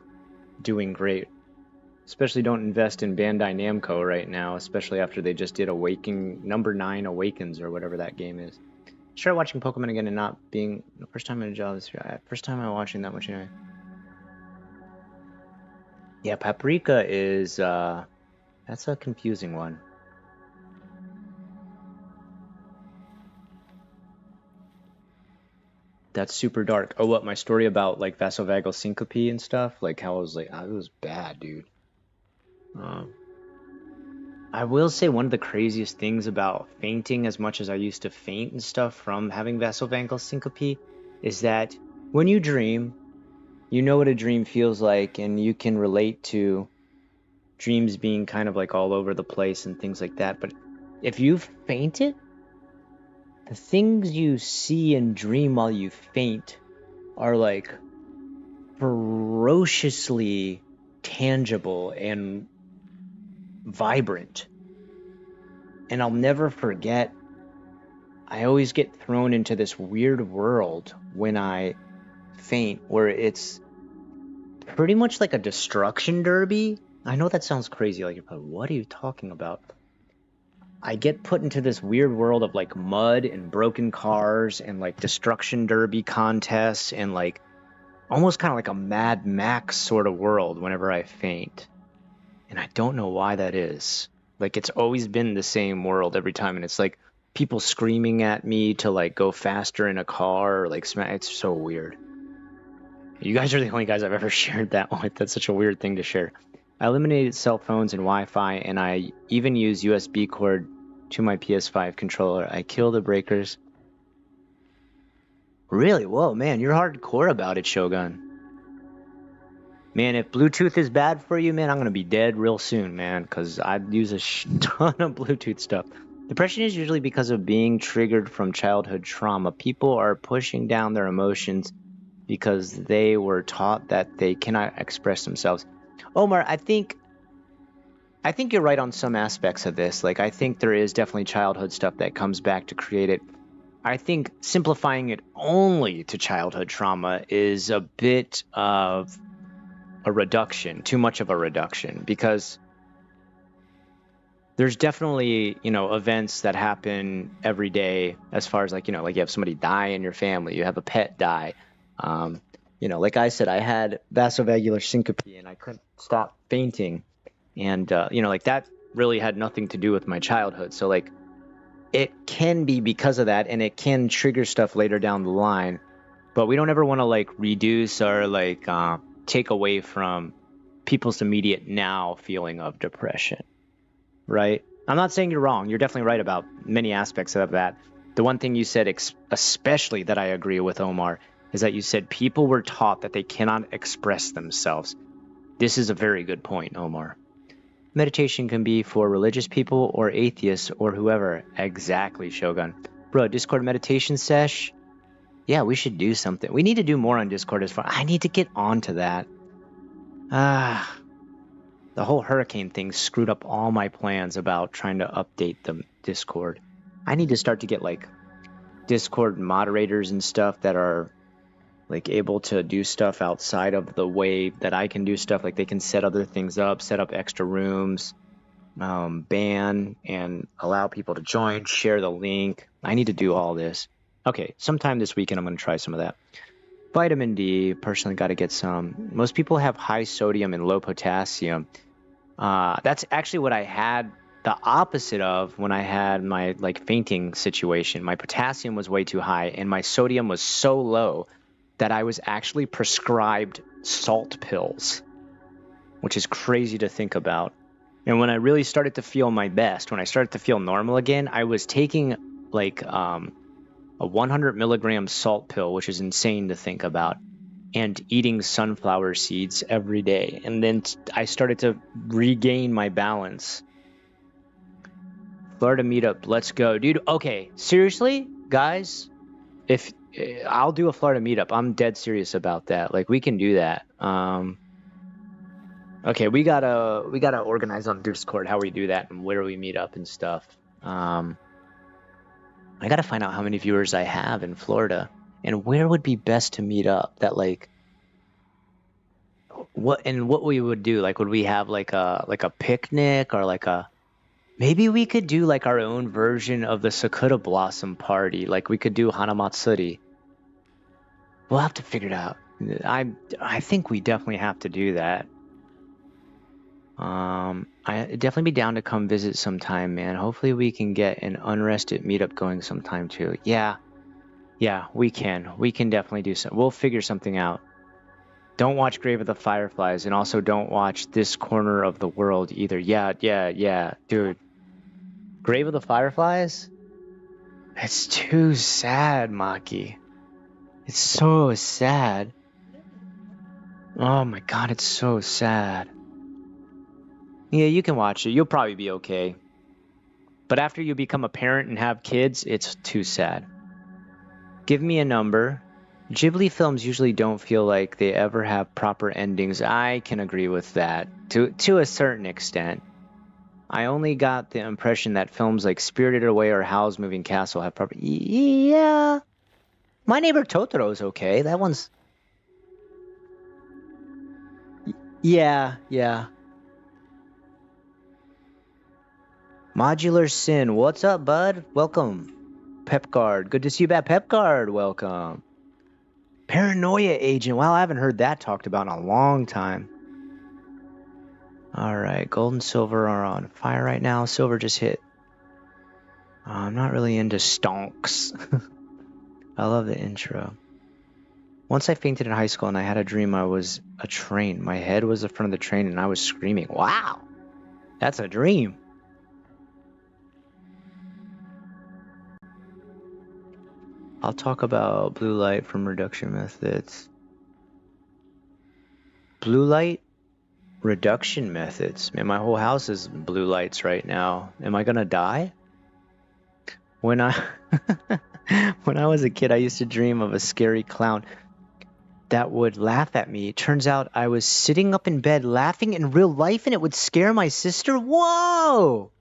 doing great. Especially don't invest in Bandai Namco right now, especially after they just did number 9 Awakens or whatever that game is. Start watching Pokemon again and not being the first time in a job this year. First time I'm watching that much anyway. Yeah, Paprika is that's a confusing one. That's super dark. Oh, what, my story about like vasovagal syncope and stuff? Like how I was like, it was bad, dude. I will say one of the craziest things about fainting as much as I used to faint and stuff from having vasovagal syncope is that when you dream, you know what a dream feels like, and you can relate to dreams being kind of like all over the place and things like that. But if you've fainted, the things you see and dream while you faint are like ferociously tangible and vibrant. And I'll never forget, I always get thrown into this weird world when I faint where it's pretty much like a destruction derby. I know that sounds crazy, like you're probably, what are you talking about? I get put into this weird world of like mud and broken cars and like destruction derby contests and like almost kind of like a Mad Max sort of world whenever I faint. And I don't know why that is. Like it's always been the same world every time, and it's like people screaming at me to like go faster in a car or like smack. It's so weird. You guys are the only guys I've ever shared that with. That's such a weird thing to share. I eliminated cell phones and Wi-Fi, and I even use USB cord to my PS5 controller. I kill the breakers. Really? Whoa, man, you're hardcore about it, Shogun. Man, if Bluetooth is bad for you, man, I'm gonna be dead real soon, man, because I use a ton of Bluetooth stuff. Depression is usually because of being triggered from childhood trauma. People are pushing down their emotions because they were taught that they cannot express themselves. Omar, I think you're right on some aspects of this. Like, I think there is definitely childhood stuff that comes back to create it. I think simplifying it only to childhood trauma is a bit of a reduction, too much of a reduction, because there's definitely, events that happen every day as far as like you have somebody die in your family, you have a pet die. Like I said, I had vasovagal syncope and I couldn't stop fainting. And, like that really had nothing to do with my childhood. So like it can be because of that and it can trigger stuff later down the line. But we don't ever want to like reduce or like take away from people's immediate now feeling of depression, right? I'm not saying you're wrong. You're definitely right about many aspects of that. The one thing you said, especially that I agree with, Omar, is that you said people were taught that they cannot express themselves. This is a very good point, Omar. Meditation can be for religious people or atheists or whoever. Exactly, Shogun. Bro, Discord meditation sesh? Yeah, we should do something. We need to do more on Discord as far. I need to get onto that. The whole hurricane thing screwed up all my plans about trying to update the Discord. I need to start to get like Discord moderators and stuff that are like able to do stuff outside of the way that I can do stuff. Like they can set other things up, set up extra rooms, ban and allow people to join, share the link. I need to do all this. Okay, sometime this weekend I'm going to try some of that. Vitamin D, personally got to get some. Most people have high sodium and low potassium. That's actually what I had the opposite of when I had my like fainting situation. My potassium was way too high and my sodium was so low that I was actually prescribed salt pills, which is crazy to think about. And when I really started to feel my best, when I started to feel normal again, I was taking like a 100 milligram salt pill, which is insane to think about, and eating sunflower seeds every day. And then I started to regain my balance. Florida meetup, let's go. Dude, okay, seriously, guys, if I'll do a Florida meetup, I'm dead serious about that. Like, we can do that. Okay, we gotta organize on Discord how we do that and where we meet up and stuff. I gotta find out how many viewers I have in Florida and where would be best to meet up. That like what we would do. Like, would we have like a picnic or like a maybe we could do like our own version of the Sakura Blossom Party. Like we could do Hanamatsuri. We'll have to figure it out. I think we definitely have to do that. I'd definitely be down to come visit sometime, man. Hopefully we can get an unrested meetup going sometime too. Yeah, we can. We can definitely do something. We'll figure something out. Don't watch Grave of the Fireflies, and also don't watch This Corner of the World either. Yeah, dude. Grave of the Fireflies? It's too sad, Maki. It's so sad. Oh my god, it's so sad. Yeah, you can watch it. You'll probably be okay. But after you become a parent and have kids, it's too sad. Give me a number. Ghibli films usually don't feel like they ever have proper endings. I can agree with that, to a certain extent. I only got the impression that films like Spirited Away or Howl's Moving Castle have proper... Yeah. My Neighbor Totoro's okay. That one's... Yeah. Modular Sin, what's up, bud? Welcome. Pepguard, good to see you back. Pepguard, welcome. Paranoia Agent, wow, I haven't heard that talked about in a long time. Alright, gold and silver are on fire right now. Silver just hit. I'm not really into stonks. I love the intro. Once I fainted in high school and I had a dream I was a train. My head was in front of the train and I was screaming. Wow, that's a dream. I'll talk about blue light from reduction methods. Blue light reduction methods. Man, my whole house is blue lights right now. Am I gonna die? When I when I was a kid, I used to dream of a scary clown that would laugh at me. It turns out I was sitting up in bed laughing in real life and it would scare my sister. Whoa!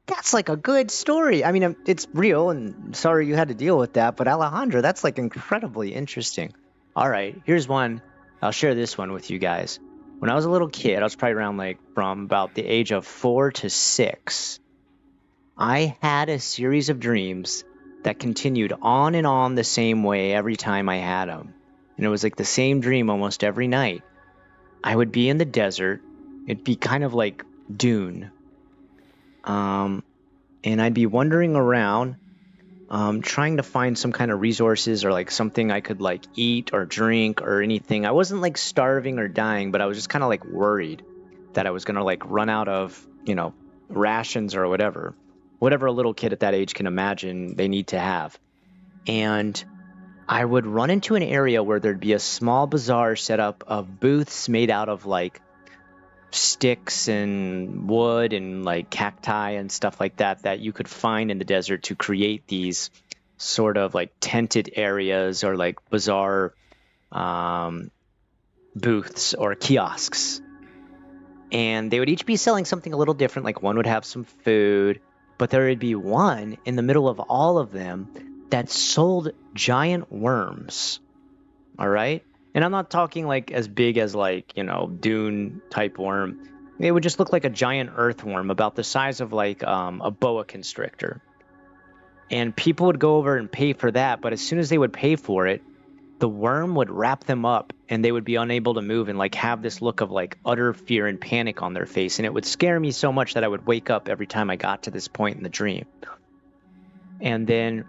That's like a good story. I mean, it's real and sorry you had to deal with that, but Alejandra, that's like incredibly interesting. All right, here's one. I'll share this one with you guys. When I was a little kid, I was probably around like from about the age of 4 to 6. I had a series of dreams that continued on and on the same way every time I had them. And it was like the same dream almost every night. I would be in the desert. It'd be kind of like Dune. And I'd be wandering around, trying to find some kind of resources or like something I could like eat or drink or anything. I wasn't like starving or dying, but I was just kind of like worried that I was going to like run out of, rations or whatever a little kid at that age can imagine they need to have. And I would run into an area where there'd be a small bazaar set up of booths made out of like sticks and wood and like cacti and stuff like that you could find in the desert to create these sort of like tented areas or like bazaar booths or kiosks. And they would each be selling something a little different. Like one would have some food, but there would be one in the middle of all of them that sold giant worms. All right. And I'm not talking like as big as like, dune type worm. It would just look like a giant earthworm about the size of like a boa constrictor. And people would go over and pay for that. But as soon as they would pay for it, the worm would wrap them up and they would be unable to move and like have this look of like utter fear and panic on their face. And it would scare me so much that I would wake up every time I got to this point in the dream. And then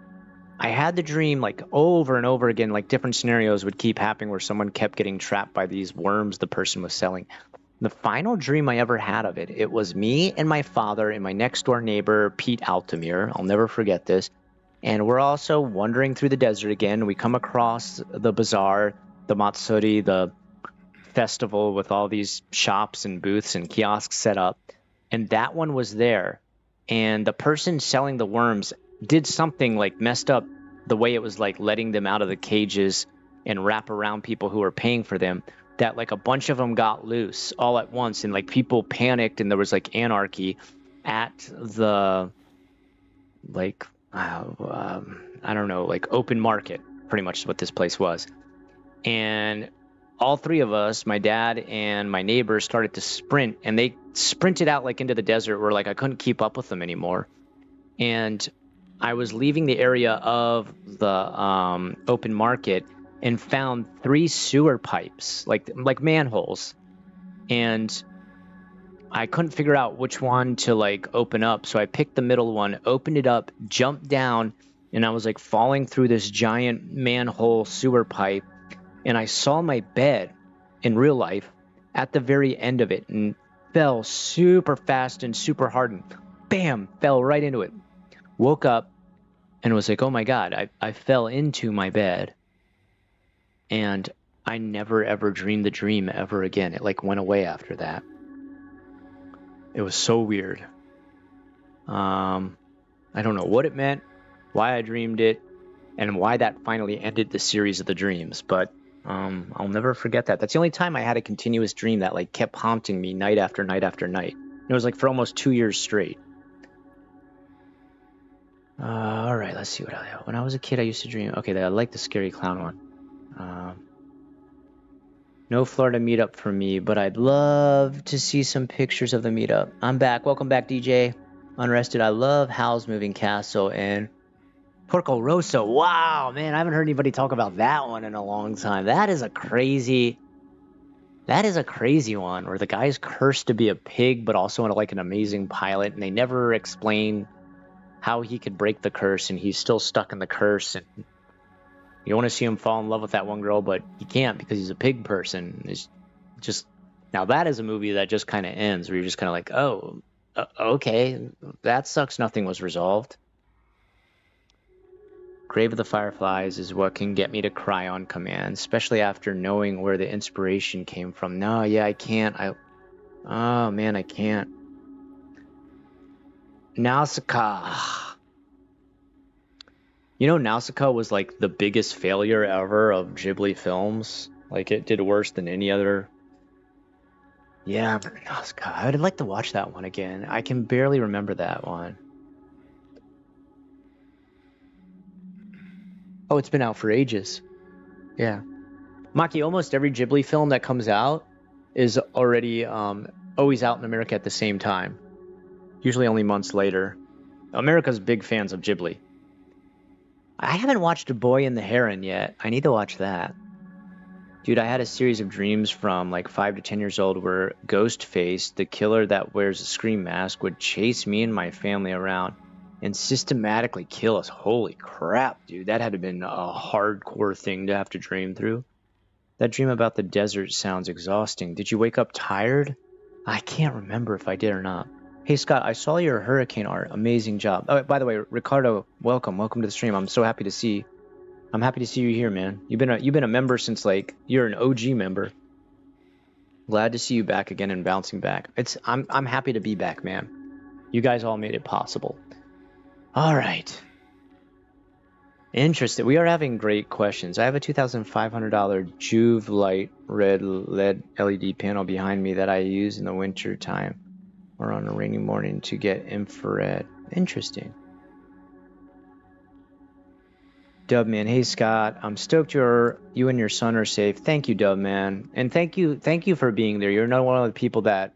I had the dream like over and over again, like different scenarios would keep happening where someone kept getting trapped by these worms the person was selling. The final dream I ever had of it, it was me and my father and my next door neighbor, Pete Altamir. I'll never forget this. And we're also wandering through the desert again. We come across the bazaar, the Matsuri, the festival with all these shops and booths and kiosks set up. And that one was there. And the person selling the worms did something like messed up the way it was like letting them out of the cages and wrap around people who were paying for them, that like a bunch of them got loose all at once and like people panicked and there was like anarchy at the like I don't know, like open market, pretty much is what this place was. And all three of us, my dad and my neighbor, started to sprint, and they sprinted out like into the desert where like I couldn't keep up with them anymore. And I was leaving the area of the open market and found 3 sewer pipes, like manholes. And I couldn't figure out which one to like open up. So I picked the middle one, opened it up, jumped down, and I was like falling through this giant manhole sewer pipe. And I saw my bed in real life at the very end of it and fell super fast and super hard and bam, fell right into it. Woke up and was like, oh my God, I fell into my bed. And I never ever dreamed the dream ever again. It like went away after that. It was so weird. I don't know what it meant, why I dreamed it, and why that finally ended the series of the dreams. But I'll never forget that. That's the only time I had a continuous dream that like kept haunting me night after night after night. It was like for almost 2 years straight. All right, let's see what I have. When I was a kid, I used to dream. Okay, I like the scary clown one. No Florida meetup for me, but I'd love to see some pictures of the meetup. I'm back. Welcome back, DJ. Unrested. I love Howl's Moving Castle and Porco Rosso. Wow, man, I haven't heard anybody talk about that one in a long time. That is a crazy one where the guy's cursed to be a pig, but also like an amazing pilot, and they never explain how he could break the curse, and he's still stuck in the curse. And You want to see him fall in love with that one girl, but he can't because he's a pig person. It's just now that is a movie that just kind of ends where you're just kind of like, oh, okay, that sucks. Nothing was resolved. Grave of the Fireflies is what can get me to cry on command, especially after knowing where the inspiration came from. No, yeah, I can't. Oh man, I can't. Nausicaa. You know, Nausicaa was like the biggest failure ever of Ghibli films. Like it did worse than any other. Yeah, but Nausicaa. I would like to watch that one again. I can barely remember that one. Oh, it's been out for ages. Yeah. Maki, almost every Ghibli film that comes out is already always out in America at the same time. Usually only months later. America's big fans of Ghibli. I haven't watched A Boy and the Heron yet. I need to watch that. Dude, I had a series of dreams from like 5 to 10 years old where Ghostface, the killer that wears a scream mask, would chase me and my family around and systematically kill us. Holy crap, dude. That had to have been a hardcore thing to have to dream through. That dream about the desert sounds exhausting. Did you wake up tired? I can't remember if I did or not. Hey, Scott, I saw your hurricane art. Amazing job. Oh, by the way, Ricardo, welcome. Welcome to the stream. I'm so happy to see. I'm happy to see you here, man. You've been a member since like you're an OG member. Glad to see you back again and bouncing back. I'm happy to be back, man. You guys all made it possible. All right. Interesting. We are having great questions. I have a $2,500 Juve Light red LED LED panel behind me that I use in the winter time or on a rainy morning to get infrared. Interesting. Dubman, hey Scott, I'm stoked you and your son are safe. Thank you, Dubman, and thank you for being there. You're not one of the people that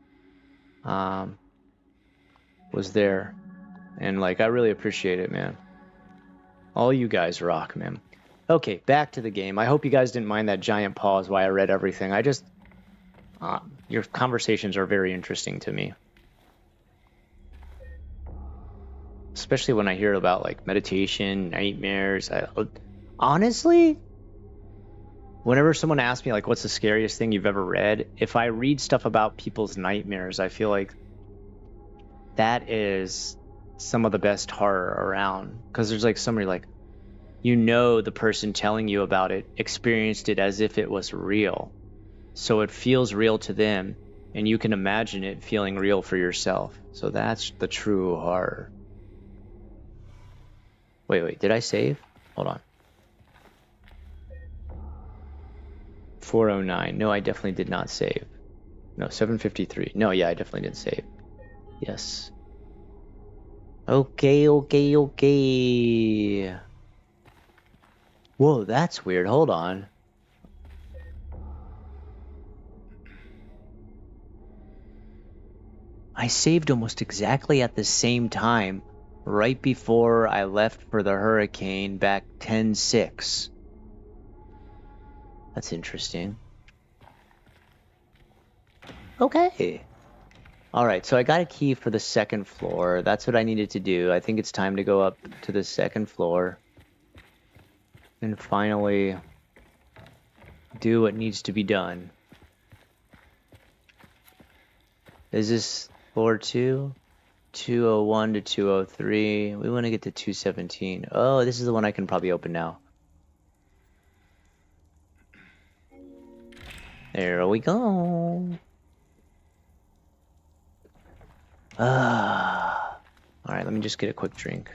was there, and like I really appreciate it, man. All you guys rock, man. Okay, back to the game. I hope you guys didn't mind that giant pause while I read everything. I just your conversations are very interesting to me, especially when I hear about like meditation, nightmares. Honestly, whenever someone asks me like what's the scariest thing you've ever read, if I read stuff about people's nightmares, I feel like that is some of the best horror around, because there's like somebody like, you know, the person telling you about it experienced it as if it was real, so it feels real to them and you can imagine it feeling real for yourself. So that's the true horror. Wait, did I save? Hold on. 409. No, I definitely did not save. No, 753. No, yeah, I definitely did save. Yes. Okay. Whoa, that's weird. Hold on. I saved almost exactly at the same time, right before I left for the hurricane back 10/6. That's interesting. Okay. Alright, so I got a key for the second floor. That's what I needed to do. I think it's time to go up to the second floor and finally do what needs to be done. Is this floor 2? 201 to 203. We want to get to 217. Oh, this is the one I can probably open now. There we go. Alright, let me just get a quick drink.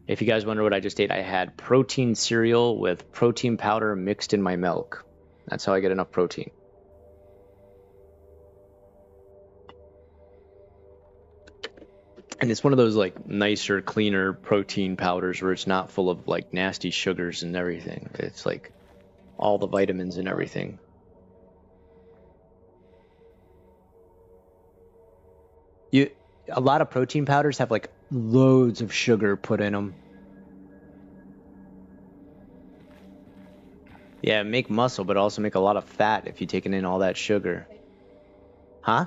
If you guys wonder what I just ate, I had protein cereal with protein powder mixed in my milk. That's how I get enough protein. And it's one of those like nicer, cleaner protein powders where it's not full of like nasty sugars and everything. It's like all the vitamins and everything. A lot of protein powders have like loads of sugar put in them. Yeah, make muscle, but also make a lot of fat if you're taking in all that sugar. Huh?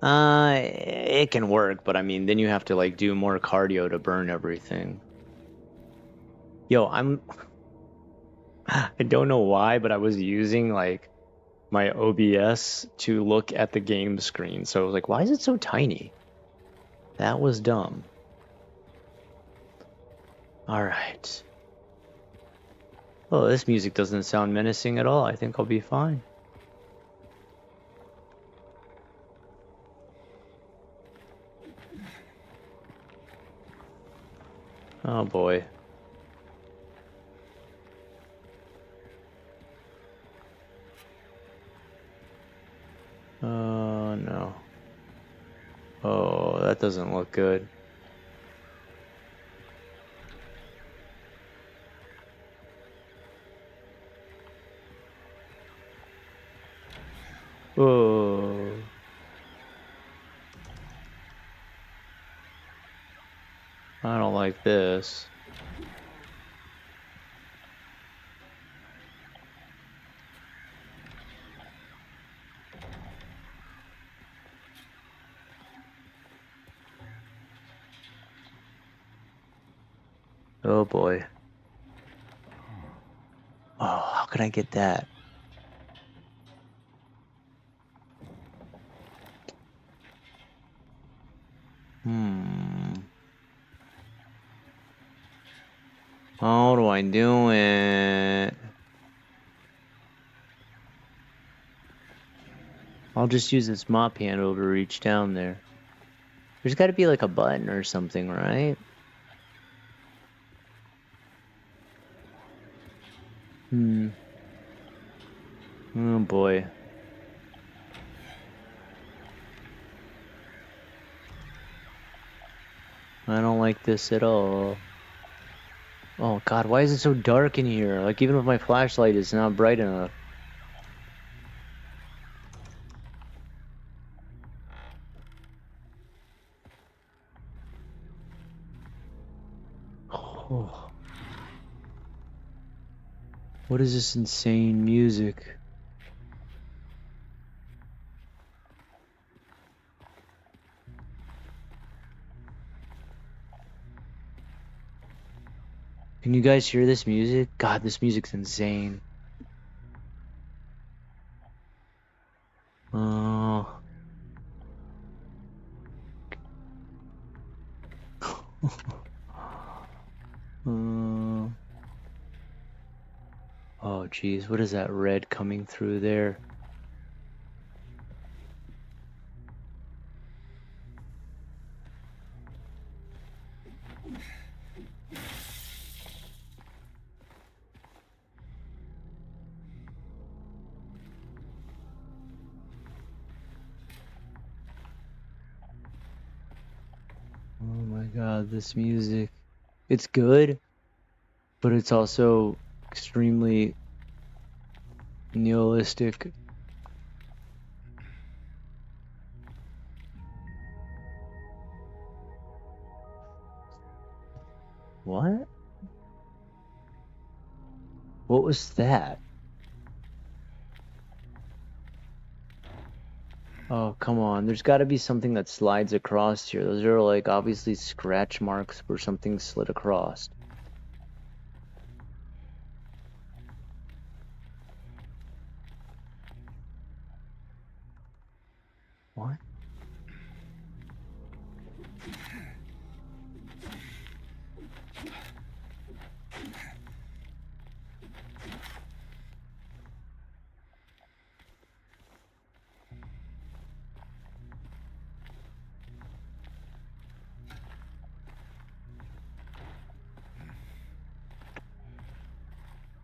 It can work, but I mean, then you have to like do more cardio to burn everything. Yo, I don't know why, but I was using like my OBS to look at the game screen. So I was like, why is it so tiny? That was dumb. All right. Oh, this music doesn't sound menacing at all. I think I'll be fine. Oh boy. Oh no. Oh, that doesn't look good. Oh. I don't like this. Oh boy. Oh, how can I get that? How do I do it? I'll just use this mop handle to reach down there. There's got to be like a button or something, right? Oh boy. I don't like this at all. Oh god, why is it so dark in here? Like even with my flashlight, it's not bright enough. Oh. What is this insane music? Can you guys hear this music? God, this music's insane. Oh. Oh, geez, what is that red coming through there? Oh my god, this music. It's good, but it's also extremely nihilistic. What? What was that? Oh, come on. There's got to be something that slides across here. Those are like obviously scratch marks where something slid across. What?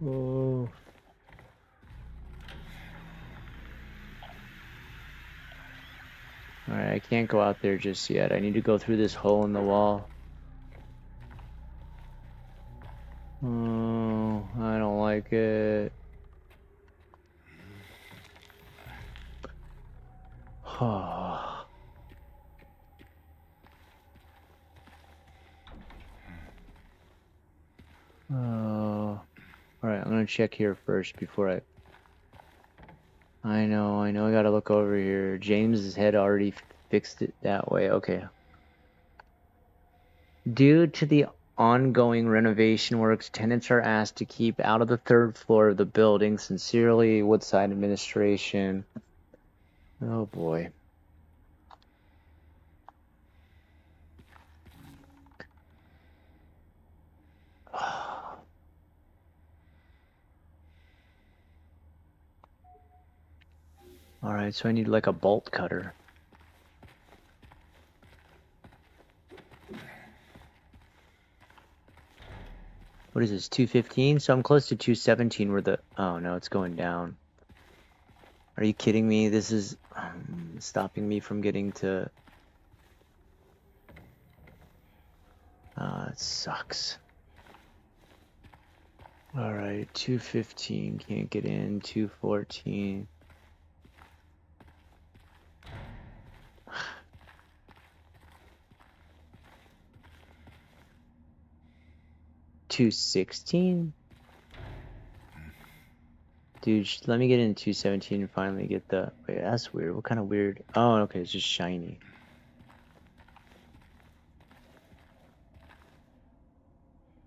Oh. Alright, I can't go out there just yet. I need to go through this hole in the wall. Oh, I don't like it. Oh. Oh. Alright, I'm gonna check here first before I know, I gotta look over here. James's head already fixed it that way. Okay. Due to the ongoing renovation works. Tenants are asked to keep out of the third floor of the building. Sincerely, Woodside Administration. Oh boy. Alright, so I need like a bolt cutter. What is this, 215? So I'm close to 217 where the... Oh no, it's going down. Are you kidding me? This is stopping me from getting to... It sucks. Alright, 215, can't get in, 214. $216? Dude, let me get in 217 and finally get the... Wait, that's weird. What kind of weird... Oh, okay, it's just shiny.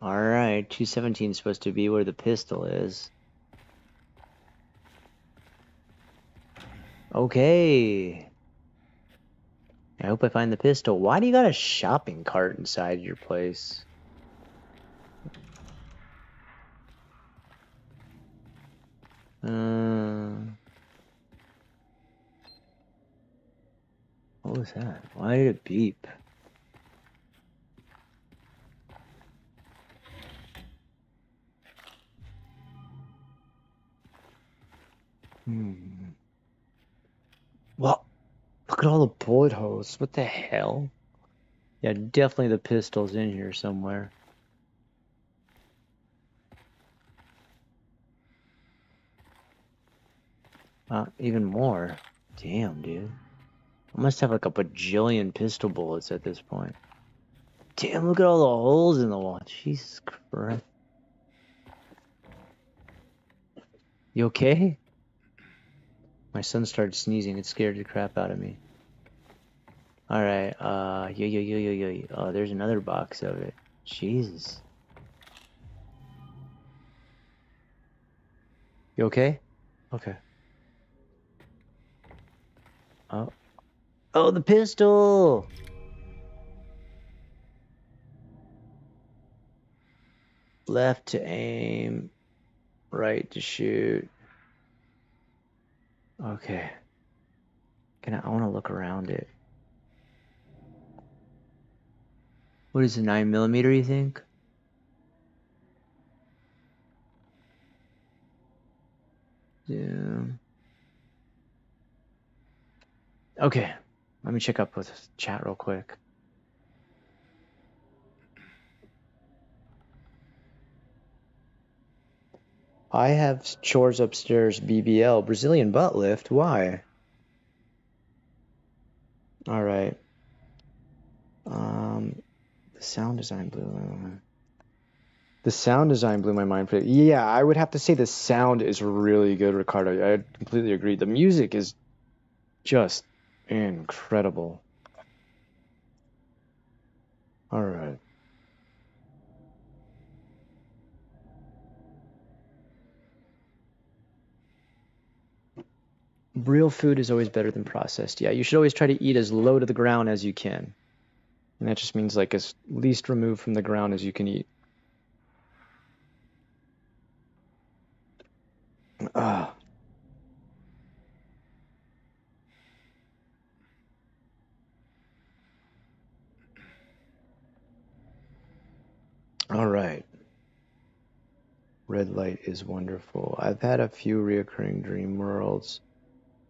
Alright, 217 is supposed to be where the pistol is. Okay. I hope I find the pistol. Why do you got a shopping cart inside your place? What was that? Why did it beep? Well, look at all the bullet holes. What the hell? Yeah, definitely the pistol's in here somewhere. Even more. Damn, dude. I must have like a bajillion pistol bullets at this point. Damn, look at all the holes in the wall. Jesus Christ. You okay? My son started sneezing. It scared the crap out of me. Alright, yo. Oh, there's another box of it. Jesus. You okay? Okay. Oh. Oh, the pistol! Left to aim. Right to shoot. Okay. I want to look around it. What is it, 9mm, you think? Yeah. Okay. Let me check up with chat real quick. I have chores upstairs, BBL, Brazilian butt lift. Why? Alright. The sound design blew my mind. The sound design blew my mind. Yeah, I would have to say the sound is really good, Ricardo. I completely agree. The music is just incredible. Alright. Real food is always better than processed. Yeah, you should always try to eat as low to the ground as you can. And that just means like as least removed from the ground as you can eat. Ah. All right. Red light is wonderful. I've had a few reoccurring dream worlds.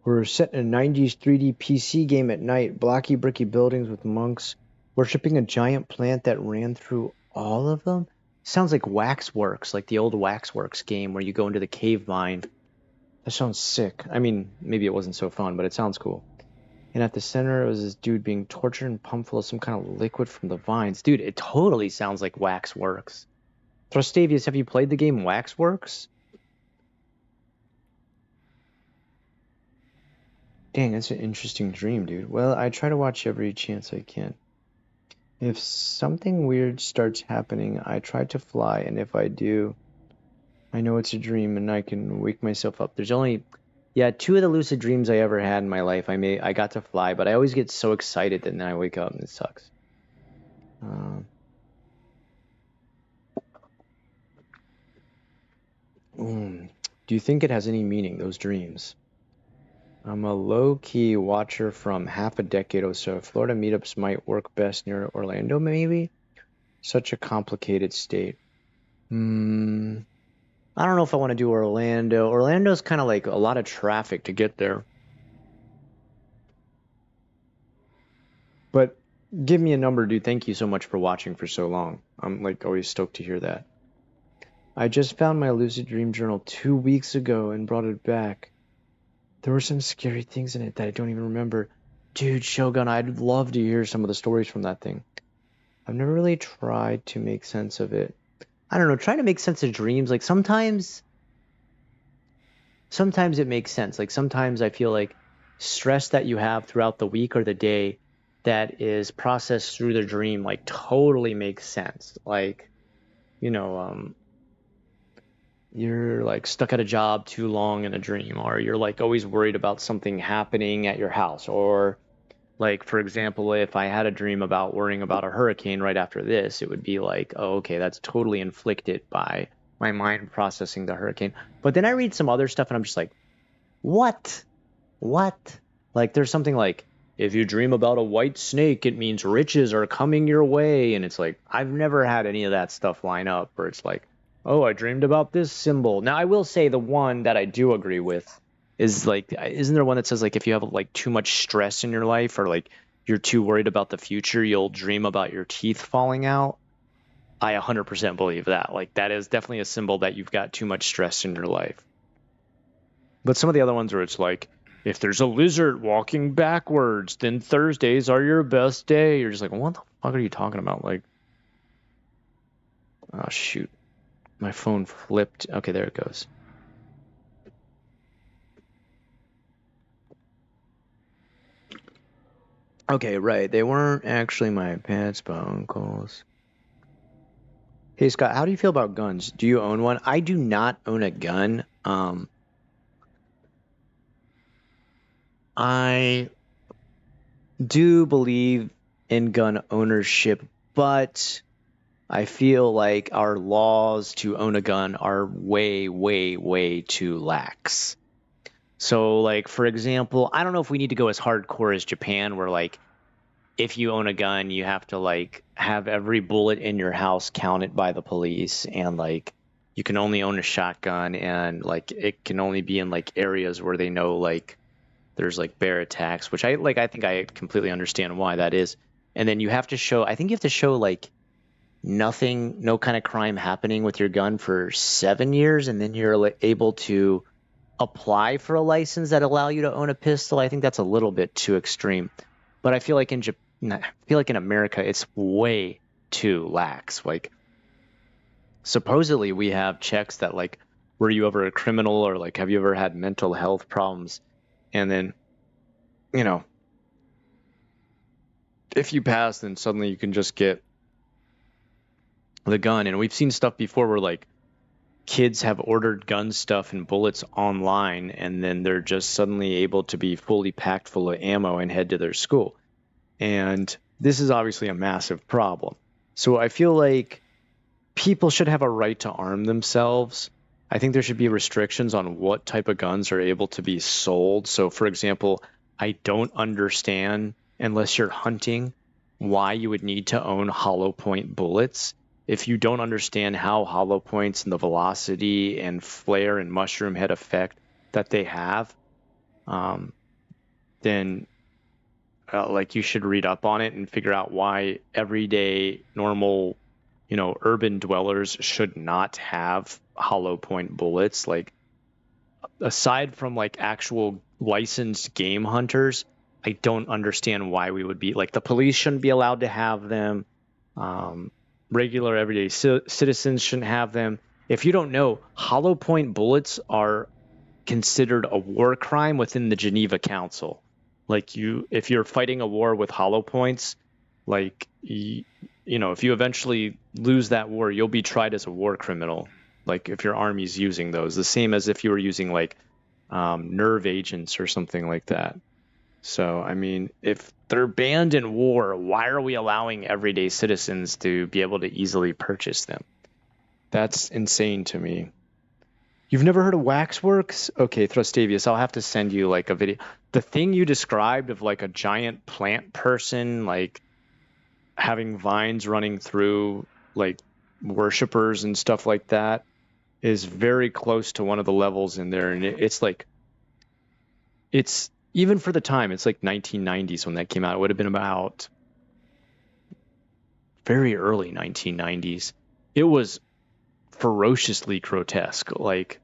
We're set in a 90s 3D PC game at night. Blocky, bricky buildings with monks worshipping a giant plant that ran through all of them. Sounds like Waxworks, like the old Waxworks game where you go into the cave mine. That sounds sick. I mean, maybe it wasn't so fun, but it sounds cool. And at the center was this dude being tortured and pumped full of some kind of liquid from the vines. Dude, it totally sounds like Waxworks. Throstavius, have you played the game Waxworks? Dang, that's an interesting dream, dude. Well, I try to watch every chance I can. If something weird starts happening, I try to fly, and if I do, I know it's a dream and I can wake myself up. There's only, yeah, two of the lucid dreams I ever had in my life. I got to fly, but I always get so excited that then I wake up and it sucks. Do you think it has any meaning, those dreams? I'm a low-key watcher from half a decade or so. Florida meetups might work best near Orlando, maybe? Such a complicated state. I don't know if I want to do Orlando. Orlando's kind of like a lot of traffic to get there. But give me a number, dude. Thank you so much for watching for so long. I'm like always stoked to hear that. I just found my lucid dream journal 2 weeks ago and brought it back. There were some scary things in it that I don't even remember. Dude, Shogun, I'd love to hear some of the stories from that thing. I've never really tried to make sense of it. I don't know, trying to make sense of dreams, like sometimes it makes sense. Like sometimes I feel like stress that you have throughout the week or the day that is processed through the dream like totally makes sense. Like, you know, you're like stuck at a job too long in a dream, or you're like always worried about something happening at your house, or like for example, if I had a dream about worrying about a hurricane right after this, it would be like, oh, okay, that's totally inflicted by my mind processing the hurricane. But then I read some other stuff and I'm just like, what? Like there's something like, if you dream about a white snake, it means riches are coming your way. And it's like, I've never had any of that stuff line up where it's like, oh, I dreamed about this symbol. Now, I will say the one that I do agree with is like, isn't there one that says like, if you have like too much stress in your life or like you're too worried about the future, you'll dream about your teeth falling out? I 100% believe that. Like, that is definitely a symbol that you've got too much stress in your life. But some of the other ones where it's like, if there's a lizard walking backwards, then Thursdays are your best day. You're just like, what the fuck are you talking about? Like, oh, shoot. My phone flipped. Okay, there it goes. Okay, right. They weren't actually my pets, but uncles. Hey, Scott, how do you feel about guns? Do you own one? I do not own a gun. I do believe in gun ownership, but I feel like our laws to own a gun are way, way, way too lax. So, like, for example, I don't know if we need to go as hardcore as Japan, where, like, if you own a gun, you have to, like, have every bullet in your house counted by the police, and, like, you can only own a shotgun, and, like, it can only be in, like, areas where they know, like, there's, like, bear attacks, which I think I completely understand why that is. And then you have to show, I think you have to show, like, nothing, no kind of crime happening with your gun for 7 years, and then you're able to apply for a license that allow you to own a pistol. I think that's a little bit too extreme. But I feel like in America, it's way too lax. Like, supposedly we have checks that like, were you ever a criminal, or like, have you ever had mental health problems? And then, you know, if you pass, then suddenly you can just get the gun. And we've seen stuff before where like kids have ordered gun stuff and bullets online, and then they're just suddenly able to be fully packed full of ammo and head to their school. And this is obviously a massive problem. So I feel like people should have a right to arm themselves. I think there should be restrictions on what type of guns are able to be sold. So, for example, I don't understand, unless you're hunting, why you would need to own hollow point bullets. If you don't understand how hollow points and the velocity and flare and mushroom head effect that they have, then like you should read up on it and figure out why everyday normal, urban dwellers should not have hollow point bullets. Like, aside from like actual licensed game hunters, I don't understand why we would be like, the police shouldn't be allowed to have them. Regular everyday citizens shouldn't have them. If you don't know, hollow point bullets are considered a war crime within the Geneva Council. Like, if you're fighting a war with hollow points, like, you know, if you eventually lose that war, you'll be tried as a war criminal. Like if your army's using those, the same as if you were using like nerve agents or something like that. So, I mean, if they're banned in war, why are we allowing everyday citizens to be able to easily purchase them? That's insane to me. You've never heard of Waxworks? Okay, Thrustavius, I'll have to send you like a video. The thing you described of like a giant plant person, like having vines running through like worshippers and stuff like that, is very close to one of the levels in there. And it's like, it's even for the time, it's like 1990s when that came out. It would have been about very early 1990s. It was ferociously grotesque, like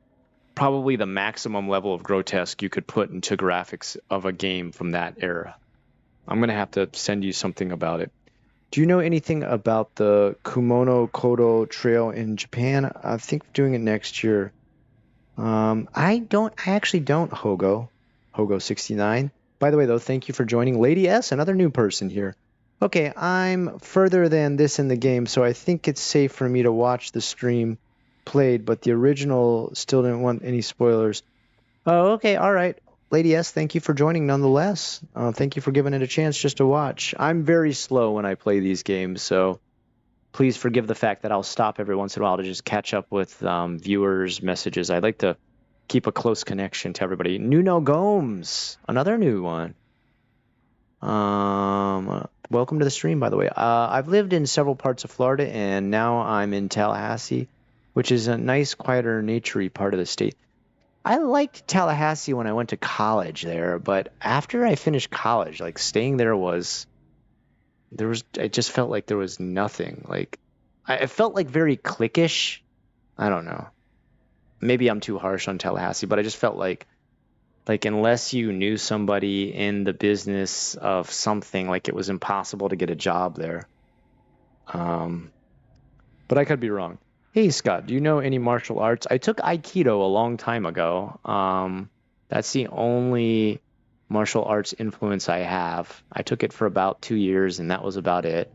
probably the maximum level of grotesque you could put into graphics of a game from that era. I'm going to have to send you something about it. Do you know anything about the Kumono Kodo Trail in Japan? I think we're doing it next year. I actually don't, Hogo69. By the way, though, thank you for joining. Lady S, another new person here. Okay, I'm further than this in the game, so I think it's safe for me to watch the stream played, but the original still didn't want any spoilers. Oh, okay, all right. Lady S, thank you for joining nonetheless. Thank you for giving it a chance just to watch. I'm very slow when I play these games, so please forgive the fact that I'll stop every once in a while to just catch up with viewers' messages. I'd like to keep a close connection to everybody. Nuno Gomes, another new one. Welcome to the stream, by the way. I've lived in several parts of Florida, and now I'm in Tallahassee, which is a nice, quieter, naturey part of the state. I liked Tallahassee when I went to college there, but after I finished college, like staying there it just felt like there was nothing. Like it felt like very cliquish. I don't know. Maybe I'm too harsh on Tallahassee, but I just felt like unless you knew somebody in the business of something, like it was impossible to get a job there. But I could be wrong. Hey, Scott, do you know any martial arts? I took Aikido a long time ago. That's the only martial arts influence I have. I took it for about 2 years, and that was about it.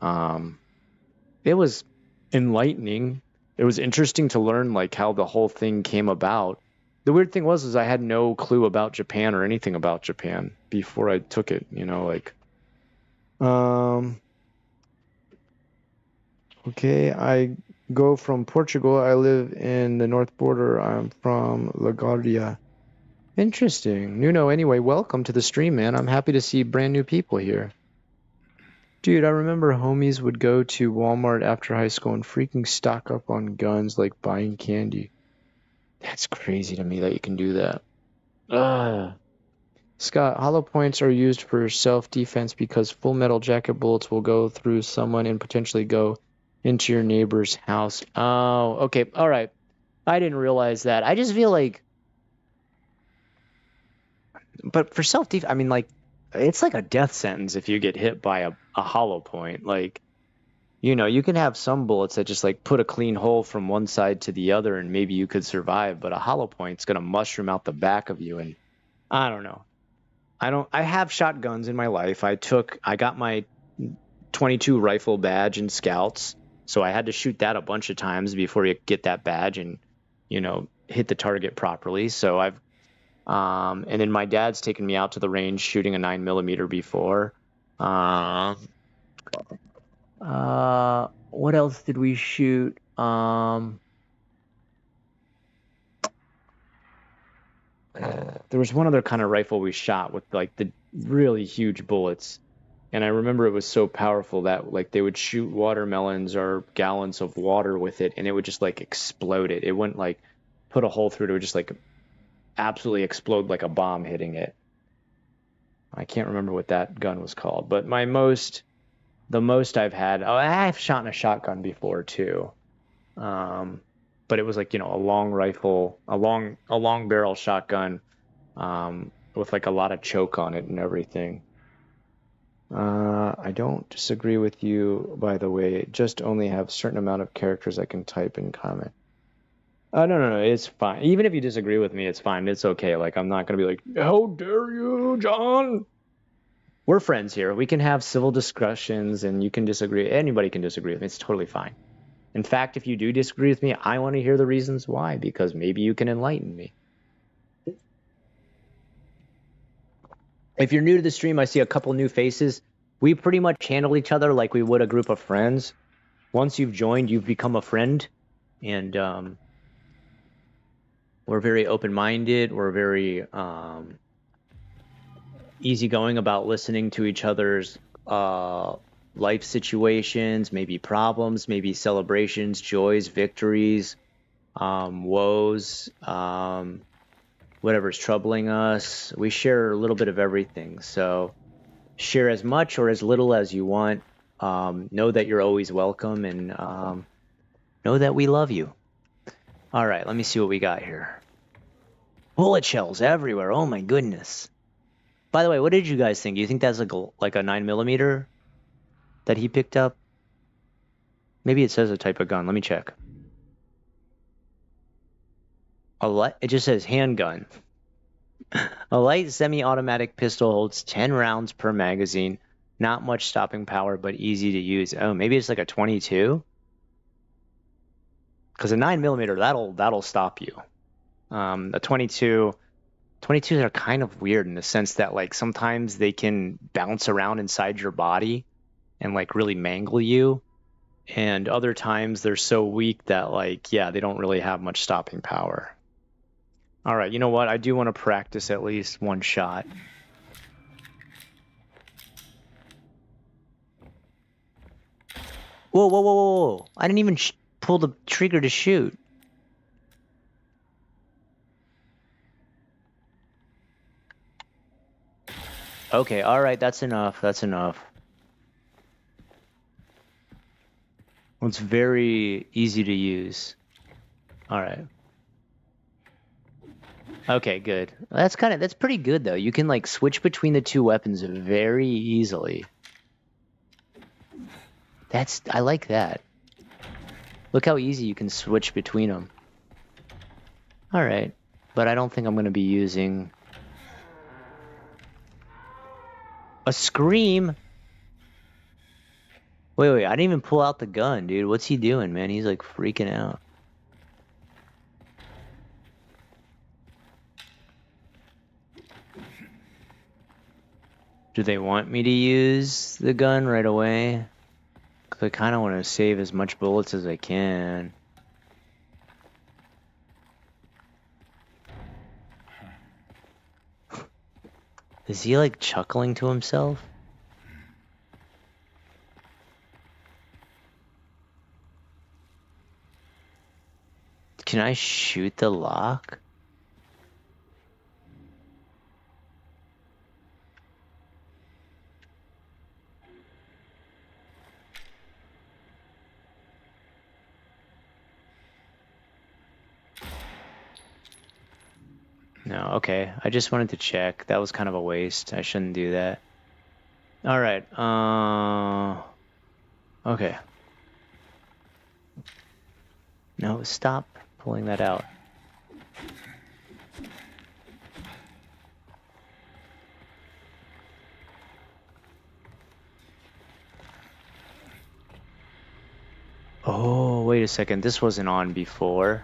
It was enlightening. It was interesting to learn like how the whole thing came about. The weird thing was I had no clue about Japan or anything about Japan before I took it, you know, like okay, I go from Portugal. I live in the north border. I'm from LaGuardia. Interesting. Nuno, anyway, welcome to the stream, man. I'm happy to see brand new people here. Dude, I remember homies would go to Walmart after high school and freaking stock up on guns like buying candy. That's crazy to me that you can do that. Scott, hollow points are used for self-defense because full metal jacket bullets will go through someone and potentially go into your neighbor's house. Oh, okay. All right. I didn't realize that. I just feel like, but for self-defense, I mean, like, it's like a death sentence if you get hit by a hollow point. Like, you know, you can have some bullets that just like put a clean hole from one side to the other and maybe you could survive, but a hollow point's gonna mushroom out the back of you, and I don't know. I have shotguns in my life. I got my 22 rifle badge in Scouts, so I had to shoot that a bunch of times before you get that badge and, you know, hit the target properly. So and then my dad's taken me out to the range shooting a 9mm before. What else did we shoot? There was one other kind of rifle we shot with like the really huge bullets. And I remember it was so powerful that like they would shoot watermelons or gallons of water with it and it would just like explode it. It wouldn't like put a hole through it. It would just like absolutely explode like a bomb hitting it. I can't remember what that gun was called, but the most I've had, I've shot in a shotgun before too. But it was like, you know, a long rifle, a long barrel shotgun, with like a lot of choke on it and everything. I don't disagree with you, by the way. Just only have a certain amount of characters I can type and comment. No, it's fine. Even if you disagree with me, it's fine. It's okay. Like, I'm not gonna be like, how dare you, John? We're friends here. We can have civil discussions and you can disagree. Anybody can disagree with me. It's totally fine. In fact, if you do disagree with me, I want to hear the reasons why, because maybe you can enlighten me. If you're new to the stream, I see a couple new faces. We pretty much handle each other like we would a group of friends. Once you've joined, you've become a friend. And we're very open-minded. We're very easygoing about listening to each other's life situations, maybe problems, maybe celebrations, joys, victories, woes, whatever's troubling us. We share a little bit of everything. So share as much or as little as you want. Know that you're always welcome, and know that we love you. All right, let me see what we got here. Bullet shells everywhere. Oh my goodness. By the way, what did you guys think? Do you think that's like a 9mm that he picked up? Maybe it says a type of gun. Let me check. It just says handgun. A light semi-automatic pistol holds 10 rounds per magazine. Not much stopping power, but easy to use. Oh, maybe it's like a 22? Because a 9mm, that'll stop you. A 22... 22s are kind of weird in the sense that, like, sometimes they can bounce around inside your body and, like, really mangle you. And other times they're so weak that, like, yeah, they don't really have much stopping power. All right, you know what? I do want to practice at least one shot. Whoa, whoa, whoa, whoa, whoa. I didn't even pull the trigger to shoot. Okay, all right, that's enough. That's enough. It's very easy to use. All right. Okay, good. That's pretty good though. You can like switch between the two weapons very easily. I like that. Look how easy you can switch between them. All right, but I don't think I'm going to be using a scream. Wait, I didn't even pull out the gun, dude. What's he doing, man? He's like freaking out. Do they want me to use the gun right away? Because I kind of want to save as much bullets as I can. Is he like chuckling to himself? Can I shoot the lock? No, okay. I just wanted to check. That was kind of a waste. I shouldn't do that. All right. Okay. No, stop pulling that out. Oh, wait a second. This wasn't on before.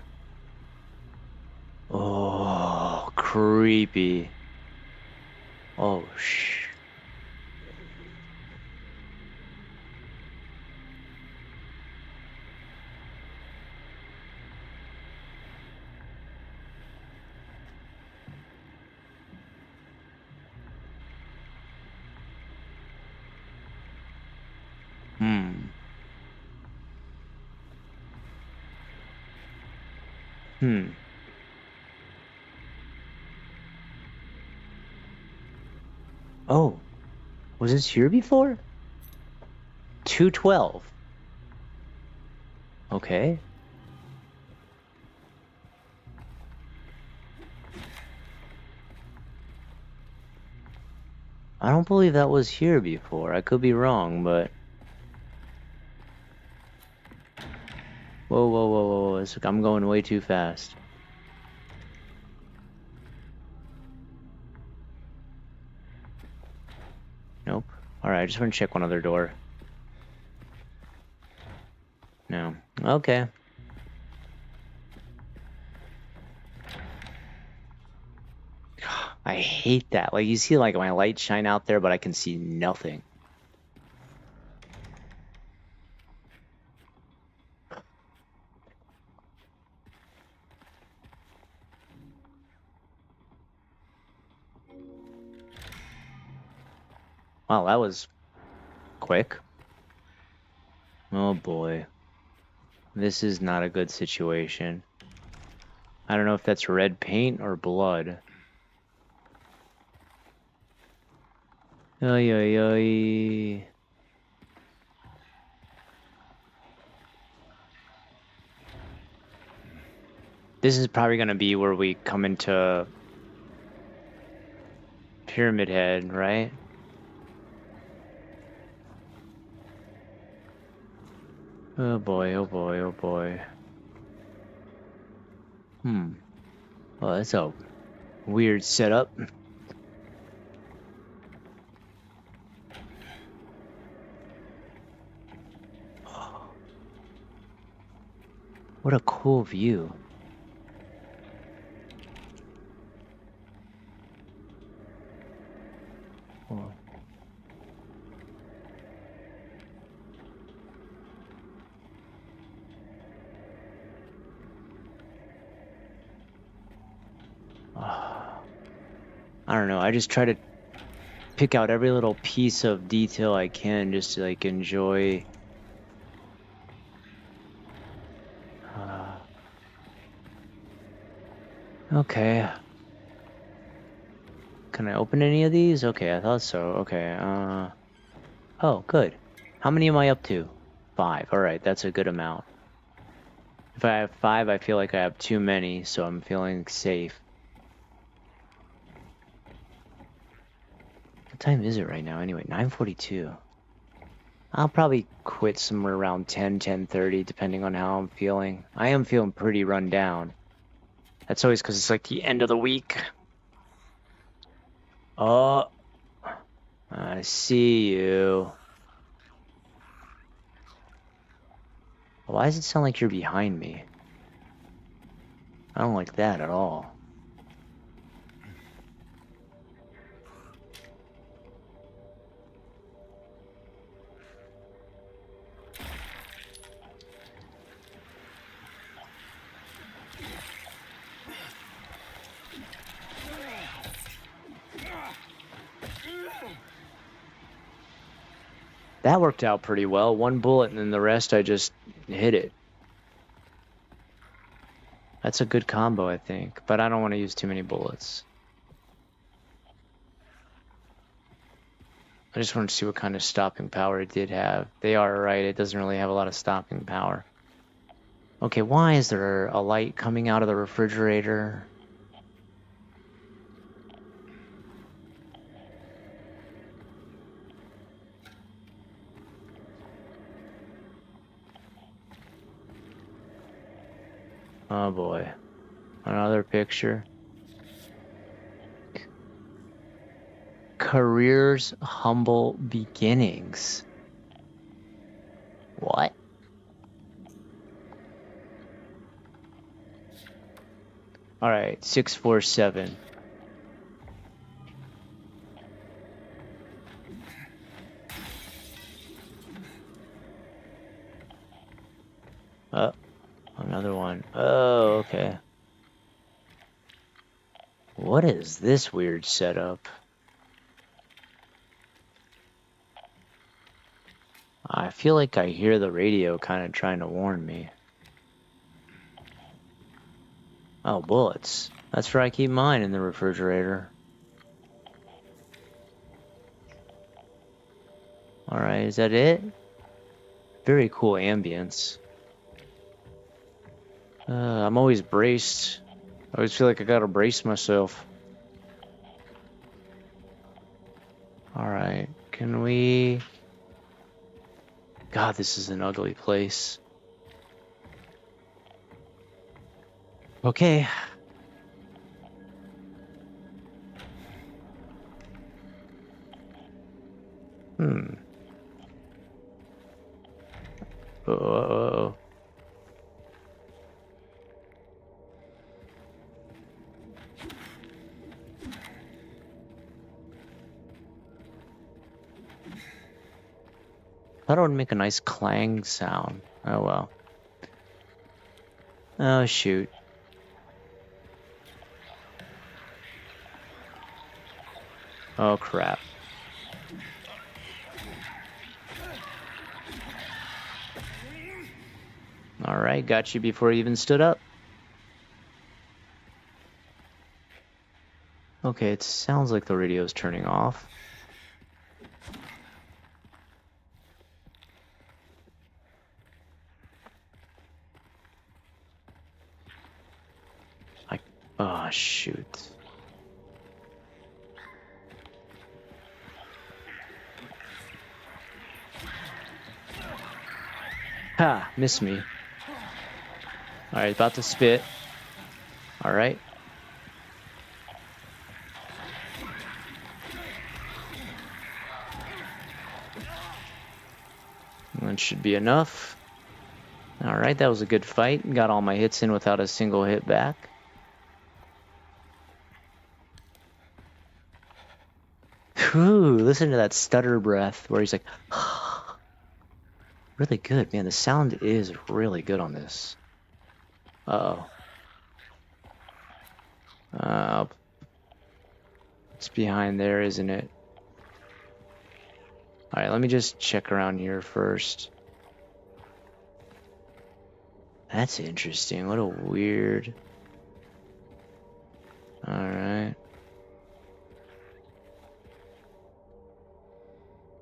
Oh, creepy. Oh, shh. Oh, was this here before? 212. Okay. I don't believe that was here before. I could be wrong, but... Whoa. I'm going way too fast. Alright, I just want to check one other door. No. Okay. I hate that. Like, you see, like, my light shine out there, but I can see nothing. Wow, that was quick. Oh boy. This is not a good situation. I don't know if that's red paint or blood. Oy, oy, oy. This is probably going to be where we come into Pyramid Head, right? Oh boy, oh boy, oh boy. Well, that's a weird setup. What a cool view. Oh. I don't know. I just try to pick out every little piece of detail I can just to like enjoy. Okay. Can I open any of these? Okay, I thought so. Okay. Oh, good. How many am I up to? 5. All right, that's a good amount. If I have 5, I feel like I have too many, so I'm feeling safe. What time is it right now anyway? 9:42. I'll probably quit somewhere around 10:30, depending on how I'm feeling. I am feeling pretty run down. That's always because it's like the end of the week. Oh, I see you. Why does it sound like you're behind me? I don't like that at all. That worked out pretty well. 1 bullet and then the rest I just hit it. That's a good combo, I think. But I don't want to use too many bullets. I just wanted to see what kind of stopping power it did have. They are right, it doesn't really have a lot of stopping power. Okay, why is there a light coming out of the refrigerator? Oh boy. Another picture. Career's humble beginnings. What? Alright, 647. Oh, another one. Oh, okay. What is this weird setup? I feel like I hear the radio kind of trying to warn me. Oh, bullets. That's where I keep mine, in the refrigerator. Alright, is that it? Very cool ambience. I'm always braced. I always feel like I gotta brace myself. Alright, can we... God, this is an ugly place. Okay. Oh. Thought it would make a nice clang sound. Oh well. Oh shoot. Oh crap. Alright, got you before you even stood up. Okay, it sounds like the radio's turning off. Oh shoot. Ha! Missed me. Alright, about to spit. Alright. That should be enough. Alright, that was a good fight. Got all my hits in without a single hit back. Whew, listen to that stutter breath where he's like, really good, man. The sound is really good on this. Uh-oh. It's behind there, isn't it? Alright, let me just check around here first. That's interesting. What a weird... Alright.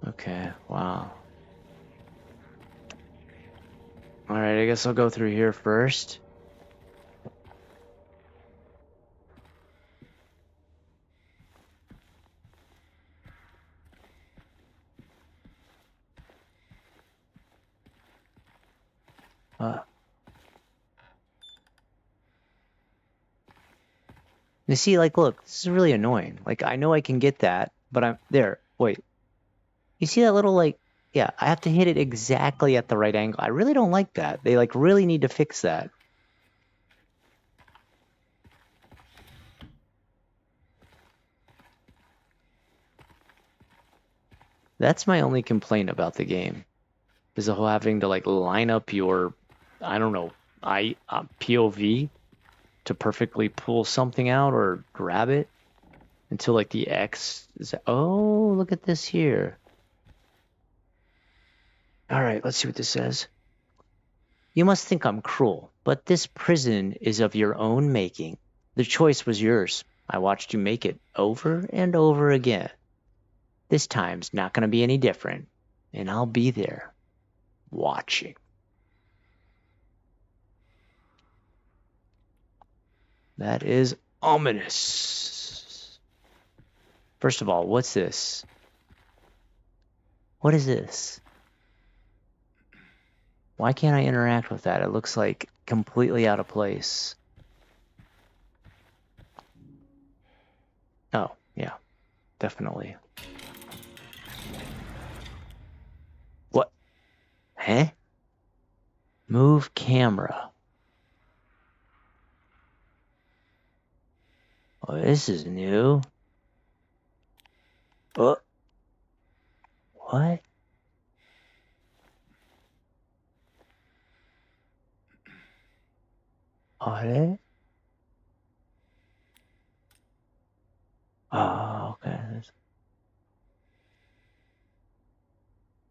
Okay, wow. Alright, I guess I'll go through here first. You see, like, look, this is really annoying. Like, I know I can get that, but I'm... There, wait. You see that little, like... Yeah, I have to hit it exactly at the right angle. I really don't like that. They, like, really need to fix that. That's my only complaint about the game. Is the whole having to, like, line up your... I don't know... POV to perfectly pull something out or grab it until like the X is... Oh, look at this here. All right, let's see what this says. You must think I'm cruel, but this prison is of your own making. The choice was yours. I watched you make it over and over again. This time's not going to be any different, and I'll be there, watching. That is ominous. First of all, what's this? What is this? Why can't I interact with that? It looks like completely out of place. Oh, yeah, definitely. What? Huh? Move camera. Oh, this is new. Oh. What? What? Oh, okay.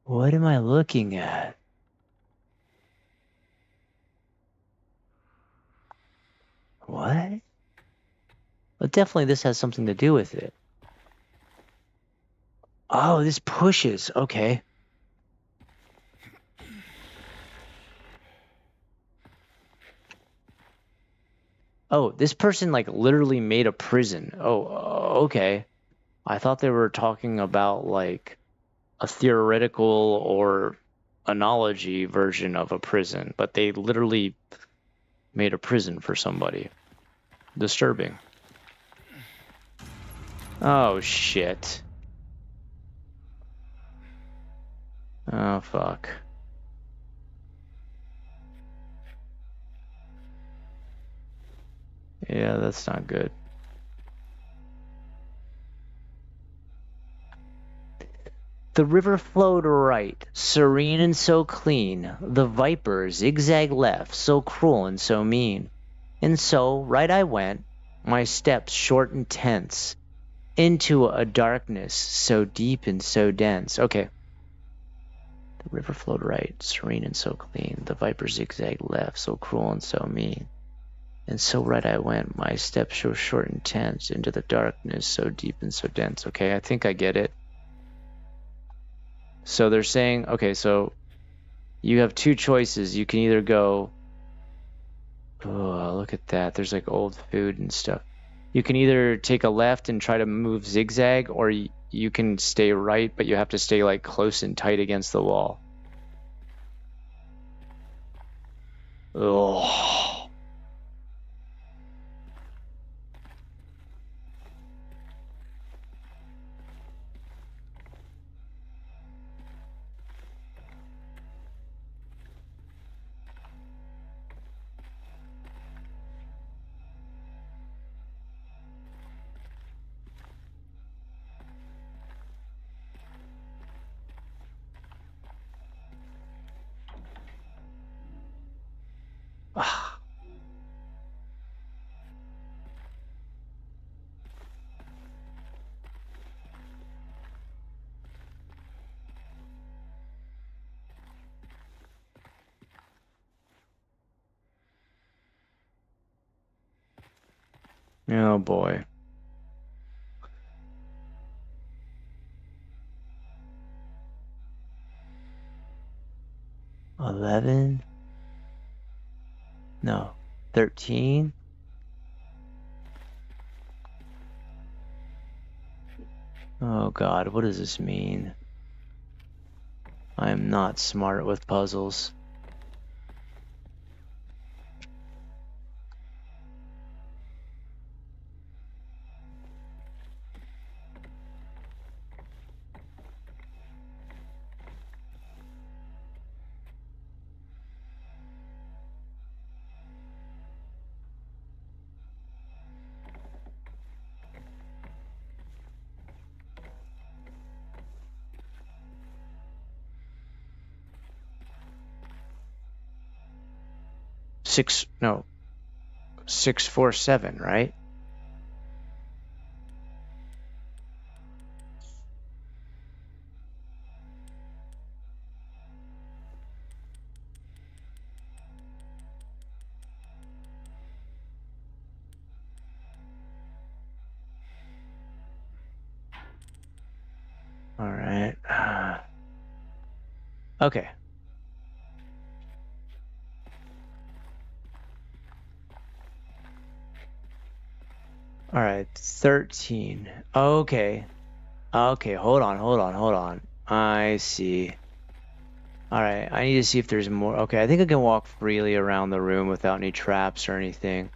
What am I looking at? What? Well, definitely this has something to do with it. Oh, this pushes. Okay. Oh, this person like literally made a prison. Oh, okay. I thought they were talking about like a theoretical or analogy version of a prison, but they literally made a prison for somebody. Disturbing. Oh, shit. Oh, fuck. Yeah, that's not good. The river flowed right, serene and so clean. The viper zigzag left, so cruel and so mean. And so right I went, my steps short and tense, into a darkness so deep and so dense. Okay. The river flowed right, serene and so clean. The viper zigzag left, so cruel and so mean. And so right I went, my steps so short and tense, into the darkness so deep and so dense. Okay, I think I get it. So they're saying, okay, so you have two choices. You can either go, oh, look at that. There's like old food and stuff. You can either take a left and try to move zigzag, or you can stay right, but you have to stay like close and tight against the wall. Oh. Ah. Oh boy. $11? No. $13? Oh god, what does this mean? I am not smart with puzzles. No. 647, right? All right. Okay. All right. 13. Okay. Okay. Hold on. I see. All right. I need to see if there's more. Okay. I think I can walk freely around the room without any traps or anything.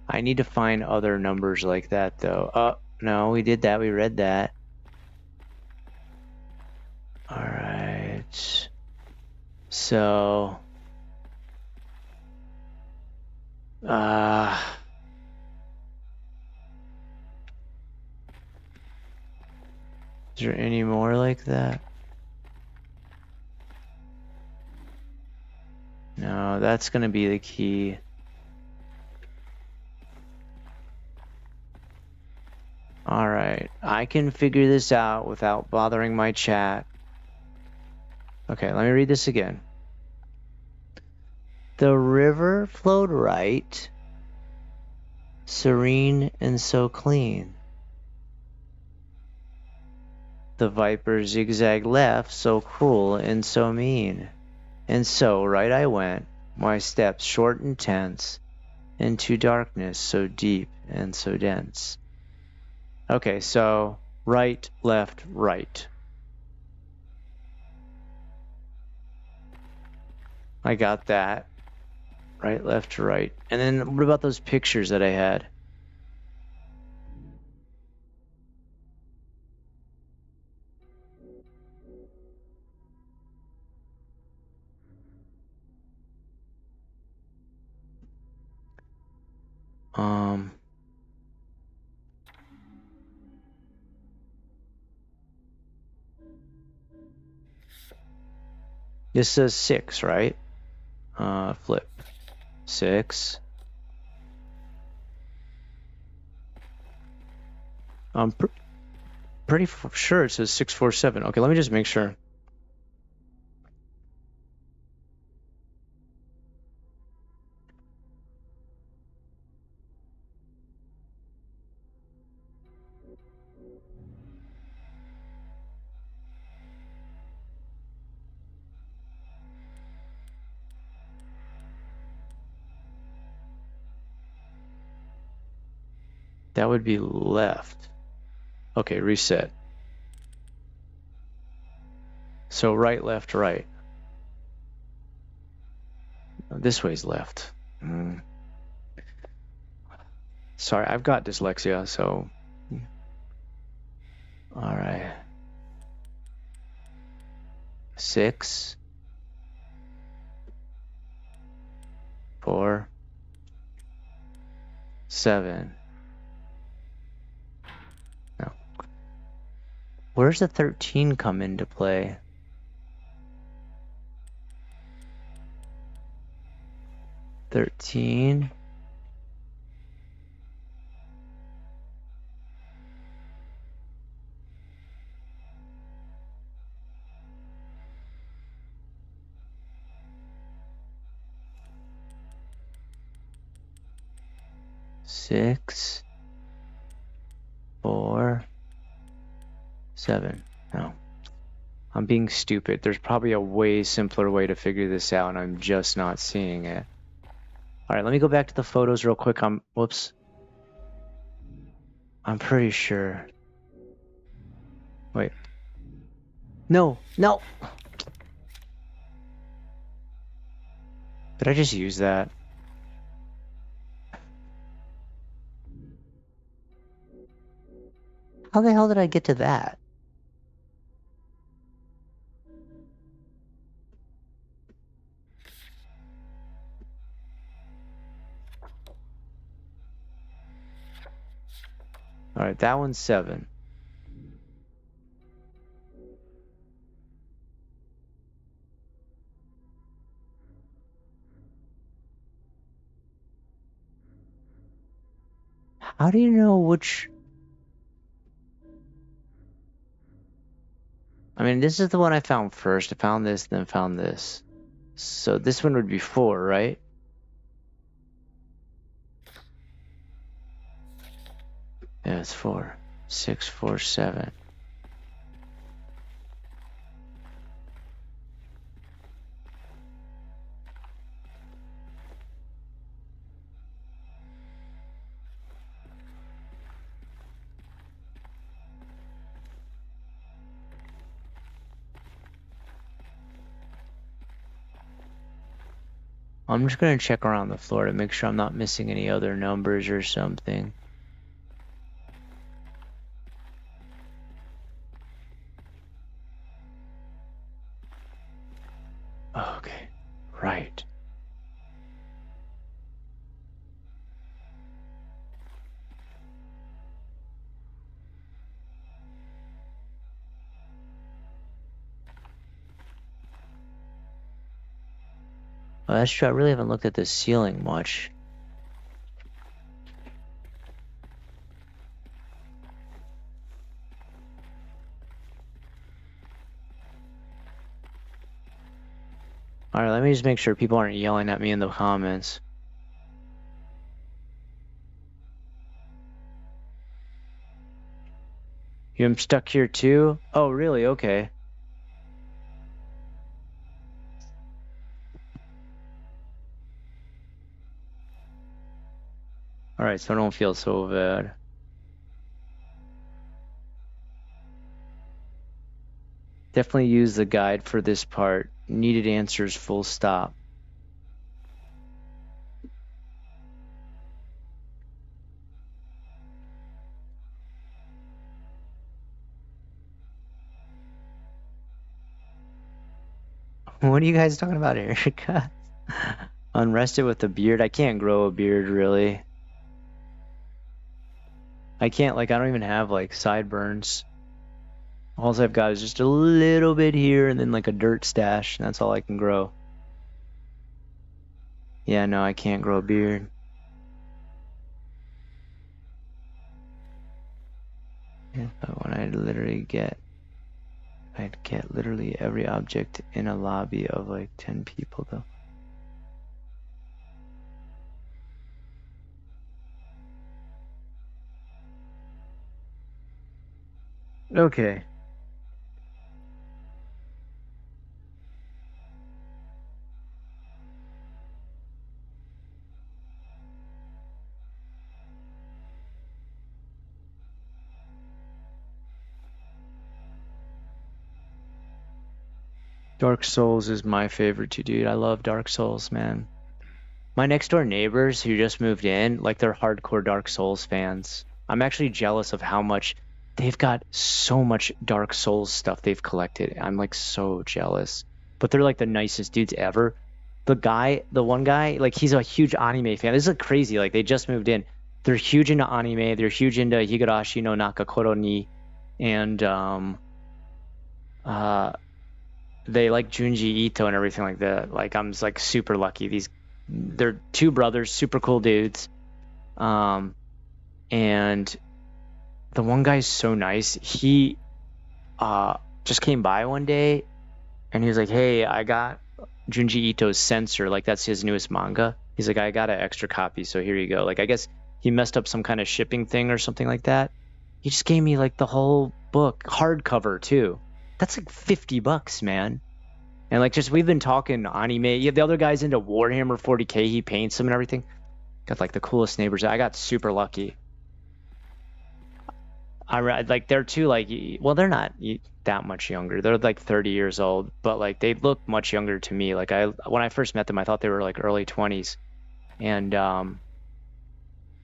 I need to find other numbers like that, though. No, we did that. We read that. All right. So. Is there any more like that? No, that's gonna be the key. All right, I can figure this out without bothering my chat. Okay, let me read this again. The river flowed right, serene and so clean. The viper zigzag left, so cruel and so mean. And so right I went, my steps short and tense, into darkness so deep and so dense. Okay, so right, left, right. I got that. Right, left, right. And then what about those pictures that I had? This says 6, right? Flip. 6. I'm pretty sure it says 647. Okay, let me just make sure. That would be left. Okay, reset. So right, left, right. This way's left. Sorry, I've got dyslexia, so... Alright. 6. 4. 7. No. Where's the 13 come into play? $13. Six, 4, 7. No. I'm being stupid. There's probably a way simpler way to figure this out, and I'm just not seeing it. All right, let me go back to the photos real quick. Whoops. I'm pretty sure. Wait. No, no. Did I just use that? How the hell did I get to that? All right, that one's 7. How do you know which... I mean, this is the one I found first. I found this, then found this. So this one would be 4, right? Yeah, it's 4. 6, 4, 7. I'm just going to check around the floor to make sure I'm not missing any other numbers or something. Okay, right. Well, that's true. I really haven't looked at the ceiling much. Alright, let me just make sure people aren't yelling at me in the comments. I'm stuck here too? Oh, really? Okay. Alright, so I don't feel so bad. Definitely use the guide for this part. Needed answers, full stop. What are you guys talking about, Erica? Unrested with a beard? I can't grow a beard, really. I can't, like, I don't even have, like, sideburns. All I've got is just a little bit here and then, like, a dirt stash. And that's all I can grow. Yeah, no, I can't grow a beard. Yeah, but when I'd get literally every object in a lobby of, like, 10 people, though. Okay. Dark Souls is my favorite too, dude. I love Dark Souls, man. My next door neighbors who just moved in, like, they're hardcore Dark Souls fans. I'm actually jealous of how much they've got so much Dark Souls stuff they've collected. I'm like so jealous. But they're like the nicest dudes ever. The one guy, like, he's a huge anime fan. This is like crazy. Like, they just moved in. They're huge into anime. They're huge into Higurashi no Nakakoro ni, and they like Junji Ito and everything like that. Like, I'm just like super lucky. They're two brothers, super cool dudes. And the one guy's so nice. He just came by one day and he was like, "Hey, I got Junji Ito's Censor, like, that's his newest manga." He's like, "I got an extra copy, so here you go." Like, I guess he messed up some kind of shipping thing or something like that. He just gave me like the whole book, hardcover too. That's like $50, man. And like, just, we've been talking anime. Yeah, the other guy's into Warhammer 40K. He paints them and everything. Got like the coolest neighbors. I got super lucky. Like, they're too, like, well, they're not that much younger. They're like 30 years old, but like, they look much younger to me. Like, when I first met them, I thought they were like early 20s, and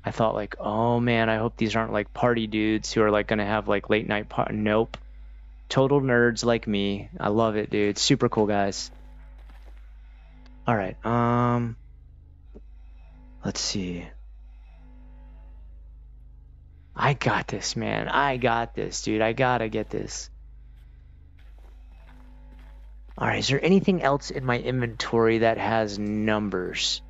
I thought like, oh man, I hope these aren't like party dudes who are like gonna have like late night party. Nope, total nerds like me. I love it, dude. Super cool guys. All right, let's see. I got this, man. I got this, dude. I gotta get this. All right, is there anything else in my inventory that has numbers?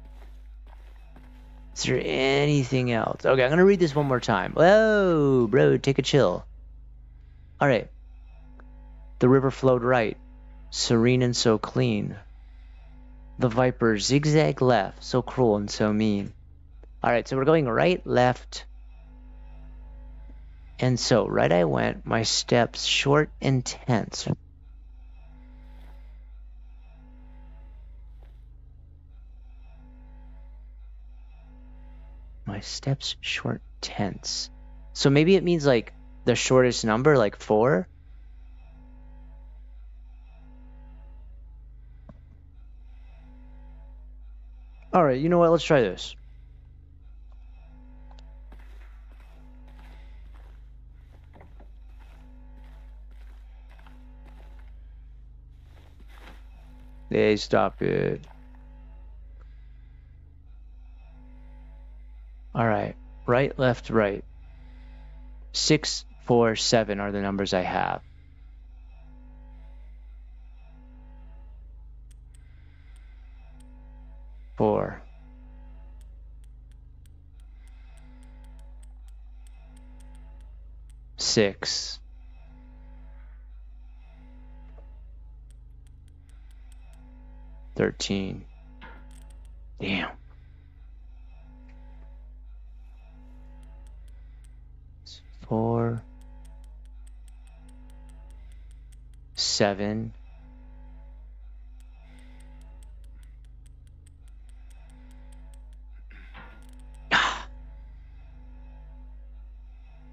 Is there anything else? Okay, I'm gonna read this one more time. Whoa, bro, take a chill. All right. The river flowed right, serene and so clean. The viper zigzagged left, so cruel and so mean. All right, so we're going right, left, and so right I went, my steps short and tense. My steps short tense. So maybe it means like the shortest number, like 4. All right, you know what? Let's try this. Hey, stop it. All right, right, left, right. 6, 4, 7 are the numbers I have. Four. Six. 13. Damn. 4. 7.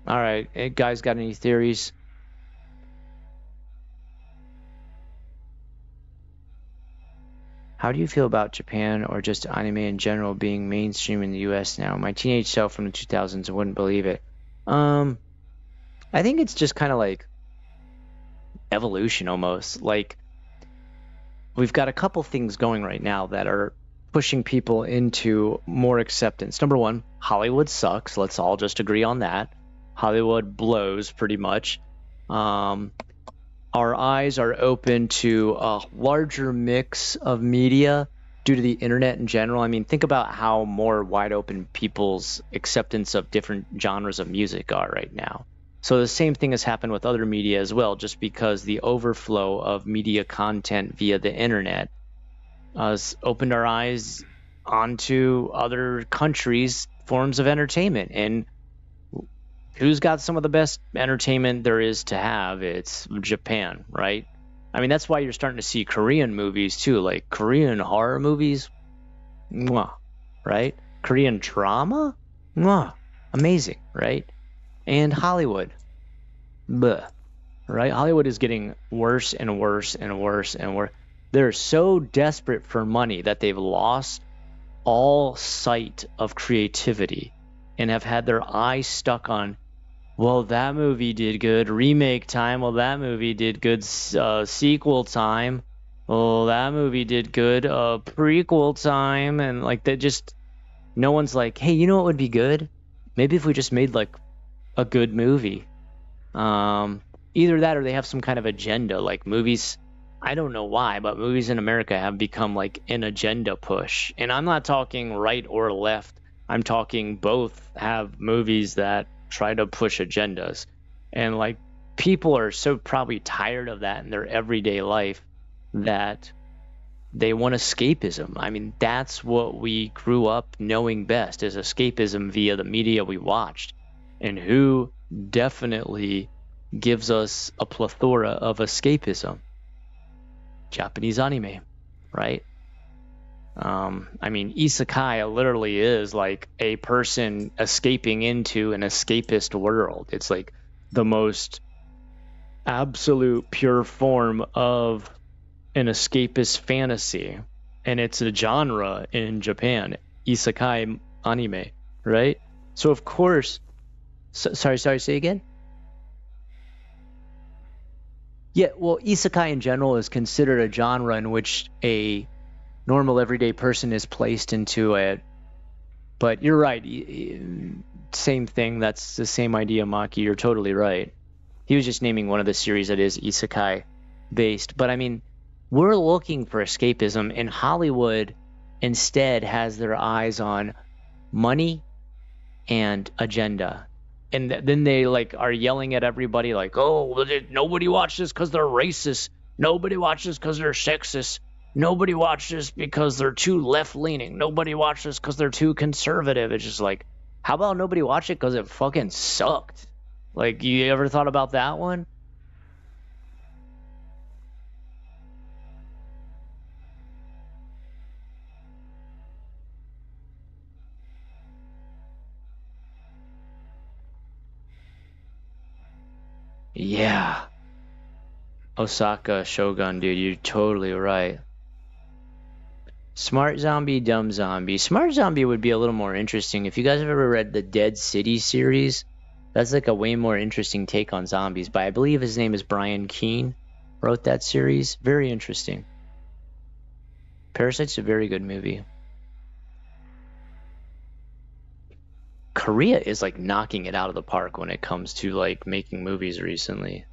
All right, hey, guys, got any theories? How do you feel about Japan or just anime in general being mainstream in the US now? My teenage self from the 2000s wouldn't believe it. I think it's just kind of like evolution almost. Like, we've got a couple things going right now that are pushing people into more acceptance. Number one, Hollywood sucks. Let's all just agree on that. Hollywood blows pretty much. Our eyes are open to a larger mix of media due to the internet in general. I mean, think about how more wide open people's acceptance of different genres of music are right now. So the same thing has happened with other media as well, just because the overflow of media content via the internet has opened our eyes onto other countries' forms of entertainment. And who's got some of the best entertainment there is to have? It's Japan, right? I mean, that's why you're starting to see Korean movies too, like Korean horror movies, mwah, right? Korean drama, mwah, amazing, right? And Hollywood, bleh, right? Hollywood is getting worse and worse and worse and worse. They're so desperate for money that they've lost all sight of creativity and have had their eyes stuck on, well, that movie did good, remake time. Well, that movie did good, sequel time. Well, that movie did good, prequel time. And like that, just no one's like, hey, you know what would be good? Maybe if we just made like a good movie. Either that or they have some kind of agenda. Like movies, I don't know why, but movies in America have become like an agenda push. And I'm not talking right or left. I'm talking both have movies that try to push agendas. And like people are so probably tired of that in their everyday life that they want escapism. I mean, that's what we grew up knowing best, is escapism via the media we watched. And who definitely gives us a plethora of escapism? Japanese anime, right? I mean, isekai literally is like a person escaping into an escapist world. It's like the most absolute pure form of an escapist fantasy. And it's a genre in Japan, isekai anime, right? So of course, sorry, say again? Yeah, well, isekai in general is considered a genre in which a normal everyday person is placed into it. But you're right. Same thing. That's the same idea, Maki. You're totally right. He was just naming one of the series that is isekai based. But I mean, we're looking for escapism, and Hollywood instead has their eyes on money and agenda. And then they like are yelling at everybody like, oh, well, nobody watches because they're racist. Nobody watches because they're sexist. Nobody watches because they're too left-leaning. Nobody watches because they're too conservative. It's just like, how about nobody watch it because it fucking sucked? Like, you ever thought about that one? Yeah. Osaka Shogun, dude, you're totally right. Smart Zombie, Dumb Zombie. Smart Zombie would be a little more interesting. If you guys have ever read the Dead City series, that's like a way more interesting take on zombies. But I believe his name is Brian Keene, wrote that series. Very interesting. Parasite's a very good movie. Korea is like knocking it out of the park when it comes to like making movies recently.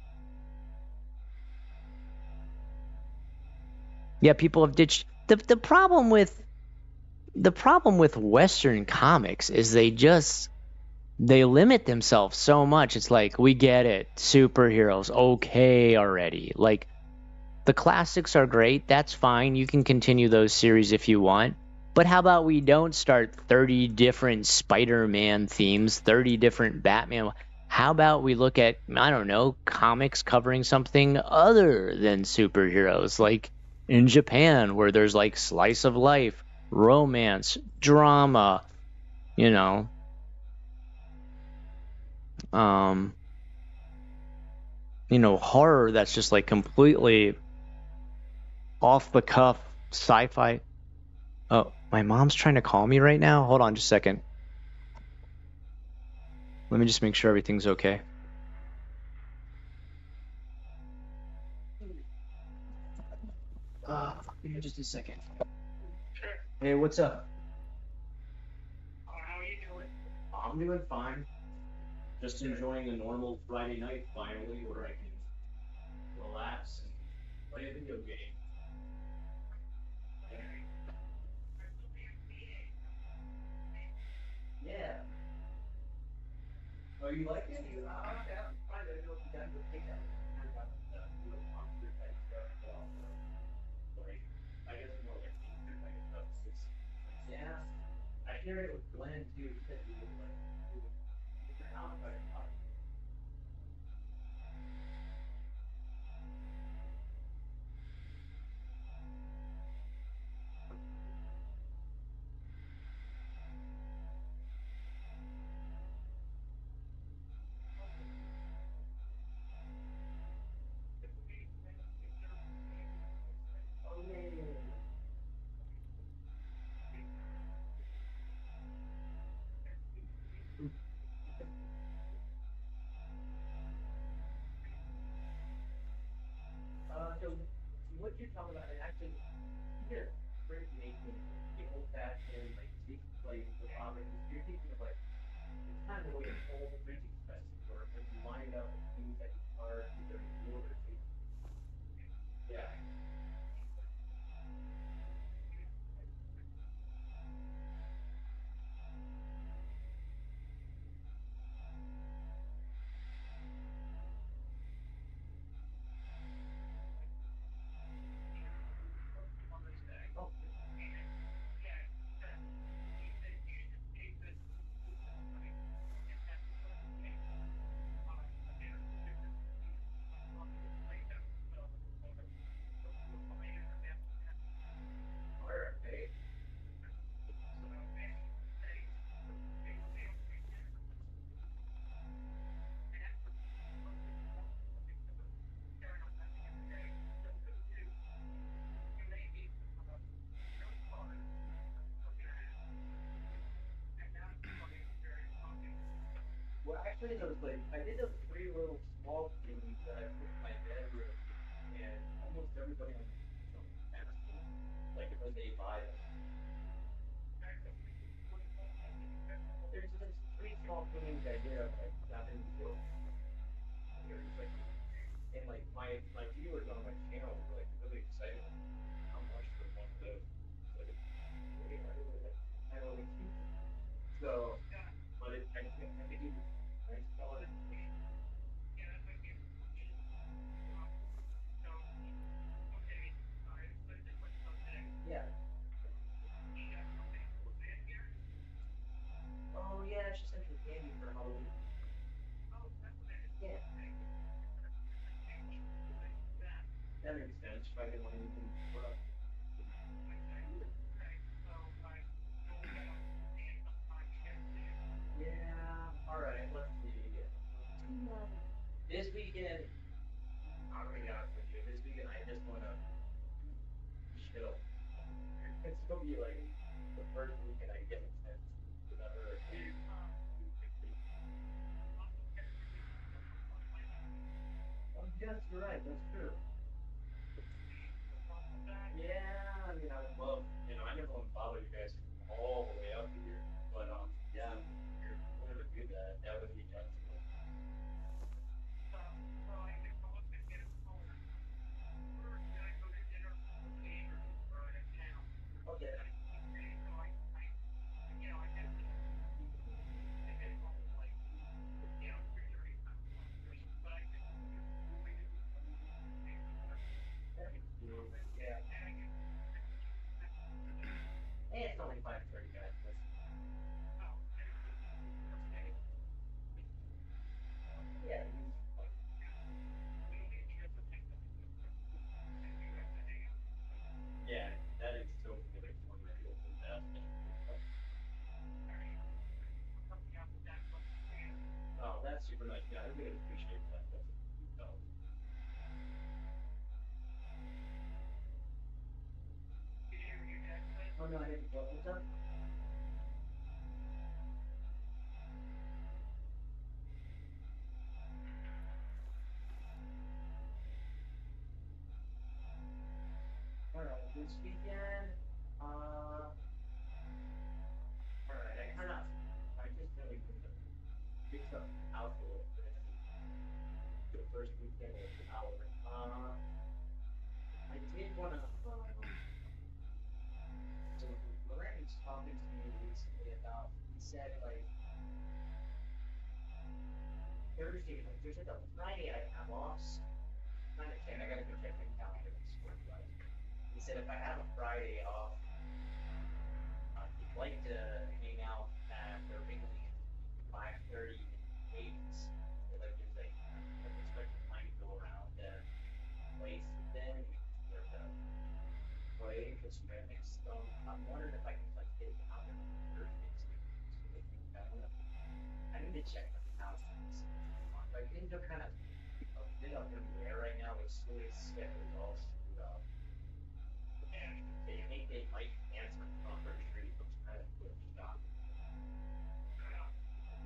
Yeah, people have ditched the problem with Western comics is they limit themselves so much. It's like, we get it, superheroes, okay already. Like, the classics are great, that's fine, you can continue those series if you want. But how about we don't start 30 different Spider-Man themes, 30 different Batman? How about we look at, I don't know, comics covering something other than superheroes, like in Japan, where there's like slice of life, romance, drama, you know, horror that's just like completely off the cuff sci-fi. Oh, my mom's trying to call me right now. Hold on just a second. Let me just make sure everything's okay. Give me just a second. Sure. Hey, what's up? How are you doing? I'm doing fine. Just enjoying a normal Friday night finally, where I can relax and play a video game. Yeah. Oh, you like it? Okay, I'm fine. I don't know if you guys would take that. Kind of got the monster type stuff, but also like I guess more like nature type stuff. It's yeah. I hear it with Glenn too. He said he would like do different outside projects. Oh yeah, yeah, yeah. So what you're talking about, and actually, you get print making the old fashioned like stick like lithography. So you're thinking of like it's kind of the way old printing presses work. Like you line up the things that you carve either in wood or paper. Yeah. Oh, okay. Well, actually, those like I did those three little small things that I put in my bedroom, and almost everybody on asked me like when they buy them. There's just three small things I did. I like got in the old. They're just like, and like my viewers on my channel were like really excited. Like, how much for one of those? It's like way harder than I only keep them. So, but I think it was nice quality. Yeah. Oh yeah, she sent me candy for Halloween. Yeah, that makes sense. If I didn't want anything put up. Yeah. All right. Let's see. This weekend, I'm gonna be honest with you. This weekend, I just wanna chill. It's gonna be like the first weekend I get since the hurricane. Oh, yes, you're right. That's true. Yeah, I mean, I would love, I never want to bother you guys all the way up here, but yeah, I mean, if you're willing to do that, that would be excellent. Okay. Yeah. Hey, it's only 5:30, guys. Yeah. Yeah, that is so really funny. I feel fantastic. Oh, that's super nice. Yeah, I really appreciate that. That's so. Oh no, I didn't. What was that? All right, this weekend. All right, I just really put the big stuff out said like Thursday, like there's like a Friday I have off. Trying to check. I gotta go check my calendar. He said if I have a Friday off, he'd like to hang out at the Ringling at 5:30 and 8. So like there's like there's plenty of time to go around the place. Then we can start to play because next. I'm wondering if I can like get down there on Thursdays. I need to check my calendar. Like things are kind of a bit up in the air right now with school schedules all screwed up. And they think they might answer from their tree, which kind of put a shock.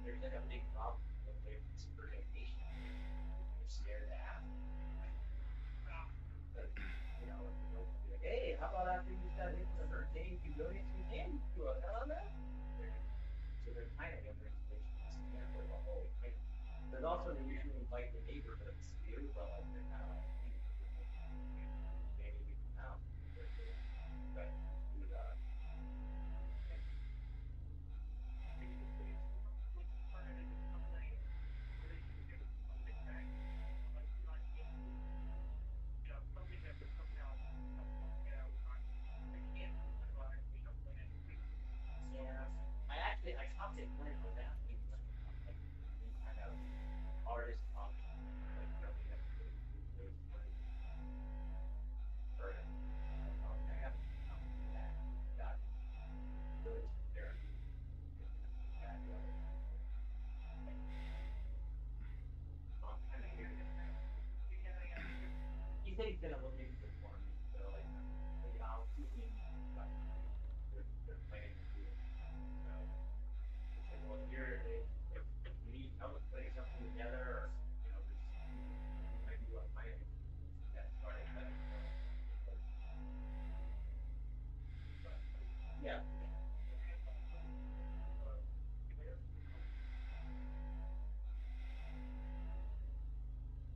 There's like a big problem with their discrimination. They're scared to ask. But, you know, be like, hey, how about after you got hit with a hurricane, you donate some candy to us? Huh, man? So they're kind of in their station. For the whole thing. There's also they usually invite the neighborhoods too, but like they're kind of like maybe we can out. But yeah, I talked to Clint was asking like any kind of artist option, like really have to do those for it. I haven't come to that. Got good there. That other people. I'm kind of here. He said he's gonna look into it for me, so like maybe I'll see him. But they're planning to do it. So I said, well, if you're if you need help putting something together, or you know, just maybe what might get started. Let me know. But yeah.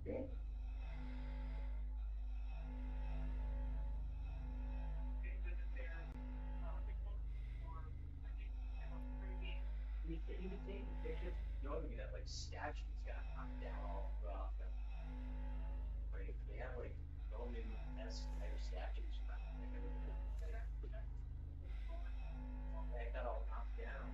Yeah. He was taking pictures, showing me that like statues got knocked down all rough, and like they have like Roman esque type statues around that got all knocked down.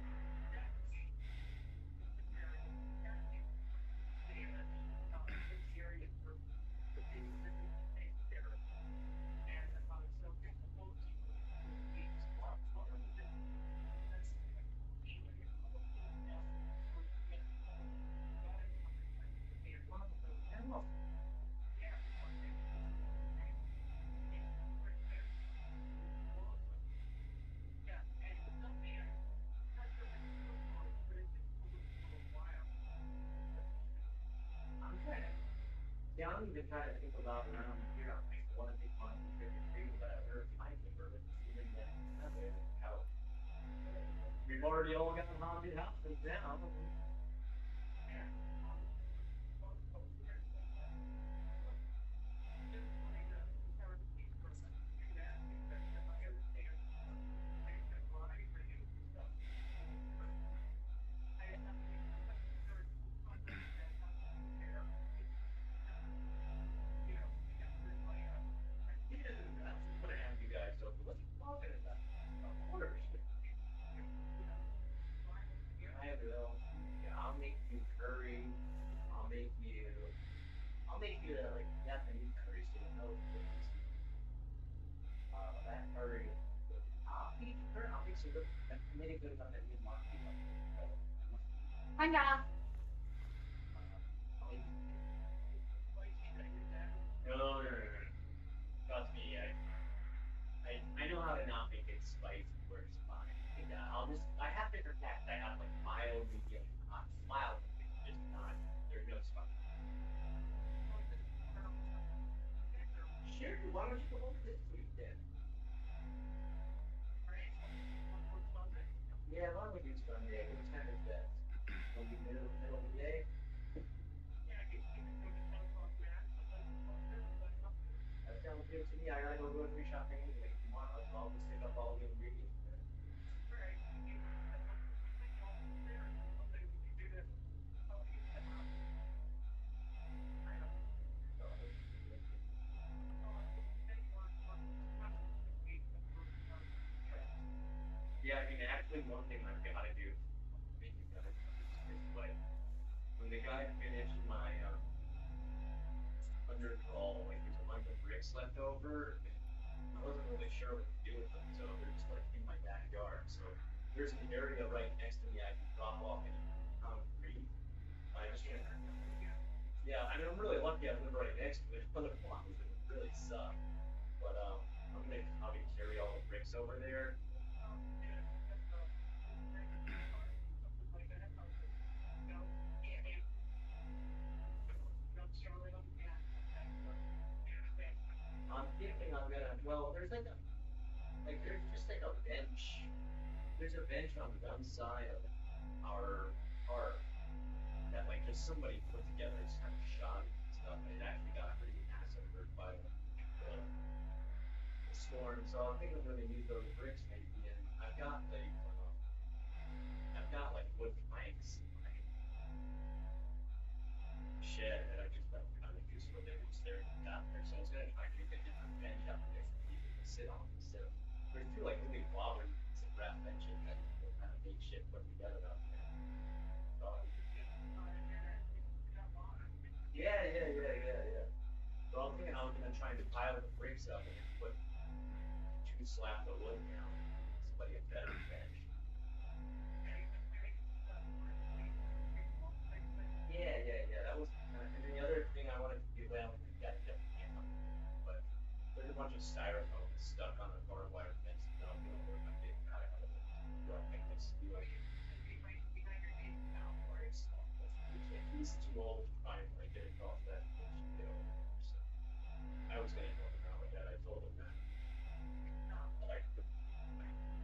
I'm trying to. See, I'm even trying to think about around here. I want to make money trick or treat, but I heard my neighborhood even that how we've already all got haunted houses now. Dude, I was gonna have you guys over. What are you talking about? Of course. I will. Yeah, I'll make you curry. I'll make you. I'll make you like Japanese curry, so you know it's that curry. I'll feed you curry. I'll make some good. I made a good one that you want. Hiya. I'll even. No, no, no, no, no. Trust me, I know how to not make it spicy where it's fine. And, I have different packs. I have like mild, medium, hot. Mild, it's just not, there's no spice. Sure, why don't you go over this week then? Yeah, why don't we do Sunday? What time is that? Will be middle of the day? That sounds good to me. I gotta go grocery shopping anyway tomorrow, so I'll just pick up all the ingredients. Yeah, I mean, actually, one thing I've got to do, maybe you guys is like when the guy finished my undercrawl, like there's a bunch of bricks left over. I wasn't really sure what to do with them, so they're just like in my backyard. So there's an area right next to me I can drop off any concrete. I just can't. Yeah, I mean, I'm really lucky I live right next to it. Otherwise, it would really suck. But I'm gonna probably carry all the bricks over there. I'm thinking I'm gonna. Well, there's there's just like a bench. There's a bench on one side of our park that like just somebody put together. It's kind of shoddy and stuff, and it actually got pretty massacred by the storm. So I think I'm gonna use those bricks maybe, and I've got like wood planks in my shed that I just like kind of use for living there got there. So I was gonna try to make a different bench out there for people to sit on instead of there's two like really wobbly wrap benches that people kind of makeshift put together out there. So, yeah. So I'm thinking I was gonna try and pile the bricks up and then put two slabs of wood down. Somebody a better bench. Yeah. That was kind of, and then the other thing I wanted to do, well, that definitely can't help, but there's a bunch of styrofoam stuck on a barbed wire fence. And I'm gonna work on getting that out of it. So I think that's the way. He's too old to try and like get across that ditch to get over there. So I was gonna help him out with that. I told him that. Like,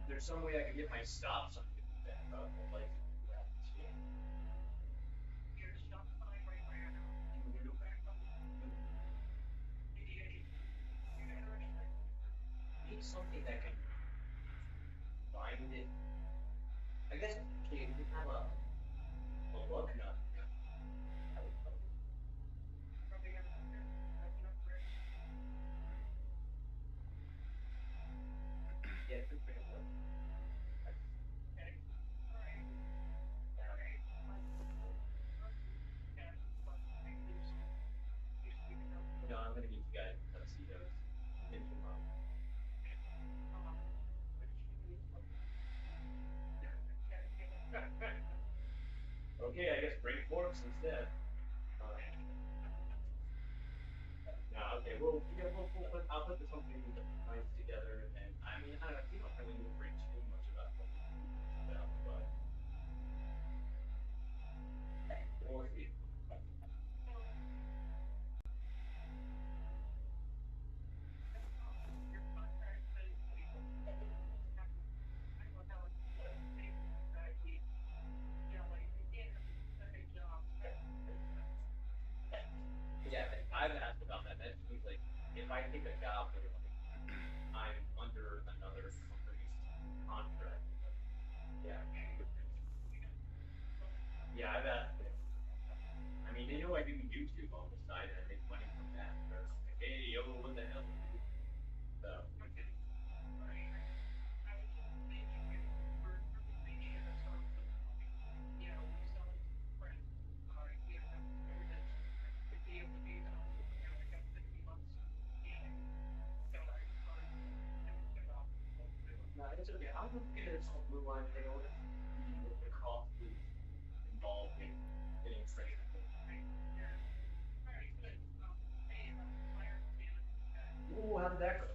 there's some way I could get my stops on it back up. I'd like to do that too. Need something that can bind it. I guess okay, if you have a lug nut. That would help. Yeah, it could bring a lug. No, I'm gonna need you guys to see those. Ninja mom. Okay, I guess bring forks instead. No, okay, well, yeah, I'll put this whole thing nice together, and I mean, I don't know, you don't really need to bring too much about what it's about, but we'll see. Yeah, I've asked about that. That means like if I take a job where like I'm under another company's contract. Yeah. Yeah, I've asked them. I mean, they know I do YouTube on the side and I make money from that. They're like, hey, yo, what the hell? So. No, it's okay. I'm gonna get this whole blue line thing over what the cost is involved in getting trained. Ooh, how did that go?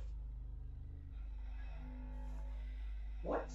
What?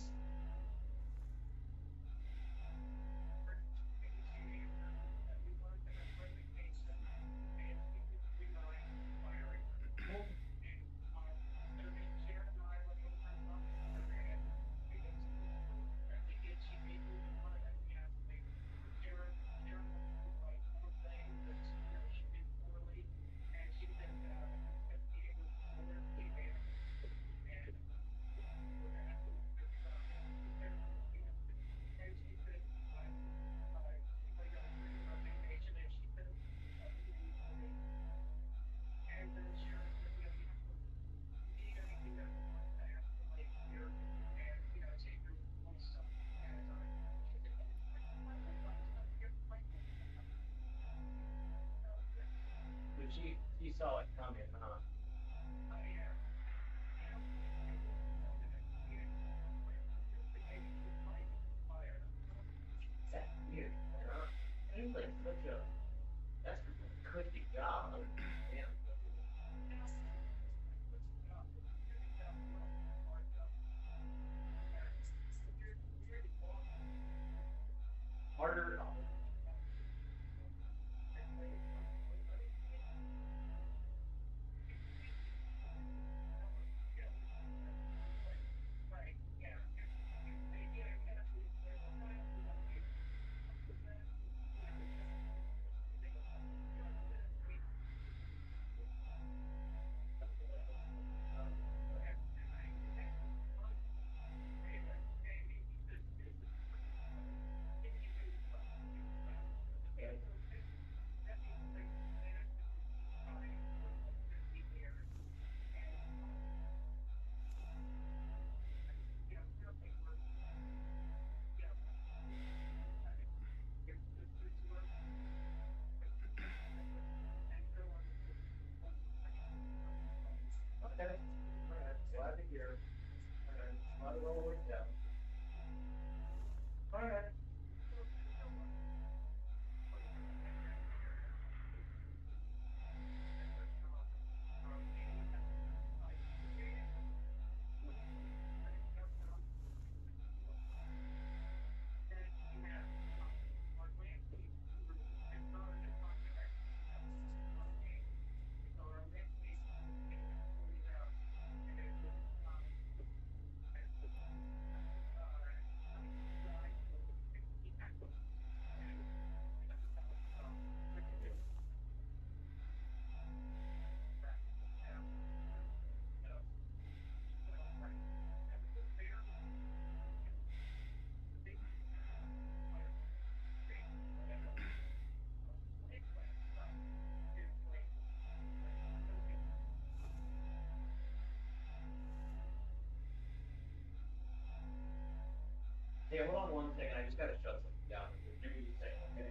Hey, hold on one second. I just gotta shut something down. Give me a second, okay?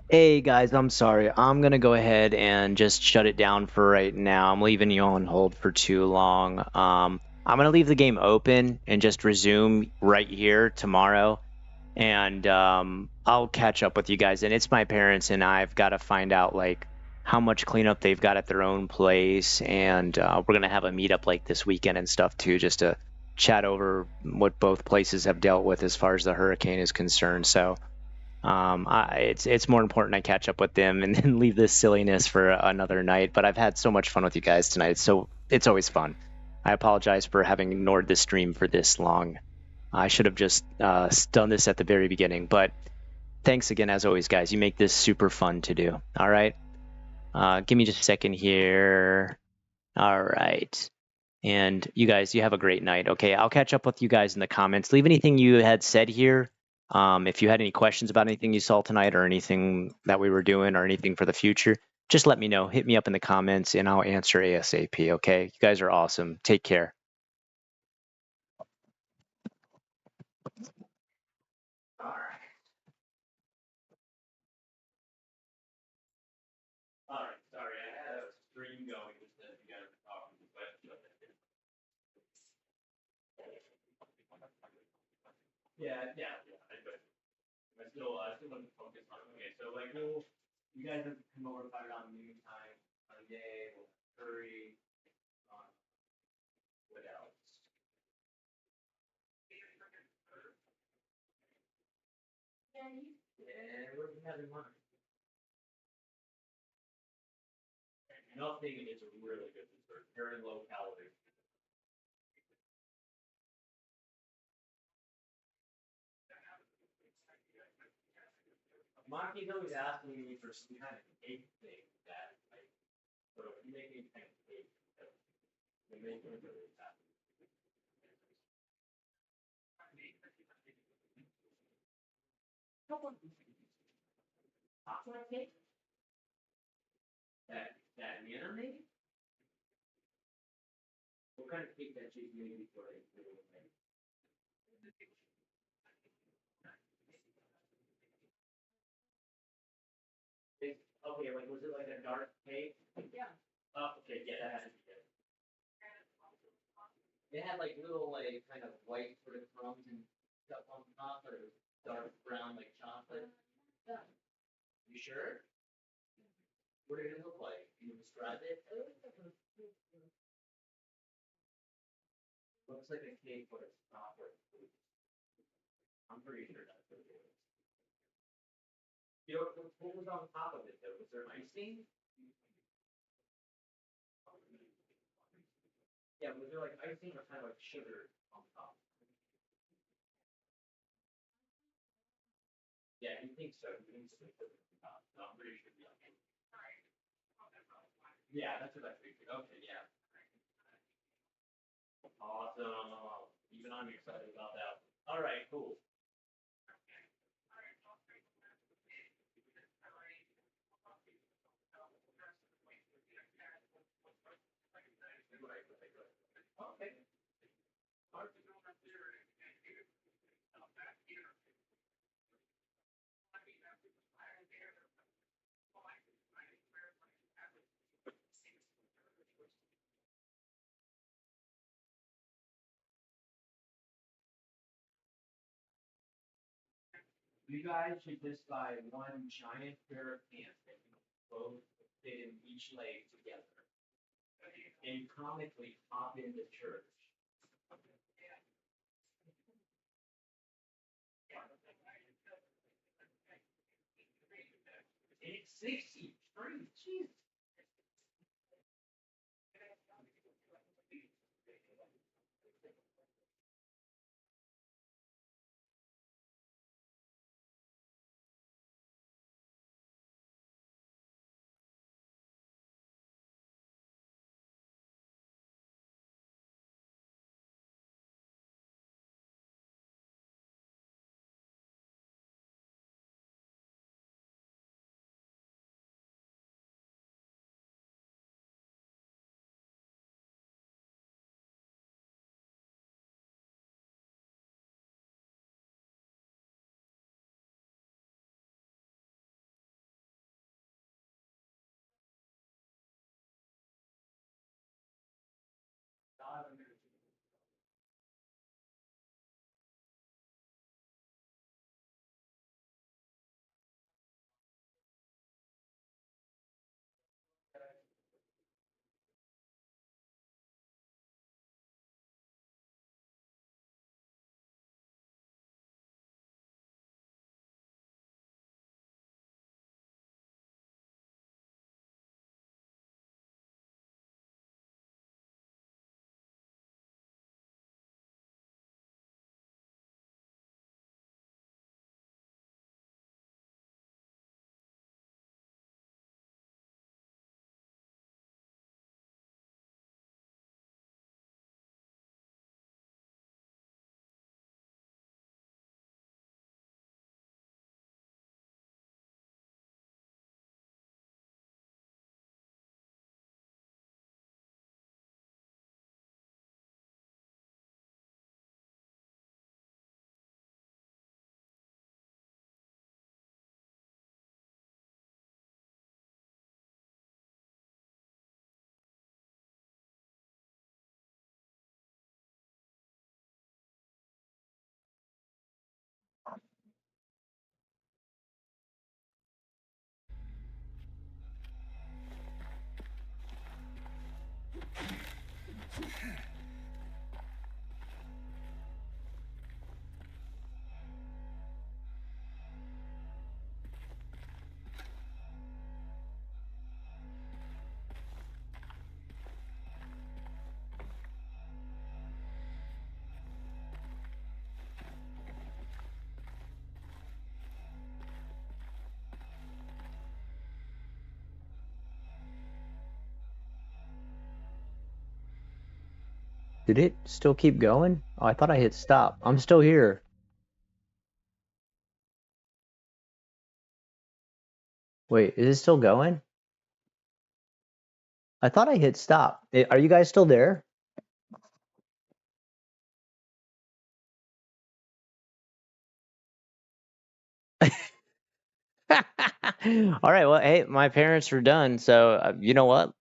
Hey guys, I'm sorry. I'm gonna go ahead and just shut it down for right now. I'm leaving you on hold for too long. I'm gonna leave the game open and just resume right here tomorrow, and I'll catch up with you guys. And it's my parents, and I've got to find out like how much cleanup they've got at their own place, and we're gonna have a meetup like this weekend and stuff too, just to chat over what both places have dealt with as far as the hurricane is concerned. So. It's more important I catch up with them and then leave this silliness for another night. But I've had so much fun with you guys tonight, so it's always fun. I apologize for having ignored the stream for this long. I should have just done this at the very beginning. But thanks again, as always, guys. You make this super fun to do. All right. Give me just a second here. All right. And you guys, you have a great night. Okay, I'll catch up with you guys in the comments. Leave anything you had said here. If you had any questions about anything you saw tonight or anything that we were doing or anything for the future, just let me know. Hit me up in the comments and I'll answer ASAP. Okay, you guys are awesome. Take care. All right. All right. Sorry, I had a stream going instead of you guys talking. Yeah. I still want to focus on. Okay, so like, you guys have come over to find out noon time Sunday. We'll curry. What else? Yeah, what do you have in mind? Nothing is really good dessert. Very low calorie. Maki's always asking me for some kind of cake thing that like, so if you make any kind of cake, you make it really fast. Chocolate cake? That Nana made? What kind of cake that she's made before? dark cake? Yeah. Oh, okay, yeah, that has to be good. It had like little like kind of white sort of crumbs and stuff on top, but it was dark brown like chocolate. Yeah. You sure? What did it look like? Can you describe it? Looks like a cake, but it's not what it's food. I'm pretty sure that's what it is. You know, what was on top of it though? Was there icing? Yeah, was there like icing or kind of like sugar on top? Yeah, he thinks so. He thinks so. So I'm pretty sure. Yeah, that's what I figured. Okay, yeah. Awesome. Even I'm excited about that. All right, cool. Okay. You guys should just buy one giant pair of pants that you both fit in each leg together and comically hop into church. It's 63. Jeez. Did it still keep going? Oh, I thought I hit stop. I'm still here. Wait, is it still going? I thought I hit stop. Are you guys still there? All right, well, hey, my parents are done, so you know what?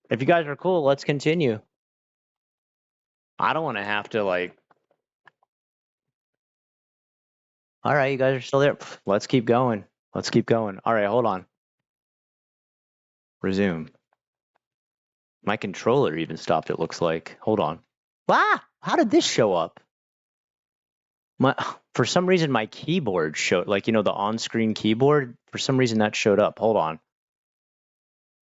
If you guys are cool, let's continue. I don't want to have to like. All right, you guys are still there. Let's keep going. Let's keep going. All right, hold on. Resume. My controller even stopped, it looks like. Hold on. Ah! How did this show up? For some reason, my keyboard showed, like, the on-screen keyboard, for some reason that showed up. Hold on.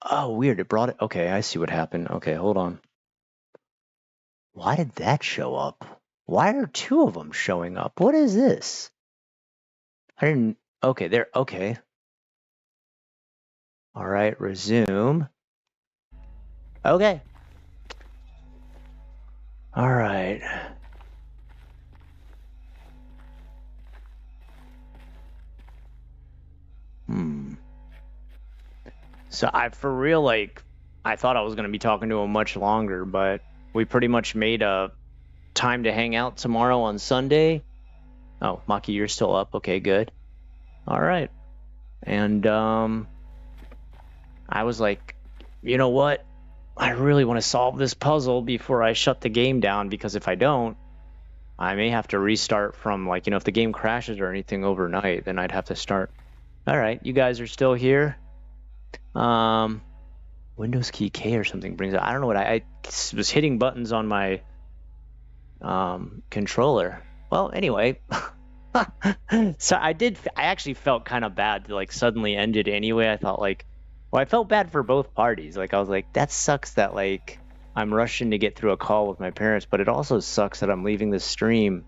Oh, weird. It brought it. Okay, I see what happened. Okay, hold on. Why did that show up? Why are two of them showing up? What is this? I didn't. Okay, there. Okay. All right, resume. Okay. All right. So for real, like, I thought I was going to be talking to him much longer, but we pretty much made a time to hang out tomorrow on Sunday. Oh, Maki, you're still up. Okay, good. All right. And I was like, you know what? I really want to solve this puzzle before I shut the game down, because if I don't, I may have to restart from, like, if the game crashes or anything overnight, then I'd have to start. All right, you guys are still here. Windows key K or something brings it. I don't know what I was hitting buttons on my controller. Well, anyway, so I actually felt kind of bad to like suddenly end it anyway. I thought like, well, I felt bad for both parties. Like I was like, that sucks that like I'm rushing to get through a call with my parents, but it also sucks that I'm leaving the stream.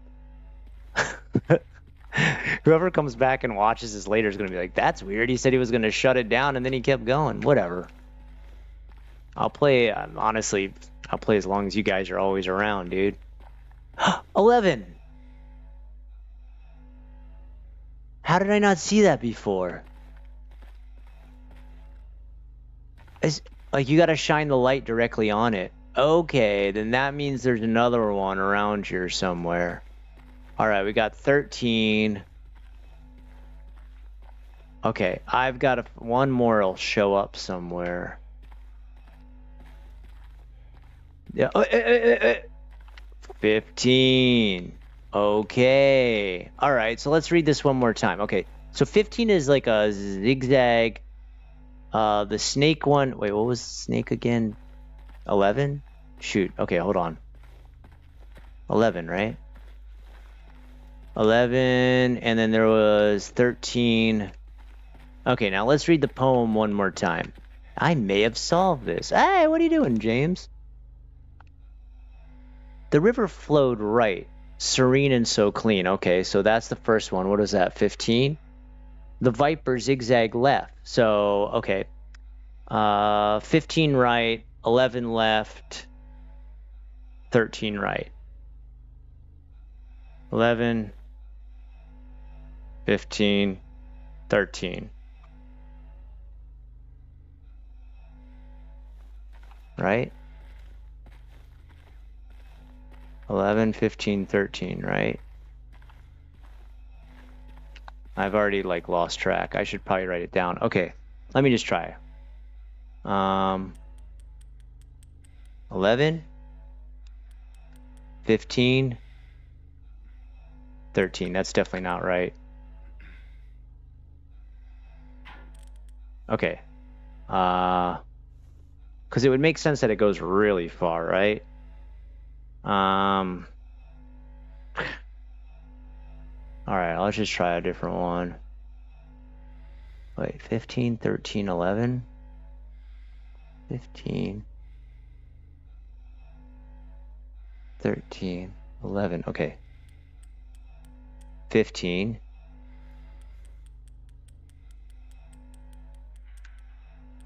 Whoever comes back and watches this later is going to be like, that's weird. He said he was going to shut it down and then he kept going. Whatever. I'll play, honestly, I'll play as long as you guys are always around, dude. 11! How did I not see that before? Like, you gotta shine the light directly on it. Okay, then that means there's another one around here somewhere. Alright, we got 13. Okay, I've got one more will show up somewhere. Yeah. 15. Okay. All right. So let's read this one more time. Okay. So 15 is like a zigzag. The snake one. Wait, what was snake again? 11? Shoot. Okay, hold on. 11, right? 11, and then there was 13. Okay, now let's read the poem one more time. I may have solved this. Hey, what are you doing, James? The river flowed right, serene and so clean. Okay, so that's the first one. What is that, 15? The viper zigzag left. So, okay. 15 right, 11 left, 13 right. 11, 15, 13. Right? 11, 15, 13, right? I've already like lost track. I should probably write it down. Okay, let me just try. 11, 15, 13. That's definitely not right. Okay. Because it would make sense that it goes really far, right? All right, I'll just try a different one. Wait, 15, 13, 11? 15, 13, 11. Okay. 15,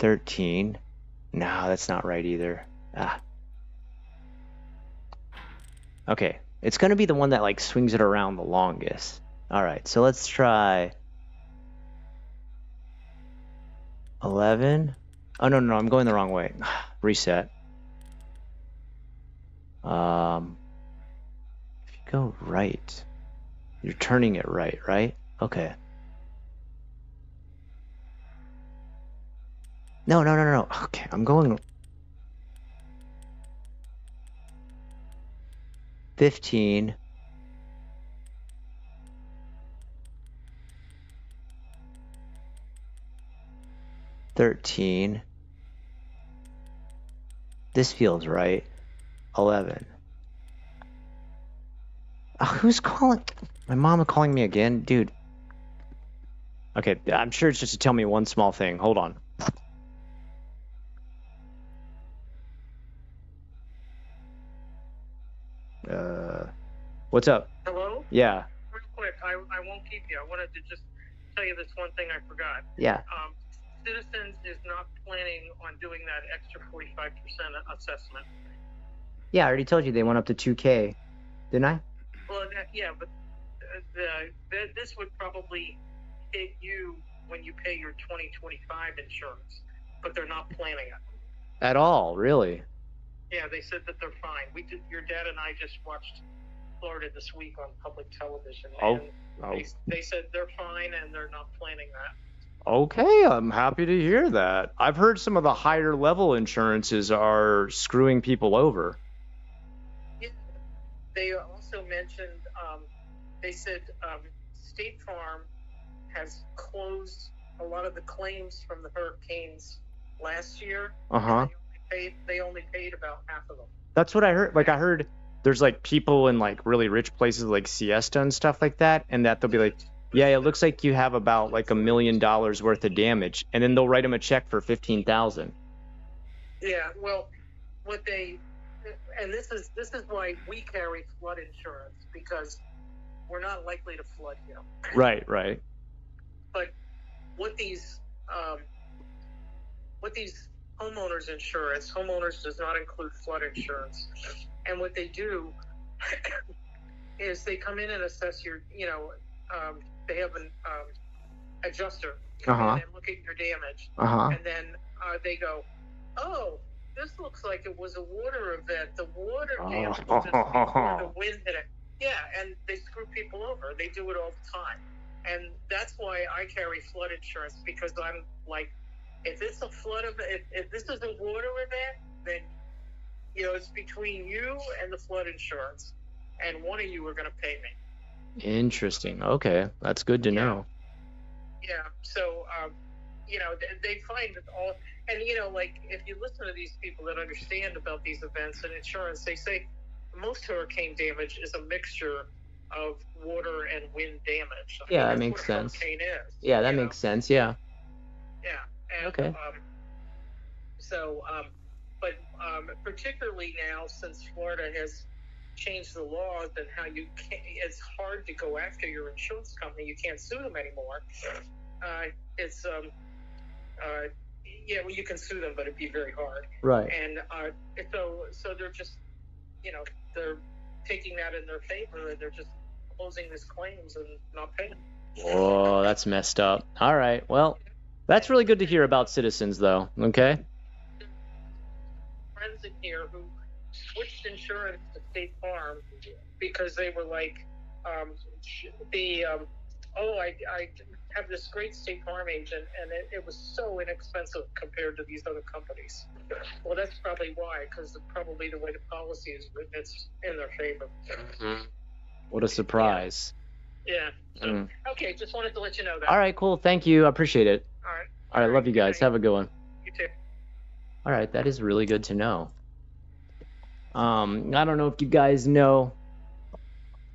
13. No, that's not right either. Ah. Okay, it's going to be the one that like swings it around the longest. All right, so let's try 11. Oh, no, I'm going the wrong way. Reset. If you go right, you're turning it right, right? Okay. No. Okay, I'm going 15. 13. This feels right. 11. Who's calling? My mom calling me again? Dude. Okay, I'm sure it's just to tell me one small thing. Hold on. What's up? Hello? Yeah. Real quick, I won't keep you. I wanted to just tell you this one thing I forgot. Yeah. Citizens is not planning on doing that extra 45% assessment. Yeah, I already told you they went up to 2K. Didn't I? Well, yeah, but this would probably hit you when you pay your 2025 insurance, but they're not planning it. At all, really? Yeah, they said that they're fine. Your dad and I just watched Florida this week on public television, and they said they're fine and they're not planning that. Okay, I'm happy to hear that. I've heard some of the higher level insurances are screwing people over. Yeah. They also mentioned, they said State Farm has closed a lot of the claims from the hurricanes last year. They only paid about half of them. That's what I heard. Like, I heard there's like people in like really rich places like Siesta and stuff like that, and that they'll be like, yeah, it looks like you have about like $1 million worth of damage, and then they'll write them a check for $15,000. Yeah, well, and this is why we carry flood insurance, because we're not likely to flood here. Right. But what these homeowners insurance, homeowners does not include flood insurance, and what they do is they come in and assess your, they have an adjuster come in and look at your damage, and then they go, oh, this looks like it was a water event. The water damage was just before the wind hit it. Yeah, and they screw people over. They do it all the time. And that's why I carry flood insurance, because I'm like, if it's a flood event, if this is a water event, then, it's between you and the flood insurance, and one of you are going to pay me. Interesting. Okay, that's good to know. Yeah, so, they find it all, and, like, if you listen to these people that understand about these events and insurance, they say most hurricane damage is a mixture of water and wind damage. Yeah, that makes sense. Hurricane is. Yeah, that makes sense. Yeah. Yeah. And, okay. But particularly now, since Florida has changed the laws and how it's hard to go after your insurance company. You can't sue them anymore. You can sue them, but it'd be very hard. Right. And so they're just, they're taking that in their favor, and they're just closing these claims and not paying. Whoa, that's messed up. All right, well, that's really good to hear about Citizens, though. Okay. Friends in here who switched insurance to State Farm because they were like, I have this great State Farm agent, and it was so inexpensive compared to these other companies. Well, that's probably why, because probably the way the policy is written, it's in their favor. Mm-hmm. What a surprise. Yeah. So, Okay, just wanted to let you know that. All right, cool. Thank you. I appreciate it. All right. Love you guys. Have a good one. You too. All right, that is really good to know. I don't know if you guys know,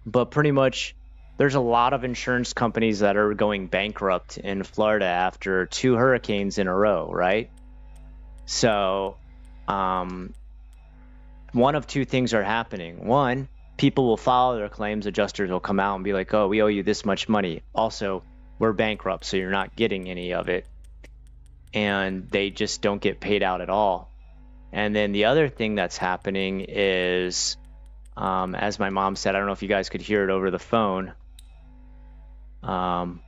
but pretty much there's a lot of insurance companies that are going bankrupt in Florida after 2 hurricanes in a row, right? So, one of 2 things are happening. One, people will file their claims, adjusters will come out and be like, oh, we owe you this much money. Also, we're bankrupt, so you're not getting any of it. And they just don't get paid out at all. And then the other thing that's happening is, as my mom said, I don't know if you guys could hear it over the phone. Well,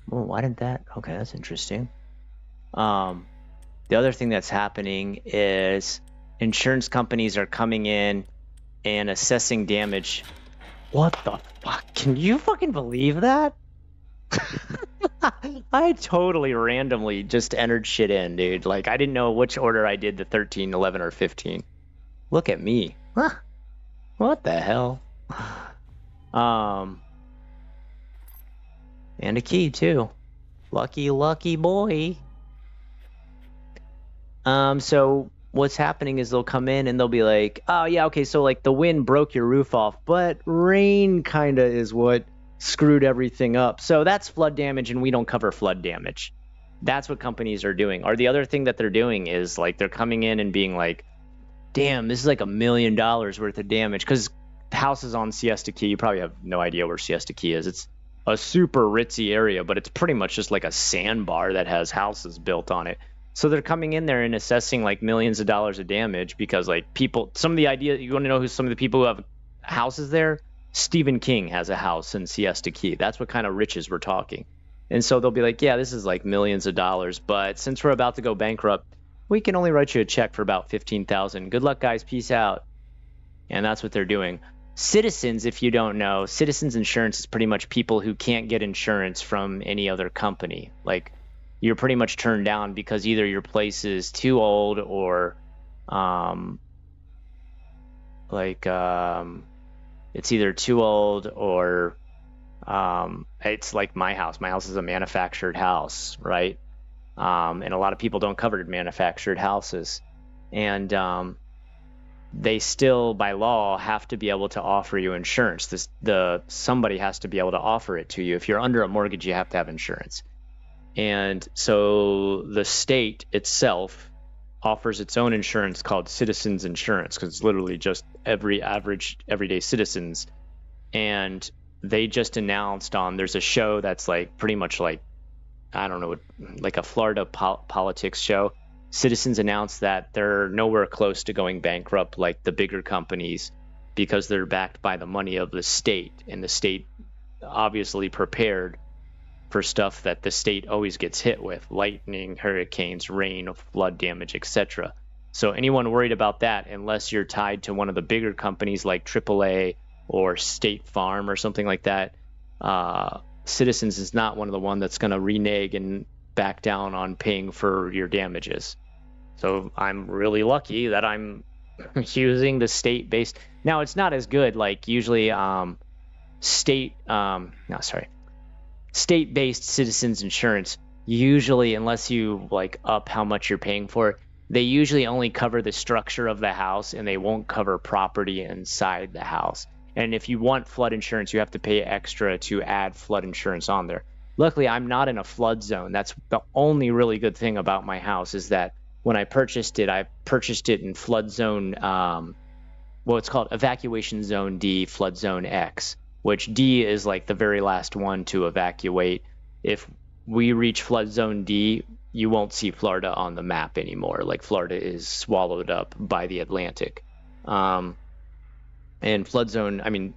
why didn't that? Okay, that's interesting. The other thing that's happening is insurance companies are coming in and assessing damage. What the fuck? Can you fucking believe that? I totally randomly just entered shit in, dude. Like, I didn't know which order I did the 13, 11, or 15. Look at me. Huh. What the hell? And a key, too. Lucky, lucky boy. So what's happening is they'll come in and they'll be like, oh, yeah, okay, so, like, the wind broke your roof off, but rain kind of is what screwed everything up. So that's flood damage, and we don't cover flood damage. That's what companies are doing. Or the other thing that they're doing is, like, they're coming in and being like, damn, this is like $1 million worth of damage. Because houses on Siesta Key, you probably have no idea where Siesta Key is. It's a super ritzy area, but it's pretty much just like a sandbar that has houses built on it. So they're coming in there and assessing like millions of dollars of damage because like people, some of the idea, you want to know who some of the people who have houses there? Stephen King has a house in Siesta Key. That's what kind of riches we're talking. And so they'll be like, yeah, this is like millions of dollars, but since we're about to go bankrupt, we can only write you a check for about $15,000. Good luck, guys. Peace out. And that's what they're doing. Citizens, if you don't know, Citizens Insurance is pretty much people who can't get insurance from any other company. Like, you're pretty much turned down because either your place is too old or it's either too old or it's like my house. My house is a manufactured house, right? And a lot of people don't cover manufactured houses. And they still, by law, have to be able to offer you insurance. Somebody has to be able to offer it to you. If you're under a mortgage, you have to have insurance. And so the state itself offers its own insurance called Citizens Insurance, because it's literally just everyday citizens. And they just announced there's a show that's like pretty much like, I don't know, like a Florida politics show. Citizens announced that they're nowhere close to going bankrupt like the bigger companies because they're backed by the money of the state, and the state obviously prepared for stuff that the state always gets hit with: lightning, hurricanes, rain, flood damage, etc. So anyone worried about that, unless you're tied to one of the bigger companies like AAA or State Farm or something like that, Citizens is not one of the one that's going to renege and back down on paying for your damages. So I'm really lucky that I'm using the state-based. Now it's not as good. Like usually, state-based Citizens Insurance, usually, unless you like up how much you're paying for it, they usually only cover the structure of the house and they won't cover property inside the house. And if you want flood insurance, you have to pay extra to add flood insurance on there. Luckily, I'm not in a flood zone. That's the only really good thing about my house, is that when I purchased it in flood zone, it's called evacuation zone D, flood zone X, which D is like the very last one to evacuate. If we reach flood zone D, you won't see Florida on the map anymore. Like, Florida is swallowed up by the Atlantic. And floodplain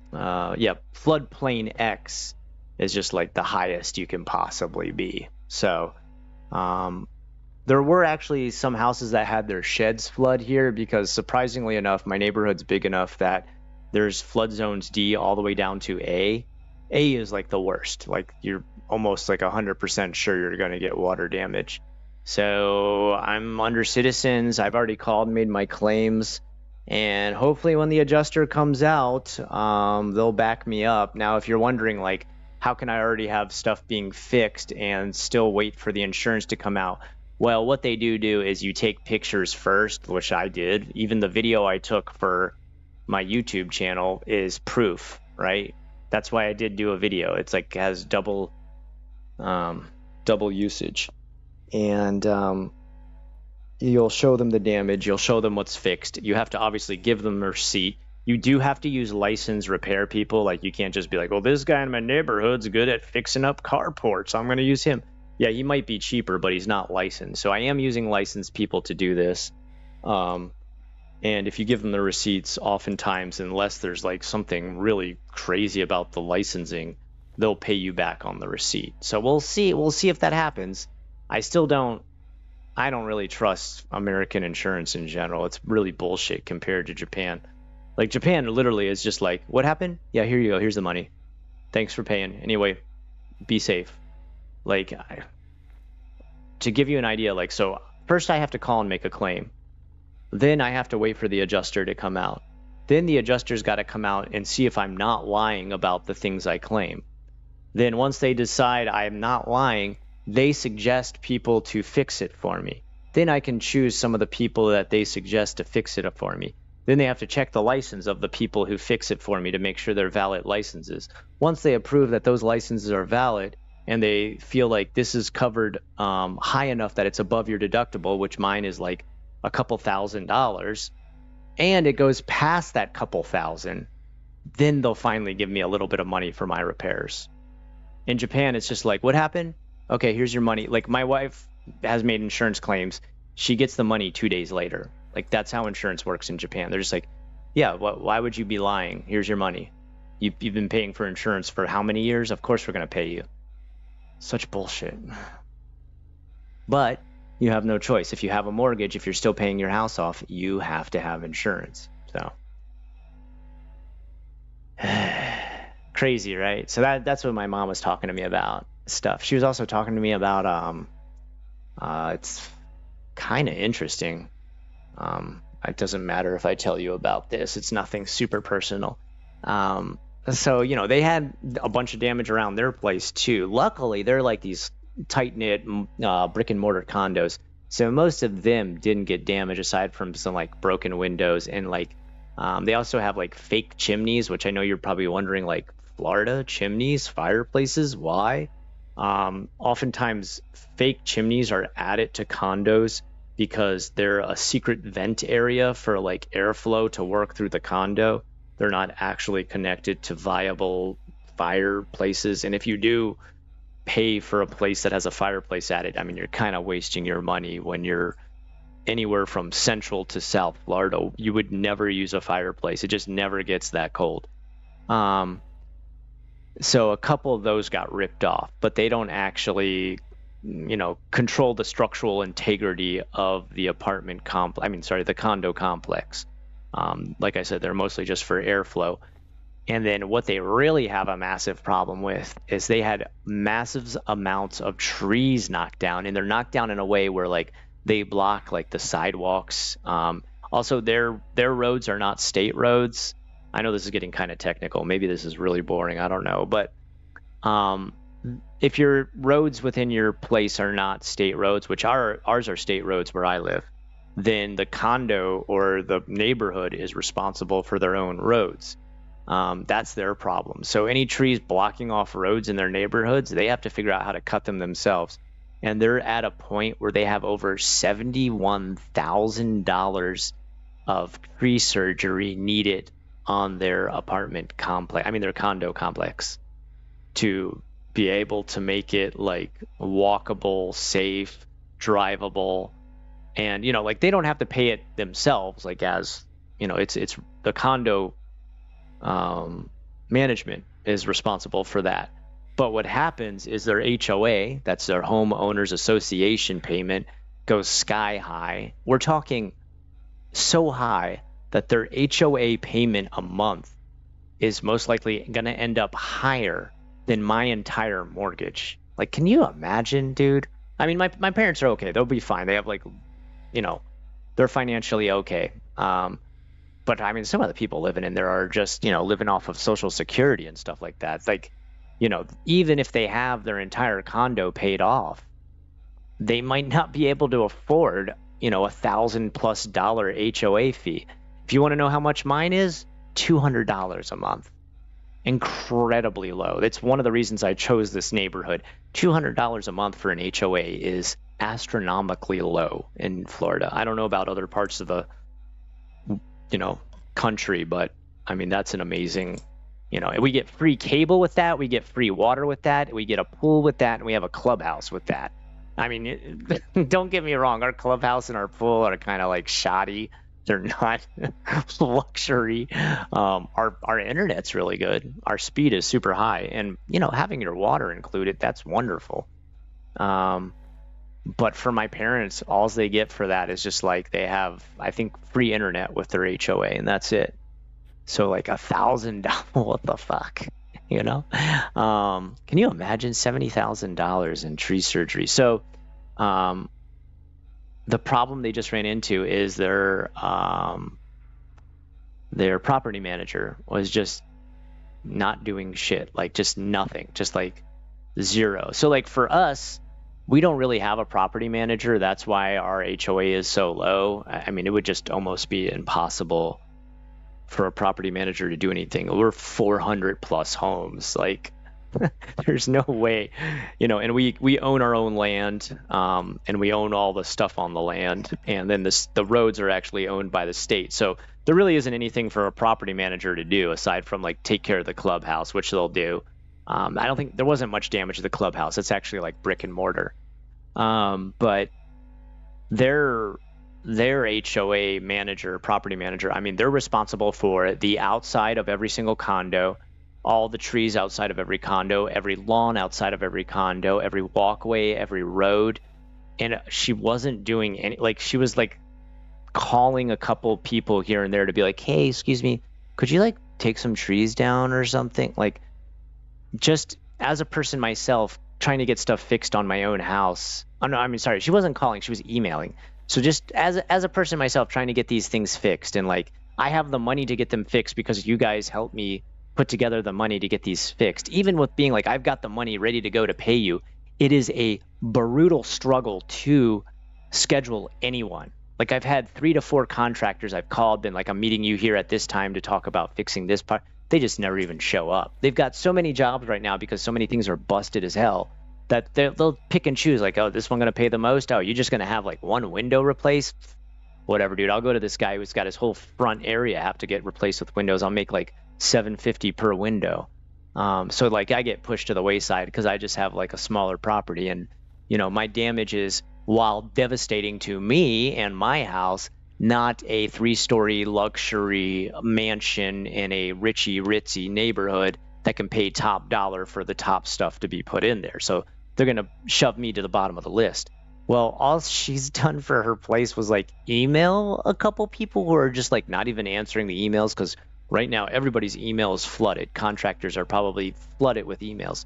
X is just like the highest you can possibly be. So there were actually some houses that had their sheds flood here, because surprisingly enough, my neighborhood's big enough that there's flood zones D all the way down to A. A is like the worst. Like, you're almost like 100% sure you're going to get water damage. So I'm under Citizens. I've already called, made my claims. And hopefully when the adjuster comes out, they'll back me up. Now, if you're wondering, like, how can I already have stuff being fixed and still wait for the insurance to come out? Well, what they do is you take pictures first, which I did. Even the video I took for my YouTube channel is proof, right? That's why I did do a video. It's like has double usage. And you'll show them the damage. You'll show them what's fixed. You have to obviously give them a receipt. You do have to use licensed repair people. Like, you can't just be like, well, this guy in my neighborhood's good at fixing up carports, I'm going to use him. Yeah, he might be cheaper, but he's not licensed. So I am using licensed people to do this. And if you give them the receipts, oftentimes, unless there's like something really crazy about the licensing, they'll pay you back on the receipt. So we'll see. We'll see if that happens. I don't really trust American insurance in general. It's really bullshit compared to Japan. Like, Japan literally is just like, what happened? Yeah, here you go. Here's the money. Thanks for paying. Anyway, be safe. Like, to give you an idea, like, so first I have to call and make a claim. Then I have to wait for the adjuster to come out. Then the adjuster's got to come out and see if I'm not lying about the things I claim. Then once they decide I'm not lying, they suggest people to fix it for me. Then I can choose some of the people that they suggest to fix it for me. Then they have to check the license of the people who fix it for me to make sure they're valid licenses. Once they approve that those licenses are valid and they feel like this is covered high enough that it's above your deductible, which mine is like a couple $1,000s, and it goes past that couple thousand, then they'll finally give me a little bit of money for my repairs. In Japan, it's just like, what happened? Okay, here's your money. Like, my wife has made insurance claims. She gets the money 2 days later. Like, that's how insurance works in Japan. They're just like, yeah, why would you be lying? Here's your money. You've been paying for insurance for how many years? Of course we're going to pay you. Such bullshit. But you have no choice. If you have a mortgage, if you're still paying your house off, you have to have insurance. So crazy, right? So that's what my mom was talking to me about stuff. She was also talking to me about it's kind of interesting. It doesn't matter if I tell you about this. It's nothing super personal. So, you know, they had a bunch of damage around their place too. Luckily, they're like these tight-knit brick and mortar condos. So most of them didn't get damage aside from some like broken windows, and like they also have like fake chimneys, which I know you're probably wondering, like, Florida chimneys, fireplaces, why? Oftentimes fake chimneys are added to condos because they're a secret vent area for like airflow to work through the condo. They're not actually connected to viable fireplaces. And if you do pay for a place that has a fireplace added, I mean, you're kind of wasting your money. When you're anywhere from Central to South Florida, you would never use a fireplace. It just never gets that cold. So a couple of those got ripped off, but they don't actually, you know, control the structural integrity of the apartment complex. I mean, sorry, the condo complex. Like I said, they're mostly just for airflow. And then what they really have a massive problem with is they had massive amounts of trees knocked down, and they're knocked down in a way where like they block like the sidewalks. Also, their roads are not state roads. I know this is getting kind of technical. Maybe this is really boring. I don't know. But if your roads within your place are not state roads, which ours are state roads where I live, then the condo or the neighborhood is responsible for their own roads. That's their problem. So any trees blocking off roads in their neighborhoods, they have to figure out how to cut them themselves. And they're at a point where they have over $71,000 of tree surgery needed on their apartment complex, I mean their condo complex, to be able to make it like walkable, safe, drivable. And, you know, like they don't have to pay it themselves, like, as, you know, it's the condo management is responsible for that. But what happens is their HOA, that's their homeowners association payment, goes sky high. We're talking so high that their HOA payment a month is most likely going to end up higher than my entire mortgage. Like, can you imagine, dude? I mean, my parents are okay. They'll be fine. They have, like, you know, they're financially okay. But I mean, some of the people living in there are just, you know, living off of Social Security and stuff like that. It's like, you know, even if they have their entire condo paid off, they might not be able to afford, you know, $1,000+ HOA fee. If you want to know how much mine is, $200 a month. Incredibly low. That's one of the reasons I chose this neighborhood. $200 a month for an HOA is astronomically low in Florida. I don't know about other parts of the, you know, country, but I mean, that's an amazing, you know, we get free cable with that. We get free water with that. We get a pool with that. And we have a clubhouse with that. I mean, don't get me wrong. Our clubhouse and our pool are kind of like shoddy. They're not luxury. Our internet's really good. Our speed is super high. And, you know, having your water included, that's wonderful. But for my parents, all they get for that is just like they have, I think, free internet with their HOA, and that's it. So like $1,000, what the fuck? you know? Can you imagine $70,000 in tree surgery? So, the problem they just ran into is their property manager was just not doing shit, like just nothing, just like zero. So like for us, we don't really have a property manager. That's why our HOA is so low. I mean, it would just almost be impossible for a property manager to do anything. We're 400 plus homes. Like there's no way, and we own our own land, and we own all the stuff on the land, and then the roads are actually owned by the state. So there really isn't anything for a property manager to do aside from like take care of the clubhouse, which they'll do. I don't think there wasn't much damage to the clubhouse. It's actually like brick and mortar. But their HOA manager, property manager, I mean, they're responsible for the outside of every single condo, all the trees outside of every condo, every lawn outside of every condo, every walkway, every road. And she wasn't doing any, like, she was like calling a couple people here and there to be like, hey, excuse me, could you like take some trees down or something? Like, just as a person myself trying to get stuff fixed on my own house. Oh no, I mean, sorry, she wasn't calling, she was emailing. So just as a person myself trying to get these things fixed, and like I have the money to get them fixed because you guys helped me put together the money to get these fixed. Even with being like I've got the money ready to go to pay you, it is a brutal struggle to schedule anyone. Like I've had 3 to 4 contractors I've called, been like, I'm meeting you here at this time to talk about fixing this part. They just never even show up. They've got so many jobs right now because so many things are busted as hell that they'll pick and choose. Like, oh, this one going to pay the most? Oh, you're just going to have like one window replaced? Whatever, dude. I'll go to this guy who's got his whole front area have to get replaced with windows. I'll make like $750 per window. So like I get pushed to the wayside because I just have like a smaller property, and my damage is, while devastating to me and my house, not a 3-story luxury mansion in a ritzy neighborhood that can pay top dollar for the top stuff to be put in there. So they're going to shove me to the bottom of the list. Well, all she's done for her place was like email a couple people who are just like not even answering the emails, because right now everybody's email is flooded. Contractors are probably flooded with emails.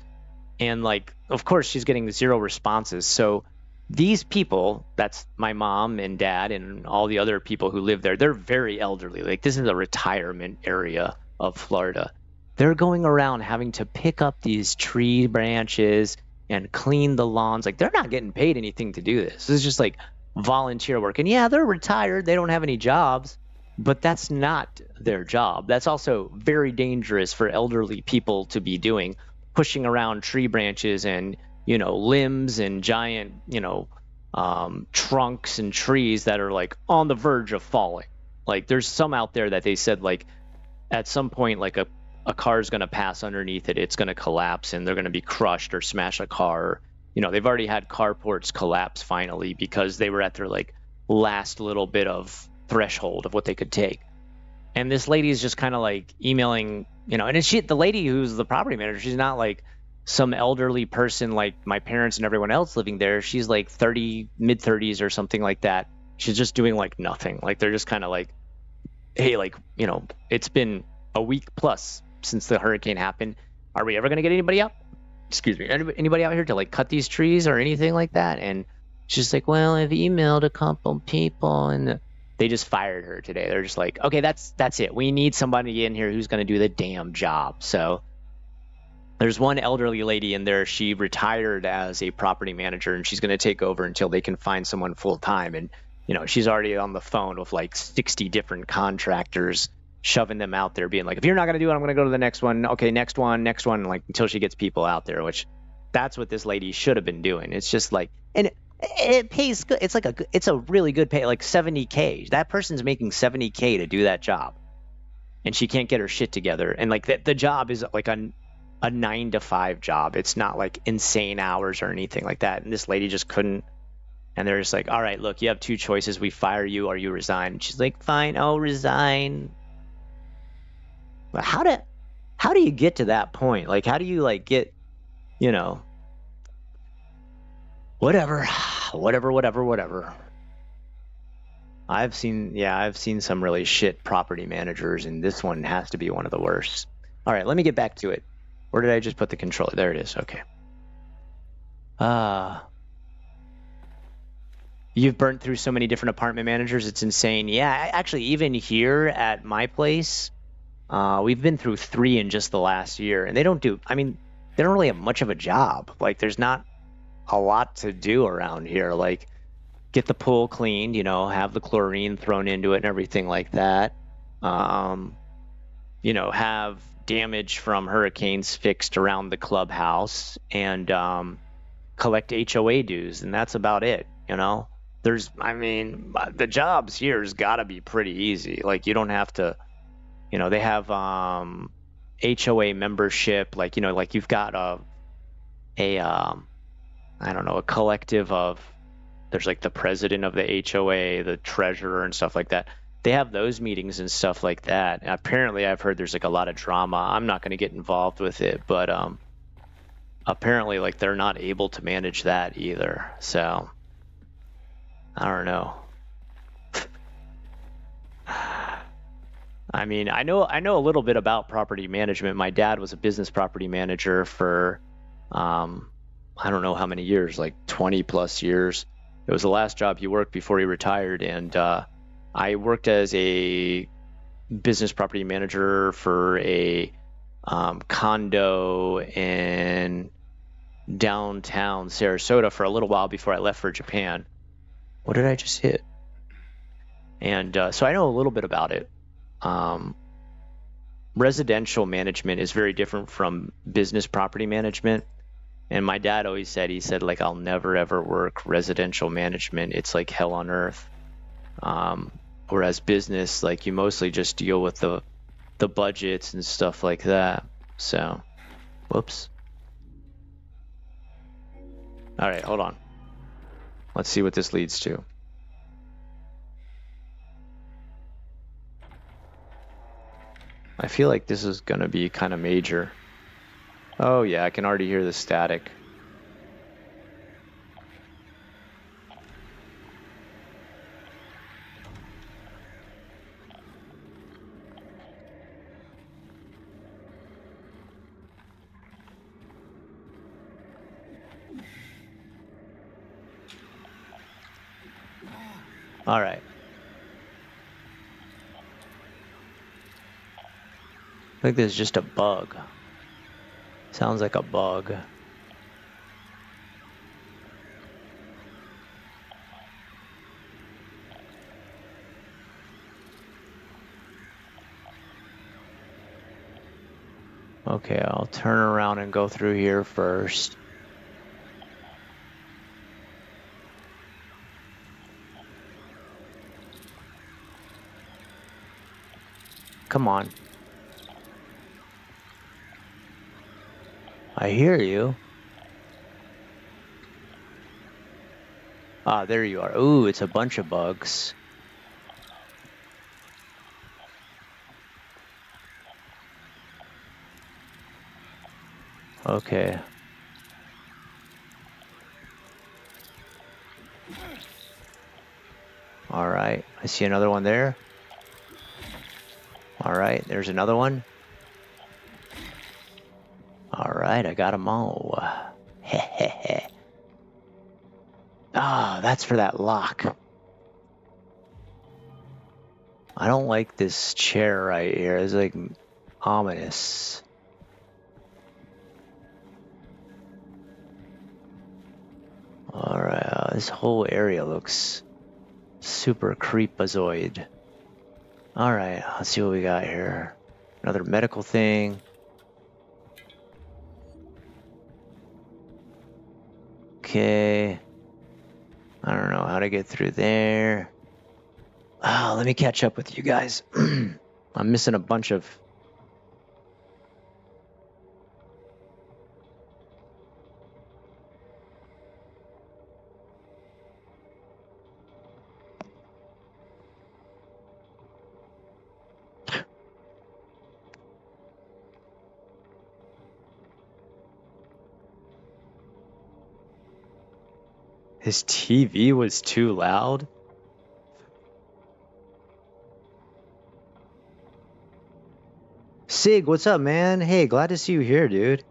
And like, of course, she's getting 0 responses. So these people, that's my mom and dad and all the other people who live there, they're very elderly. Like this is a retirement area of Florida. They're going around having to pick up these tree branches and clean the lawns. Like they're not getting paid anything to do this. This is just like volunteer work. And yeah, they're retired. They don't have any jobs, but that's not their job. That's also very dangerous for elderly people to be doing, pushing around tree branches and limbs and giant, trunks and trees that are like on the verge of falling. Like there's some out there that they said like at some point like a car's going to pass underneath it, it's going to collapse and they're going to be crushed or smash a car. They've already had carports collapse finally because they were at their like last little bit of threshold of what they could take. And this lady is just kind of like emailing, and the lady who's the property manager, she's not like some elderly person like my parents and everyone else living there. She's like 30, mid 30s or something like that. She's just doing like nothing. Like they're just kind of like, hey, like, it's been a week plus since the hurricane happened. Are we ever going to get anybody out? Excuse me. Anybody out here to like cut these trees or anything like that? And she's like, well, I've emailed a couple people and they just fired her today. They're just like, okay, that's it. We need somebody in here who's going to do the damn job. So there's one elderly lady in there. She retired as a property manager and she's going to take over until they can find someone full time. And, she's already on the phone with like 60 different contractors, shoving them out there, being like, if you're not going to do it, I'm going to go to the next one. Okay, next one, like until she gets people out there, which that's what this lady should have been doing. It's just like, and it pays good. It's a really good pay, like $70K. That person's making $70K to do that job. And she can't get her shit together. And like the job is like a 9 to 5 job. It's not like insane hours or anything like that. And this lady just couldn't. And they're just like, all right, look, you have 2 choices. We fire you or you resign. And she's like, fine, I'll resign. But how do you get to that point? Like, how do you like get, whatever. I've seen some really shit property managers, and this one has to be one of the worst. All right, let me get back to it. Where did I just put the controller? There it is. Okay. You've burnt through so many different apartment managers. It's insane. Yeah, actually, even here at my place, we've been through 3 in just the last year, and they don't really have much of a job. Like, there's not a lot to do around here. Like, get the pool cleaned, have the chlorine thrown into it and everything like that. Have damage from hurricanes fixed around the clubhouse, and collect HOA dues, and that's about it. The jobs here has got to be pretty easy. Like, you don't have to, they have HOA membership, like you've got I don't know, a collective of, there's like the president of the HOA, the treasurer, and stuff like that. They have those meetings and stuff like that. And apparently, I've heard there's like a lot of drama. I'm not going to get involved with it, but apparently, like, they're not able to manage that either. So I don't know. I mean, I know a little bit about property management. My dad was a business property manager for I don't know how many years, like 20 plus years. It was the last job he worked before he retired, and I worked as a business property manager for a condo in downtown Sarasota for a little while before I left for Japan. What did I just hit? And so I know a little bit about it. Residential management is very different from business property management. And my dad always said, like, I'll never ever work residential management. It's like hell on earth. Whereas business, like, you mostly just deal with the budgets and stuff like that. So, whoops. All right, hold on. Let's see what this leads to. I feel like this is going to be kind of major. Oh yeah, I can already hear the static. All right. I think there's just a bug. Sounds like a bug. Okay, I'll turn around and go through here first. Come on. I hear you. Ah, there you are. Ooh, it's a bunch of bugs. Okay. All right, I see another one there. All right, there's another one. All right, I got them all. Hehehe. Ah, that's for that lock. I don't like this chair right here. It's like ominous. All right, this whole area looks super creepazoid. All right, let's see what we got here. Another medical thing. Okay. I don't know how to get through there. Let me catch up with you guys. I'm missing a bunch of... His TV was too loud? Sig, what's up, man? Hey, glad to see you here, dude.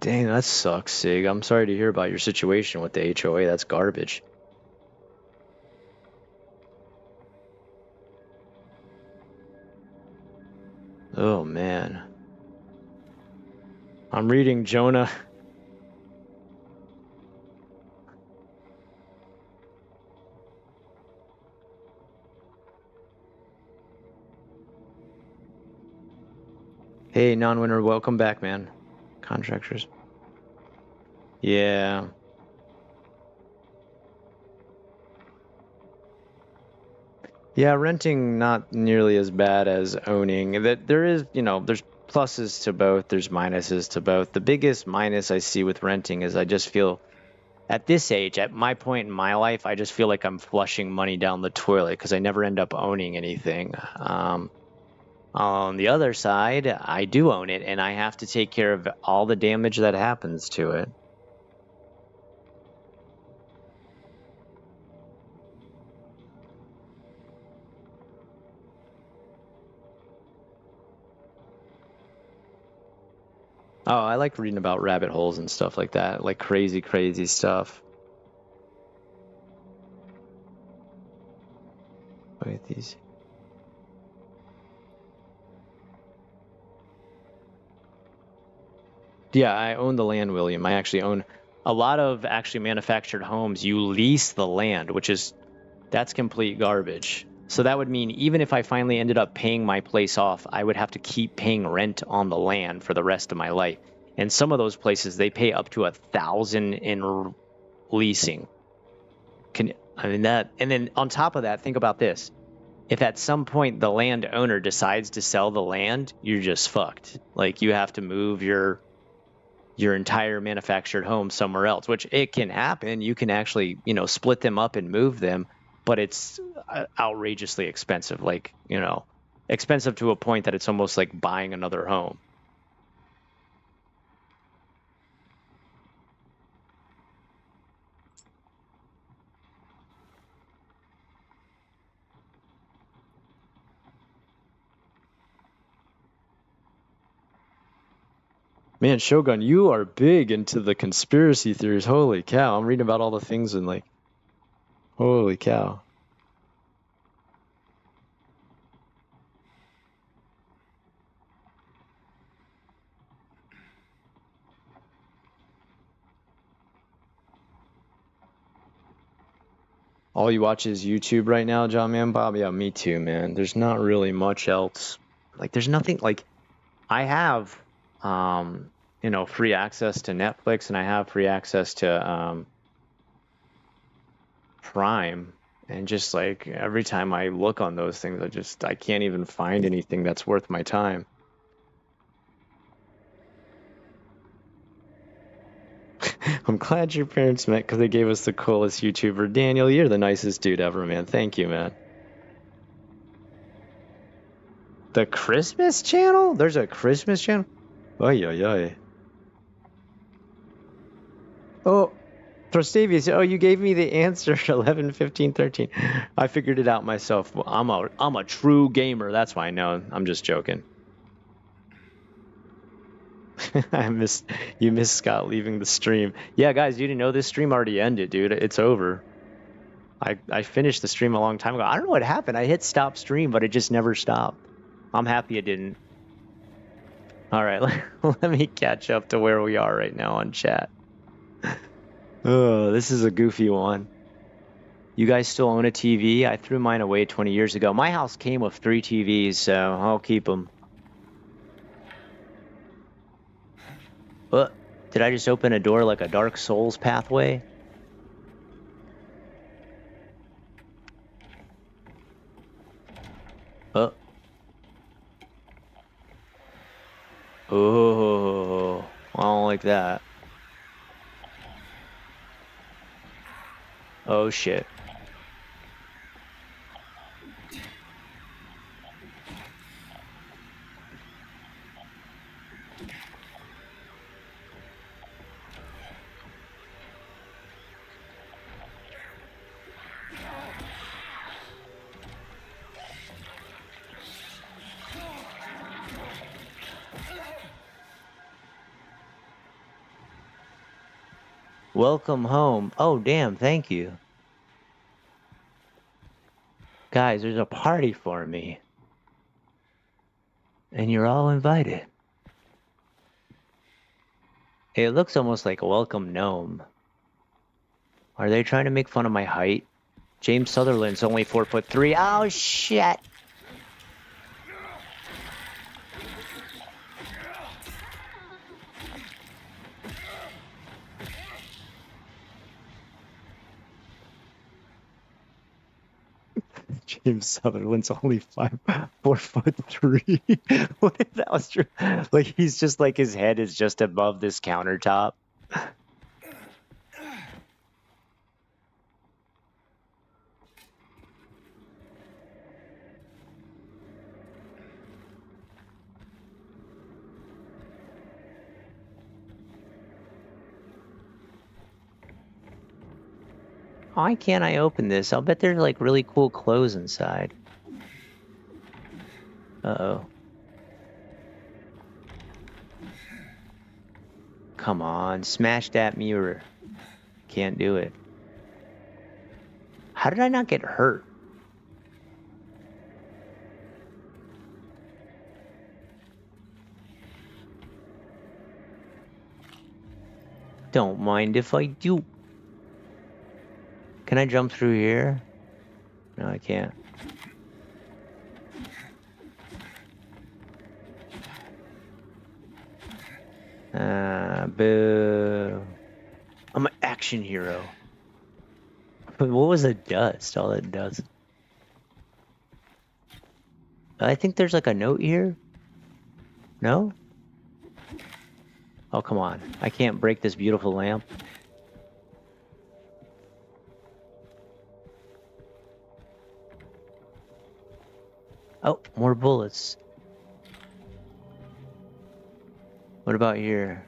Dang, that sucks, Sig. I'm sorry to hear about your situation with the HOA. That's garbage. Oh, man. I'm reading Jonah. Hey, non-winner, welcome back, man. Contractors. Yeah. Yeah, renting not nearly as bad as owning. That there is, there's pluses to both, there's minuses to both. The biggest minus I see with renting is I just feel at this age, at my point in my life, I just feel like I'm flushing money down the toilet because I never end up owning anything. On the other side, I do own it and I have to take care of all the damage that happens to it. Oh, I like reading about rabbit holes and stuff like that, like crazy, crazy stuff. Look at these. Yeah, I own the land, William. I actually own a lot of actually manufactured homes. You lease the land, that's complete garbage. So that would mean even if I finally ended up paying my place off, I would have to keep paying rent on the land for the rest of my life. And some of those places, they pay up to $1,000 in leasing. And then on top of that, think about this. If at some point the landowner decides to sell the land, you're just fucked. Like you have to move your entire manufactured home somewhere else, which it can happen. You can actually, split them up and move them, but it's outrageously expensive. Like, expensive to a point that it's almost like buying another home. Man, Shogun, you are big into the conspiracy theories. Holy cow. I'm reading about all the things and like, holy cow. All you watch is YouTube right now, John Man Bob? Yeah, me too, man. There's not really much else. Like, there's nothing like I have, free access to Netflix and I have free access to Prime. And just like every time I look on those things, I can't even find anything that's worth my time. I'm glad your parents met because they gave us the coolest YouTuber. Daniel, you're the nicest dude ever, man. Thank you, man. The Christmas channel? There's a Christmas channel? Oy, oy, oy. Oh, Trostavius, you gave me the answer 11, 15, 13. I figured it out myself. I'm a true gamer. That's why I know. I'm just joking. You missed Scott leaving the stream. Yeah, guys, you didn't know this stream already ended, dude. It's over. I finished the stream a long time ago. I don't know what happened. I hit stop stream, but it just never stopped. I'm happy it didn't. All right, let me catch up to where we are right now on chat. Oh, this is a goofy one. You guys still own a TV? I threw mine away 20 years ago. My house came with 3 TVs, so I'll keep them. Did I just open a door like a Dark Souls pathway? Oh, I don't like that. Oh, shit. Welcome home. Oh, damn, thank you. Guys, there's a party for me. And you're all invited. It looks almost like a welcome gnome. Are they trying to make fun of my height? James Sutherland's only 4'3". Oh, shit. James Sutherland's only 4'3". What if that was true? Like, he's just like, his head is just above this countertop. Why can't I open this? I'll bet there's like really cool clothes inside. Uh-oh. Come on, smash that mirror. Can't do it. How did I not get hurt? Don't mind if I do. Can I jump through here? No, I can't. Boo. I'm an action hero. What was the dust? All that dust. I think there's like a note here. No? Oh, come on. I can't break this beautiful lamp. Oh, more bullets. What about here?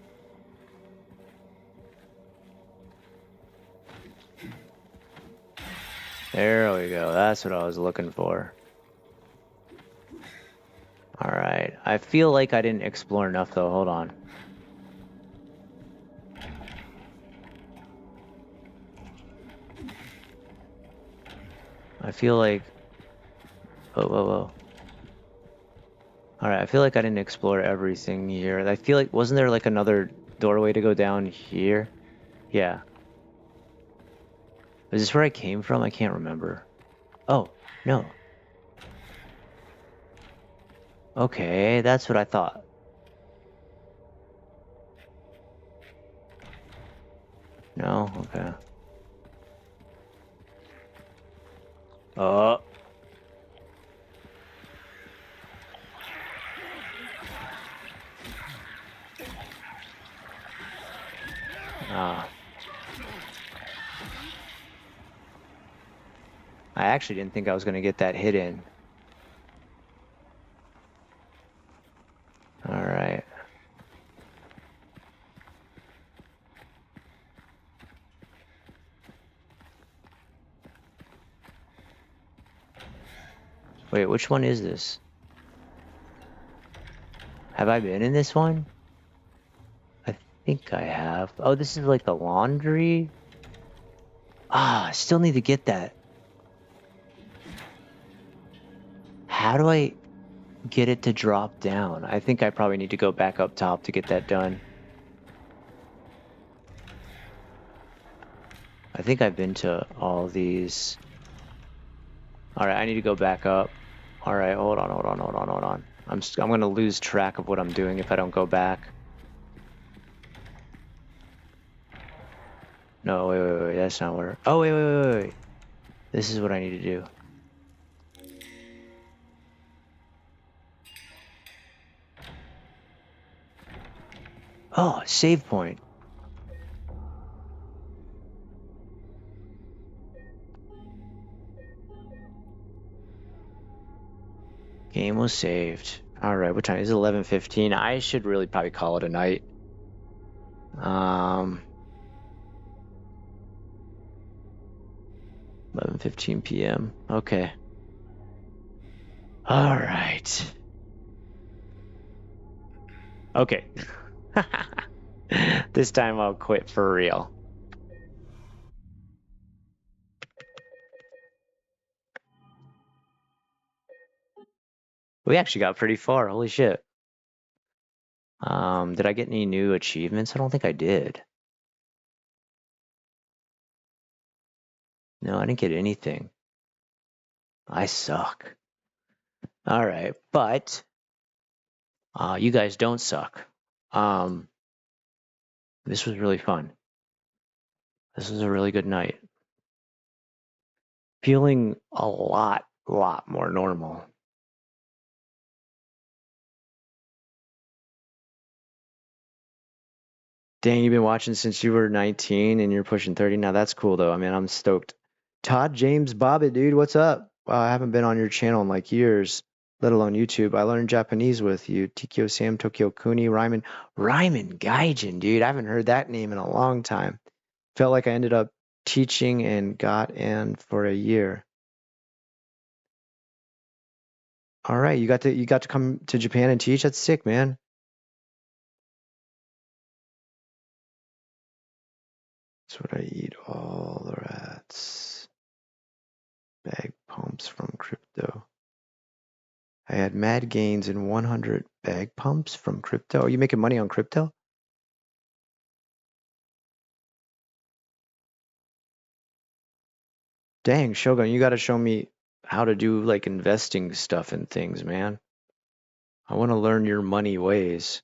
There we go. That's what I was looking for. Alright. I feel like I didn't explore enough, though. Hold on. I feel like... Whoa, whoa, whoa. Alright, I feel like I didn't explore everything here. I feel like... Wasn't there, like, another doorway to go down here? Yeah. Is this where I came from? I can't remember. Oh, no. Okay, that's what I thought. No? Okay. Oh. Ah. I actually didn't think I was going to get that hit in. Alright. Wait, which one is this? Have I been in this one? I think I have. Oh, this is like the laundry? Ah, I still need to get that. How do I get it to drop down? I think I probably need to go back up top to get that done. I think I've been to all these. Alright, I need to go back up. Alright, hold on. I'm gonna lose track of what I'm doing if I don't go back. No, wait, that's not where... Oh, wait. This is what I need to do. Oh, save point. Game was saved. Alright, what time is it? 11:15. I should really probably call it a night. 11:15 p.m. Okay. Alright. Okay. This time I'll quit for real. We actually got pretty far. Holy shit. Did I get any new achievements? I don't think I did. No, I didn't get anything. I suck. All right, but you guys don't suck. This was really fun. This was a really good night. Feeling a lot more normal. Dang, you've been watching since you were 19 and you're pushing 30 now. That's cool though. I mean, I'm stoked. Todd James Bobbitt, dude, what's up? Wow, I haven't been on your channel in like years, let alone YouTube. I learned Japanese with you. Tikio Sam, Tokyo Kuni, Ryman Gaijin, dude. I haven't heard that name in a long time. Felt like I ended up teaching and got in for a year. All right, you got to come to Japan and teach. That's sick, man. That's what I eat. All the rats. Bag pumps from crypto. I had mad gains in 100 bag pumps from crypto. Are you making money on crypto? Dang, Shogun, you got to show me how to do like investing stuff and things, man. I want to learn your money ways.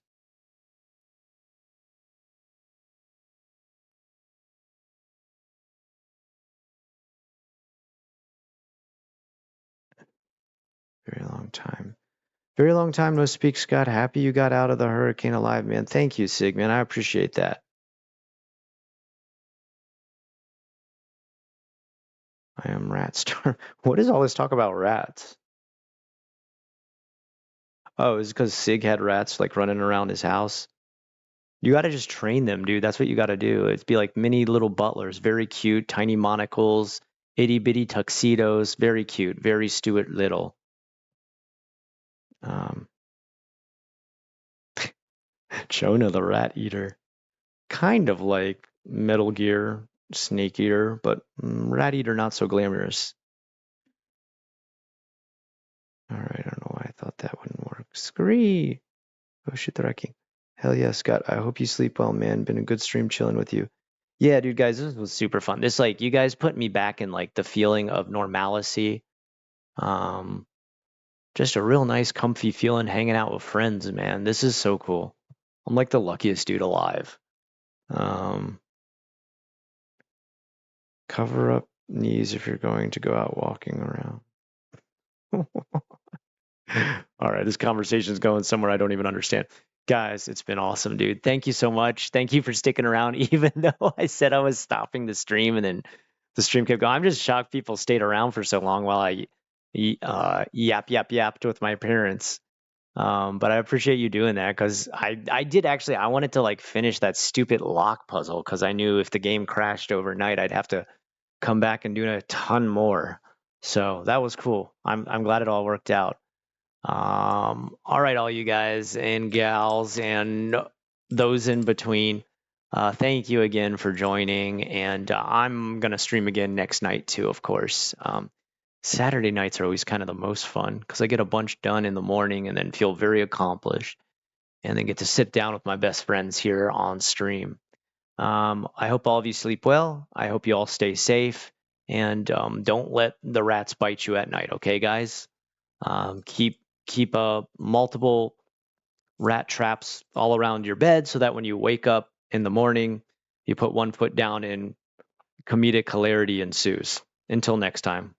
Very long time. Very long time no speak, Scott. Happy you got out of the hurricane alive, man. Thank you, Sig, man. I appreciate that. I am rat star. What is all this talk about rats? Oh, it's because Sig had rats like running around his house. You got to just train them, dude. That's what you got to do. It's be like mini little butlers, very cute, tiny monocles, itty bitty tuxedos, very cute, very Stuart Little. Um, Jonah the Rat Eater, kind of like Metal Gear Snake Eater, but Rat Eater not so glamorous. All right, I don't know why I thought that wouldn't work. Scree. Oh shit, the wrecking. Hell yeah, Scott. I hope you sleep well, man. Been a good stream chilling with you. Yeah, dude, guys, this was super fun. This like you guys put me back in like the feeling of normalcy. Um, just a real nice, comfy feeling hanging out with friends, man. This is so cool. I'm like the luckiest dude alive. Cover up knees if you're going to go out walking around. All right, this conversation is going somewhere I don't even understand. Guys, it's been awesome, dude. Thank you so much. Thank you for sticking around, even though I said I was stopping the stream and then the stream kept going. I'm just shocked people stayed around for so long while I yapped with my parents. But I appreciate you doing that because I did actually, I wanted to like finish that stupid lock puzzle because I knew if the game crashed overnight, I'd have to come back and do a ton more. So that was cool. I'm glad it all worked out. All right, all you guys and gals and those in between, thank you again for joining. And I'm going to stream again next night too, of course. Saturday nights are always kind of the most fun because I get a bunch done in the morning and then feel very accomplished and then get to sit down with my best friends here on stream. I hope all of you sleep well. I hope you all stay safe and don't let the rats bite you at night. Okay, guys? Keep multiple rat traps all around your bed so that when you wake up in the morning, you put one foot down and comedic hilarity ensues. Until next time.